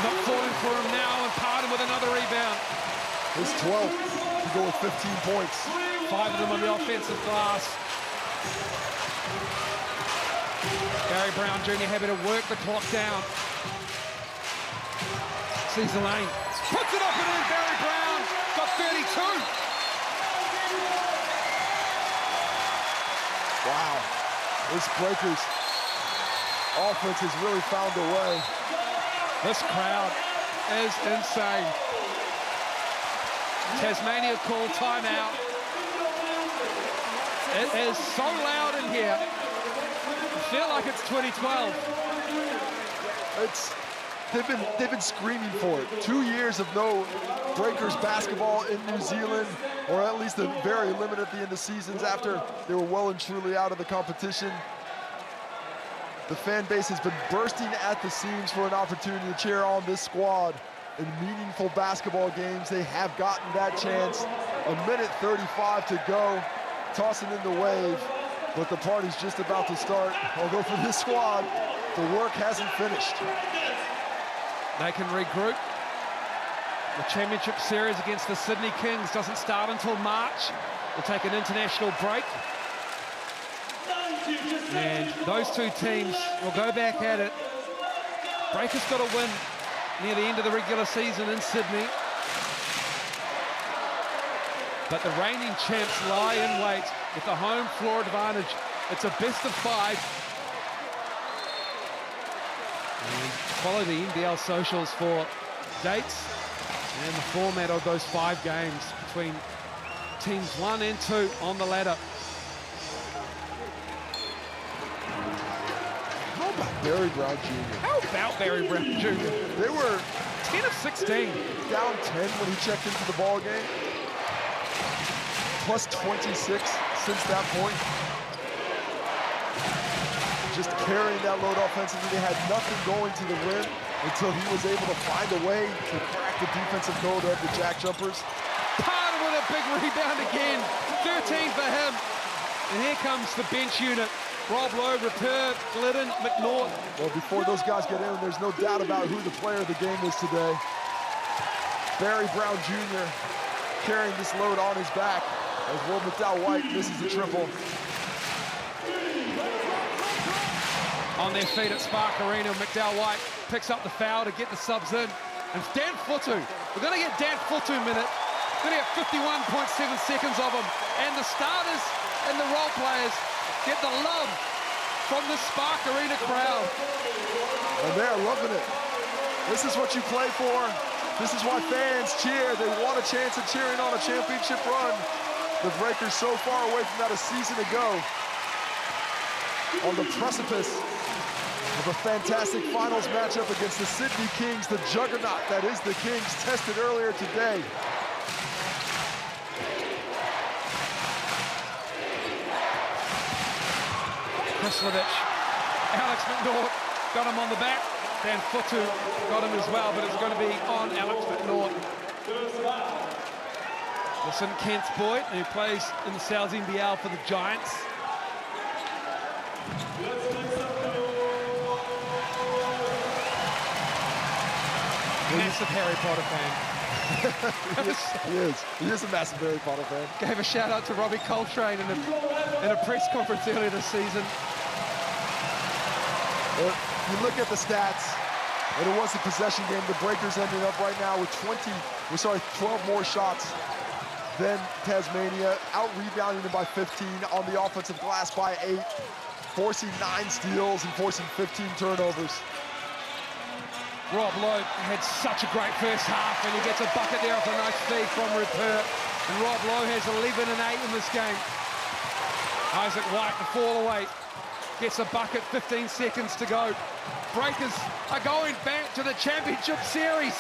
not falling for him now, and Pardon with another rebound. His 12th to go with 15 points. 5 of them on the offensive glass. Barry Brown Jr. happy to work the clock down. Sees the lane. Puts it up and in. Barry Brown got 32. Wow, this Breakers offense has really found a way. This crowd is insane. Tasmania called timeout. It is so loud in here. I feel like it's 2012. They've been screaming for it. 2 years of no Breakers basketball in New Zealand, or at least a very limited at the end of seasons after they were well and truly out of the competition. The fan base has been bursting at the seams for an opportunity to cheer on this squad in meaningful basketball games. They have gotten that chance. 1:35 to go, tossing in the wave, but the party's just about to start. Although for this squad, the work hasn't finished. They can regroup. The championship series against the Sydney Kings doesn't start until March. We'll take an international break. And those two teams will go back at it. Breakers got to win near the end of the regular season in Sydney. But the reigning champs lie in wait with the home floor advantage. It's a best of 5. And follow the NBL socials for dates and the format of those 5 games between teams 1 and 2 on the ladder. How about Barry Brown Jr.? How about Barry Brown Jr.? They were 10 of 16. Down 10 when he checked into the ball game. Plus 26 since that point. Just carrying that load offensively. They had nothing going to the rim until he was able to find a way to crack the defensive code of the JackJumpers. Parted with a big rebound again. 13 for him. And here comes the bench unit. Rob Lowe, Rupert, Glidden, McNaught. Well, before those guys get in, there's no doubt about who the player of the game is today. Barry Brown Jr. carrying this load on his back as Will McDowell-White misses the triple. On their feet at Spark Arena, McDowell-White picks up the foul to get the subs in. And Dan Futu, we're going to get Dan Futu a minute. We're going to get 51.7 seconds of him. And the starters and the role players get the love from the Spark Arena crowd. And they're loving it. This is what you play for. This is why fans cheer. They want a chance at cheering on a championship run. The Breakers so far away from that a season ago. On the precipice of a fantastic finals matchup against the Sydney Kings, the juggernaut that is the Kings, tested earlier today. Krislovich, Alex McNaught got him on the back. Dan Futu got him as well, but it's going to be on Alex McNaught. Listen, Kent's boy, who plays in the South NBL for the Giants. Massive Harry Potter fan. He is a massive Harry Potter fan. Gave a shout out to Robbie Coltrane in a press conference earlier this season. You look at the stats, and it was a possession game. The Breakers ended up right now with 12 more shots than Tasmania, out-rebounding them by 15, on the offensive glass by 8, forcing 9 steals and forcing 15 turnovers. Rob Lowe had such a great first half, and he gets a bucket there off a nice feed from Rupert. And Rob Lowe has 11 and 8 in this game. Isaac White, the fall away, gets a bucket, 15 seconds to go. Breakers are going back to the championship series.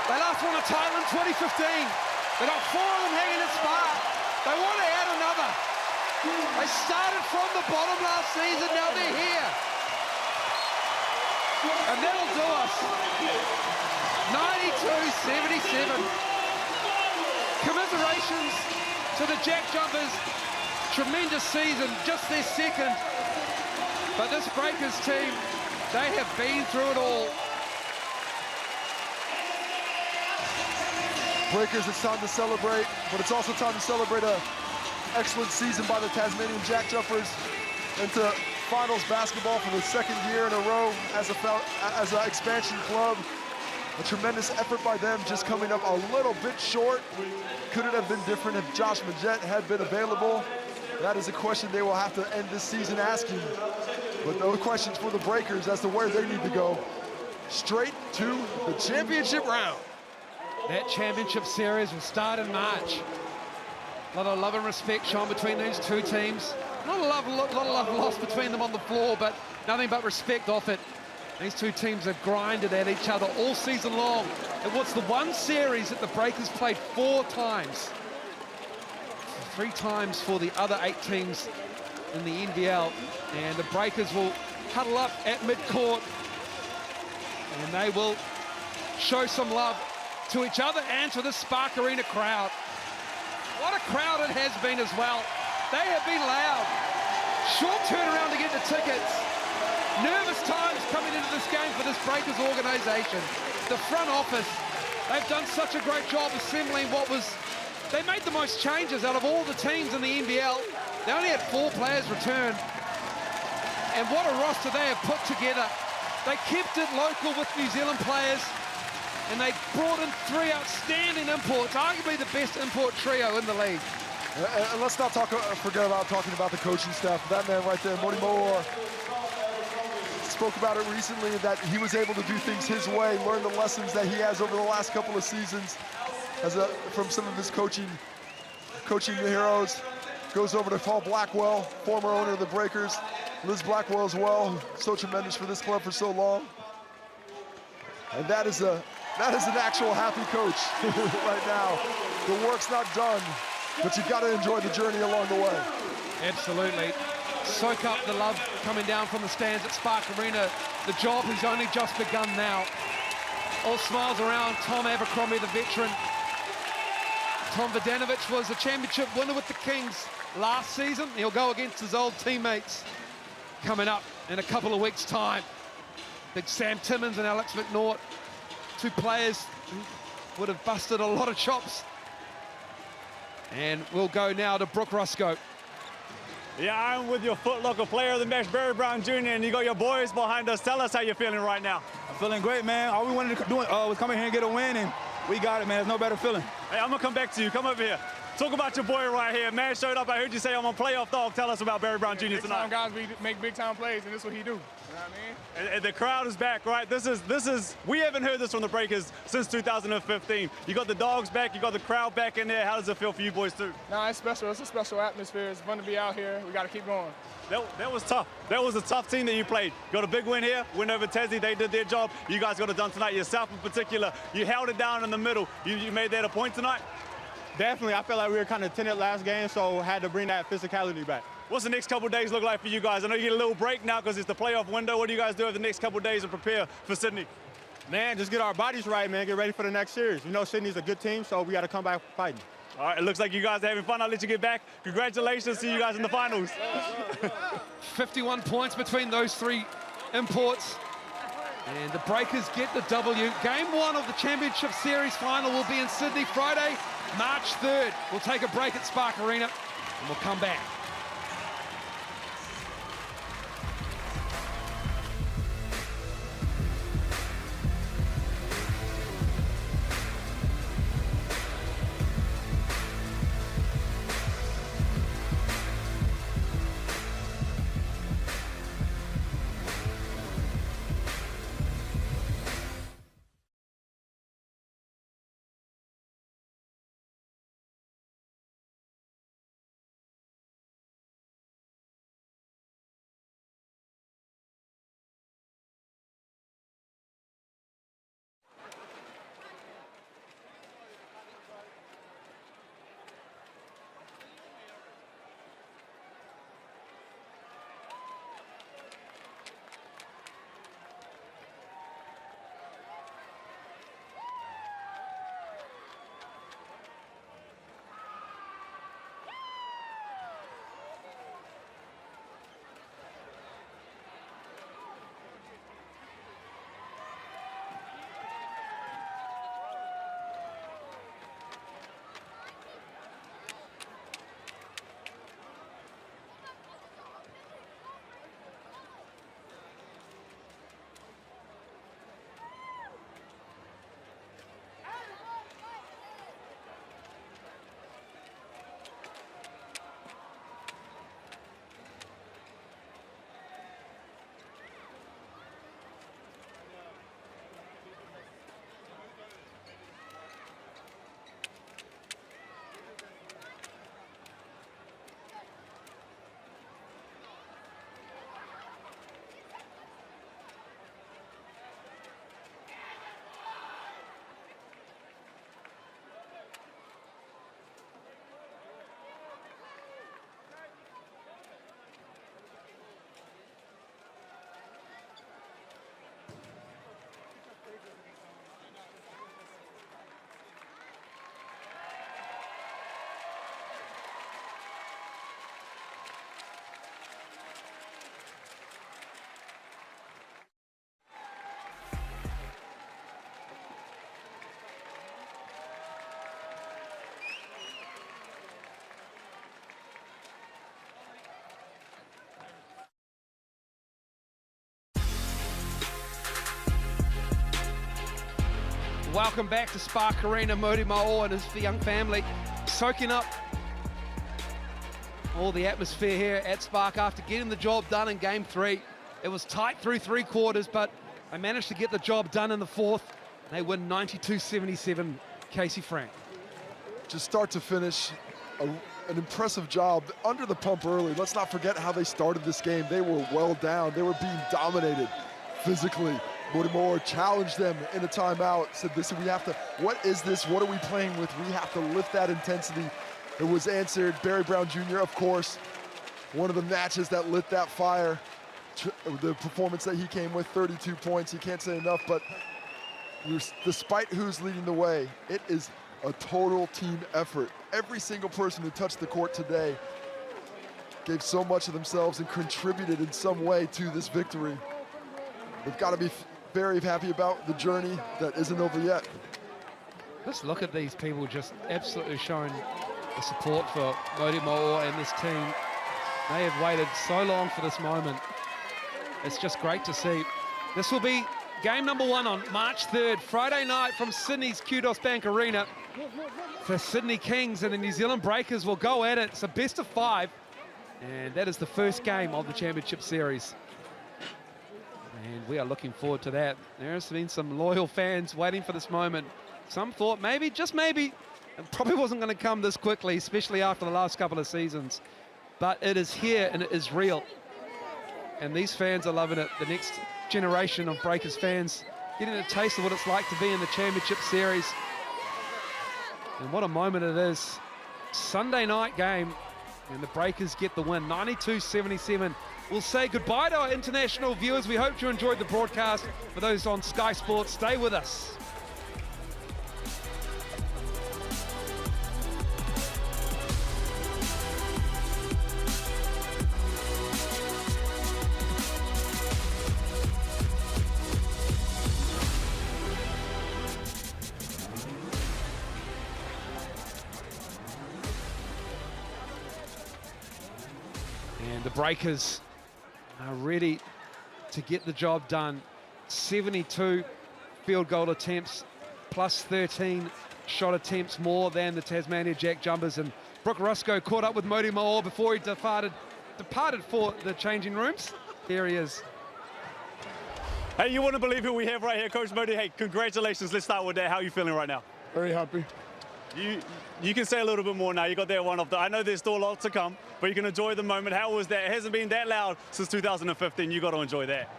They last won a title in 2015. They got 4 of them hanging at Spark. They want to add another. They started from the bottom last season, now they're here. And that'll do us. 92-77. Commiserations to the JackJumpers. Tremendous season, just their second. But this Breakers team, they have been through it all. Breakers, it's time to celebrate, but it's also time to celebrate an excellent season by the Tasmanian JackJumpers into finals basketball for the second year in a row as an expansion club. A tremendous effort by them, just coming up a little bit short. Could it have been different if Josh Majette had been available? That is a question they will have to end this season asking. But those questions for the Breakers as to where they need to go. Straight to the championship round. That championship series will start in March. A lot of love and respect shown between these two teams. Not a lot of love lost between them on the floor, but nothing but respect off it. These two teams have grinded at each other all season long. It was the one series that the Breakers played 4 times. 3 times for the other 8 teams in the NBL. And the Breakers will huddle up at midcourt. And they will show some love to each other and to the Spark Arena crowd. What a crowd it has been as well. They have been loud. Short turnaround to get the tickets. Nervous times coming into this game for this Breakers organization. The front office, they've done such a great job assembling what was... They made the most changes out of all the teams in the NBL. They only had 4 players return. And what a roster they have put together. They kept it local with New Zealand players. and they brought in 3 outstanding imports, arguably the best import trio in the league. And let's not forget about talking about the coaching staff. That man right there, Morty Moore, spoke about it recently that he was able to do things his way, learn the lessons that he has over the last couple of seasons from some of his coaching heroes. Goes over to Paul Blackwell, former owner of the Breakers. Liz Blackwell as well, so tremendous for this club for so long. And that is an actual happy coach right now. The work's not done, but you've got to enjoy the journey along the way. Absolutely. Soak up the love coming down from the stands at Spark Arena. The job has only just begun now. All smiles around Tom Abercrombie, the veteran. Tom Vodanovic was a championship winner with the Kings last season. He'll go against his old teammates coming up in a couple of weeks' time. Big Sam Timmins and Alex McNaught, 2 players who would have busted a lot of chops. And we'll go now to Brooke Ruscoe. Yeah, I'm with your Foot Locker player of the match, Barry Brown Jr., and you got your boys behind us. Tell us how you're feeling right now. I'm feeling great, man. All we wanted to do was come in here and get a win, and we got it, man. There's no better feeling. Hey, I'm going to come back to you. Come over here. Talk about your boy right here. Man showed up. I heard you say I'm a playoff dog. Tell us about Barry Brown Jr. tonight. Guys, we make big-time plays, and this is what he do. You know what I mean? And the crowd is back, right? This is. We haven't heard this from the Breakers since 2015. You got the dogs back. You got the crowd back in there. How does it feel for you boys too? Nah, it's special. It's a special atmosphere. It's fun to be out here. We got to keep going. That was tough. That was a tough team that you played. Got a big win here, win over Tassie. They did their job. You guys got it done tonight. Yourself in particular, you held it down in the middle. You made that a point tonight? Definitely. I felt like we were kind of timid last game, so had to bring that physicality back. What's the next couple of days look like for you guys? I know you get a little break now because it's the playoff window. What do you guys do over the next couple of days and prepare for Sydney? Man, just get our bodies right, man. Get ready for the next series. You know Sydney's a good team, so we got to come back fighting. All right, it looks like you guys are having fun. I'll let you get back. Congratulations. See you guys in the finals. 51 points between those 3 imports. And the Breakers get the W. Game 1 of the Championship Series final will be in Sydney Friday, March 3rd. We'll take a break at Spark Arena and we'll come back. Welcome back to Spark Arena. Mody Mo'o and his young family soaking up all the atmosphere here at Spark after getting the job done in game 3. It was tight through 3 quarters, but they managed to get the job done in the 4th. They win 92-77, Casey Frank. Just start to finish, an impressive job. Under the pump early. Let's not forget how they started this game. They were well down. They were being dominated physically. Mody Mo'o challenged them in a timeout, said, listen, we have to, what is this? What are we playing with? We have to lift that intensity. It was answered. Barry Brown Jr., of course, one of the matches that lit that fire. The performance that he came with, 32 points, you can't say enough, but despite who's leading the way, it is a total team effort. Every single person who touched the court today gave so much of themselves and contributed in some way to this victory. They've got to be very happy about the journey that isn't over yet. Let's look at these people just absolutely showing the support for Mody Mo'o and this team. They have waited so long for this moment. It's just great to see. This will be game number 1 on March 3rd, Friday night from Sydney's Kudos Bank Arena. The Sydney Kings and the New Zealand Breakers will go at it. It's a best of 5, and that is the first game of the championship series. And we are looking forward to that. There's been some loyal fans waiting for this moment. Some thought maybe, just maybe, it probably wasn't going to come this quickly, especially after the last couple of seasons. But it is here and it is real. And these fans are loving it. The next generation of Breakers fans getting a taste of what it's like to be in the championship series. And what a moment it is. Sunday night game, and the Breakers get the win, 92-77. We'll say goodbye to our international viewers. We hope you enjoyed the broadcast. For those on Sky Sports, stay with us. And the Breakers are ready to get the job done. 72 field goal attempts, plus 13 shot attempts more than the Tasmania JackJumpers. And Brooke Roscoe caught up with Mody Mo'o before he departed for the changing rooms. Here he is. Hey, you wouldn't believe who we have right here, Coach Mody. Hey, congratulations. Let's start with that. How are you feeling right now? Very happy. You can say a little bit more now. You got that one off. I know there's still a lot to come, but you can enjoy the moment. How was that? It hasn't been that loud since 2015. You got to enjoy that.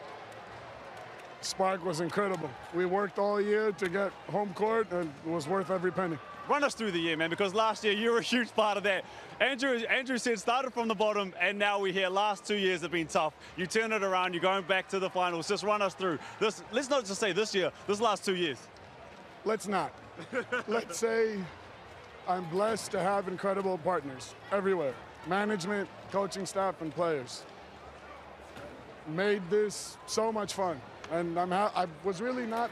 Spark was incredible. We worked all year to get home court, and it was worth every penny. Run us through the year, man, because last year you were a huge part of that. Andrew said started from the bottom, and now we're here. Last 2 years have been tough. You turn it around. You're going back to the finals. Just run us through this. Let's not just say this year. This last 2 years. Let's not. Let's say I'm blessed to have incredible partners everywhere. Management, coaching staff, and players. Made this so much fun. And I was really not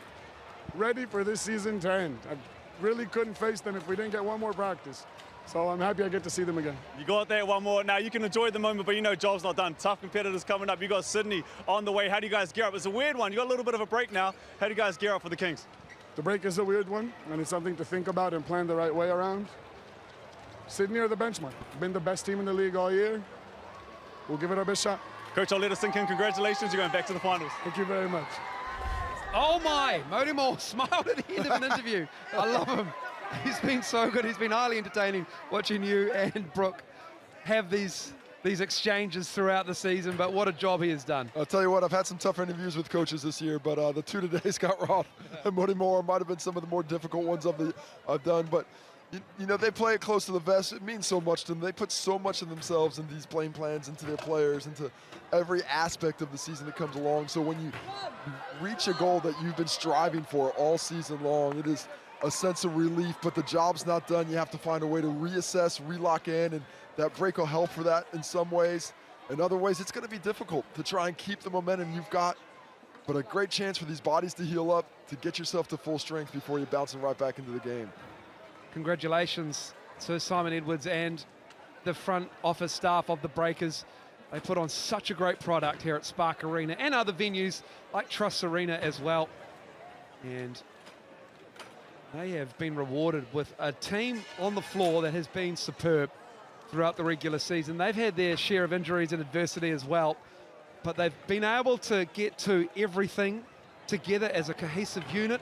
ready for this season to end. I really couldn't face them if we didn't get one more practice. So I'm happy I get to see them again. You got that one more. Now you can enjoy the moment, but you know job's not done. Tough competitors coming up. You got Sydney on the way. How do you guys gear up? It's a weird one. You got a little bit of a break now. How do you guys gear up for the Kings? The break is a weird one, and it's something to think about and plan the right way around. Sydney are the benchmark. Been the best team in the league all year. We'll give it our best shot. Coach, I'll let us sink in. Congratulations. You're going back to the finals. Thank you very much. Oh my, Mody Mo'o smiled at the end of an interview. I love him. He's been so good. He's been highly entertaining watching you and Brooke have these exchanges throughout the season, but what a job he has done. I'll tell you what, I've had some tough interviews with coaches this year, but the 2 today, Scott Roth and Mody Mo'o, might have been some of the more difficult ones I've done, but you know, they play it close to the vest. It means so much to them. They put so much of themselves in these playing plans, into their players, into every aspect of the season that comes along. So when you reach a goal that you've been striving for all season long, it is a sense of relief, but the job's not done. You have to find a way to reassess, relock in, and that break will help for that in some ways. In other ways, it's going to be difficult to try and keep the momentum you've got, but a great chance for these bodies to heal up, to get yourself to full strength before you're bouncing right back into the game. Congratulations to Simon Edwards and the front office staff of the Breakers. They put on such a great product here at Spark Arena and other venues like Trust Arena as well. And They have been rewarded with a team on the floor that has been superb throughout the regular season. They've had their share of injuries and adversity as well, but they've been able to get to everything together as a cohesive unit.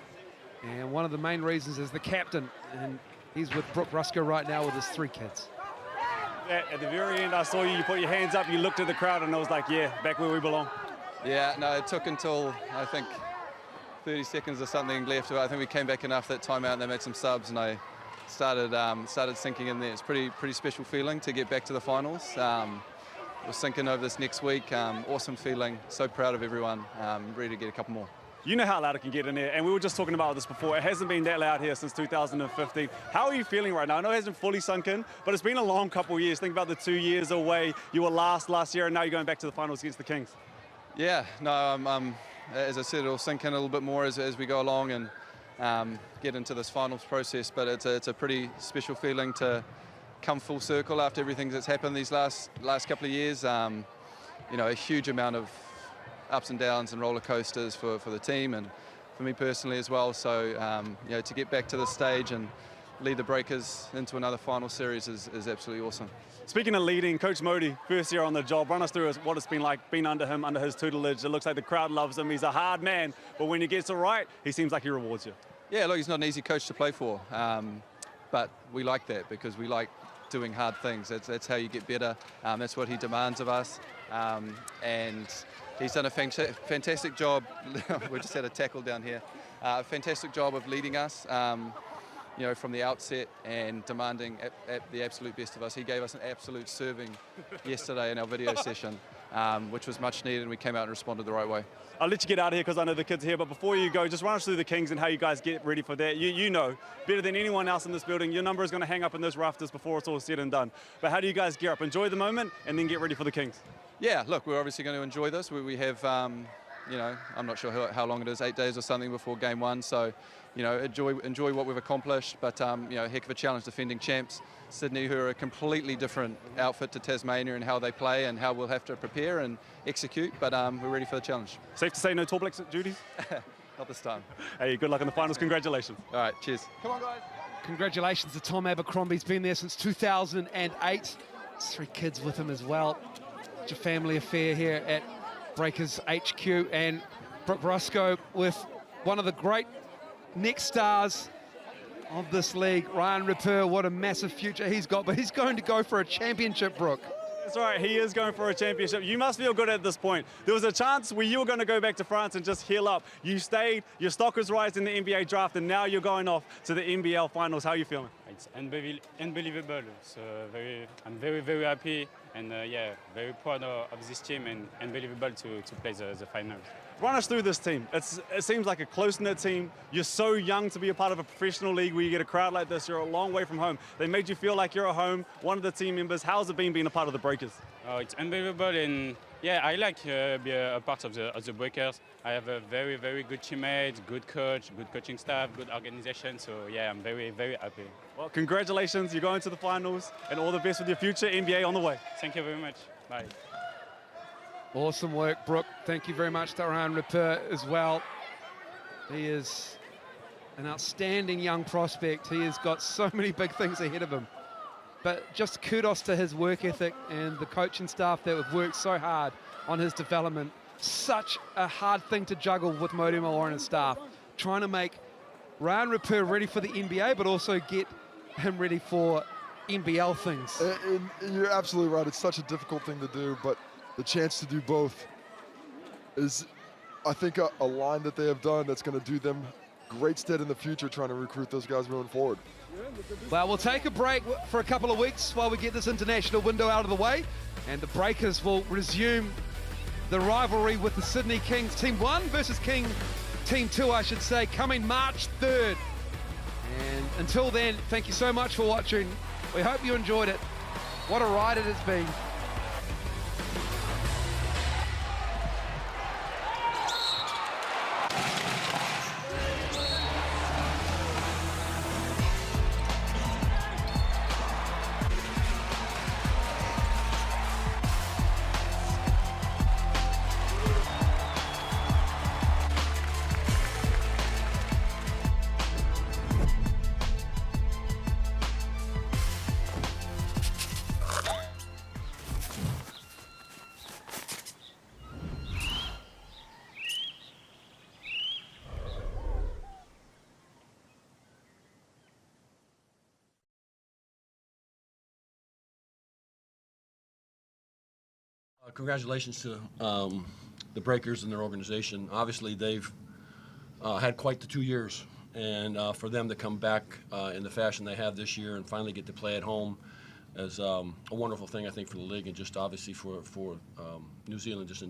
And one of the main reasons is the captain, and he's with Brooke Rusko right now with his 3 kids. At the very end, I saw you put your hands up, you looked at the crowd, and I was like, yeah, back where we belong. Yeah, no, it took until, I think, 30 seconds or something left. I think we came back enough that timeout, and they made some subs, and I started sinking in there. It's pretty special feeling to get back to the finals. We're sinking over this next week. Awesome feeling, so proud of everyone, ready to get a couple more. You know how loud it can get in there, and we were just talking about this before. It hasn't been that loud here since 2015. How are you feeling right now? I know it hasn't fully sunk in, but it's been a long couple of years. Think about the 2 years away. You were last year, and now you're going back to the finals against the Kings. Yeah, no, as I said, it'll sink in a little bit more as we go along and get into this finals process, but it's a pretty special feeling to come full circle after everything that's happened these last couple of years. You know, a huge amount of ups and downs and roller coasters for the team and for me personally as well. So, you know, to get back to the stage and lead the Breakers into another final series is absolutely awesome. Speaking of leading, Coach Modi, first year on the job, run us through what it's been like being under him, under his tutelage. It looks like the crowd loves him. He's a hard man, but when he gets it right, he seems like he rewards you. Yeah, look, he's not an easy coach to play for, but we like that because we like doing hard things. That's how you get better. That's what he demands of us, and he's done a fantastic job. We just had a tackle down here. A fantastic job of leading us, you know, from the outset and demanding at the absolute best of us. He gave us an absolute serving yesterday in our video session, which was much needed, and we came out and responded the right way. I'll let you get out of here because I know the kids are here, but before you go, just run us through the Kings and how you guys get ready for that. You know better than anyone else in this building, your number is going to hang up in those rafters before it's all said and done. But how do you guys gear up? Enjoy the moment and then get ready for the Kings. Yeah, look, we're obviously going to enjoy this. We have, you know, I'm not sure how long it is, 8 days or something before game 1. So, you know, enjoy what we've accomplished. But, you know, heck of a challenge defending champs. Sydney, who are a completely different outfit to Tasmania and how they play and how we'll have to prepare and execute. But we're ready for the challenge. Safe to say no Tall Blacks duties? Not this time. Hey, good luck in the finals. Congratulations. All right, cheers. Come on, guys. Congratulations to Tom Abercrombie. He's been there since 2008. 3 kids with him as well. It's a family affair here at Breakers HQ, and Brooke Rusko with one of the great next stars of this league, Ryan Ripper. What a massive future he's got, but he's going to go for a championship, Brooke. That's right, he is going for a championship. You must feel good at this point. There was a chance where you were going to go back to France and just heal up. You stayed, your stock was rising in the NBA draft, and now you're going off to the NBL finals. How are you feeling? It's unbelievable. So I'm very, very happy, and yeah, very proud of this team, and unbelievable to play the finals. Run us through this team. It seems like a close-knit team. You're so young to be a part of a professional league where you get a crowd like this. You're a long way from home. They made you feel like you're at home, one of the team members. How's it been being a part of the Breakers? Oh, it's unbelievable, and yeah, I like be a part of the Breakers. I have a very, very good teammate, good coach, good coaching staff, good organization. So yeah, I'm very, very happy. Well, congratulations. You're going to the finals, and all the best with your future. NBA on the way. Thank you very much. Bye. Awesome work, Brooke. Thank you very much to Ryan Ripper as well. He is an outstanding young prospect. He has got so many big things ahead of him. But just kudos to his work ethic and the coaching staff that have worked so hard on his development. Such a hard thing to juggle with Modi Malloy and his staff. Trying to make Ryan Ripper ready for the NBA, but also get him ready for NBL things. And you're absolutely right. It's such a difficult thing to do, but the chance to do both is, I think, a line that they have done that's going to do them great stead in the future trying to recruit those guys moving forward. Well, we'll take a break for a couple of weeks while we get this international window out of the way, and the Breakers will resume the rivalry with the Sydney Kings. Team 1 versus Team 2, I should say, coming March 3rd. And until then, thank you so much for watching. We hope you enjoyed it. What a ride it has been. Congratulations to the Breakers and their organization. Obviously, they've had quite the 2 years, and for them to come back in the fashion they have this year and finally get to play at home is a wonderful thing, I think, for the league and just obviously for New Zealand just in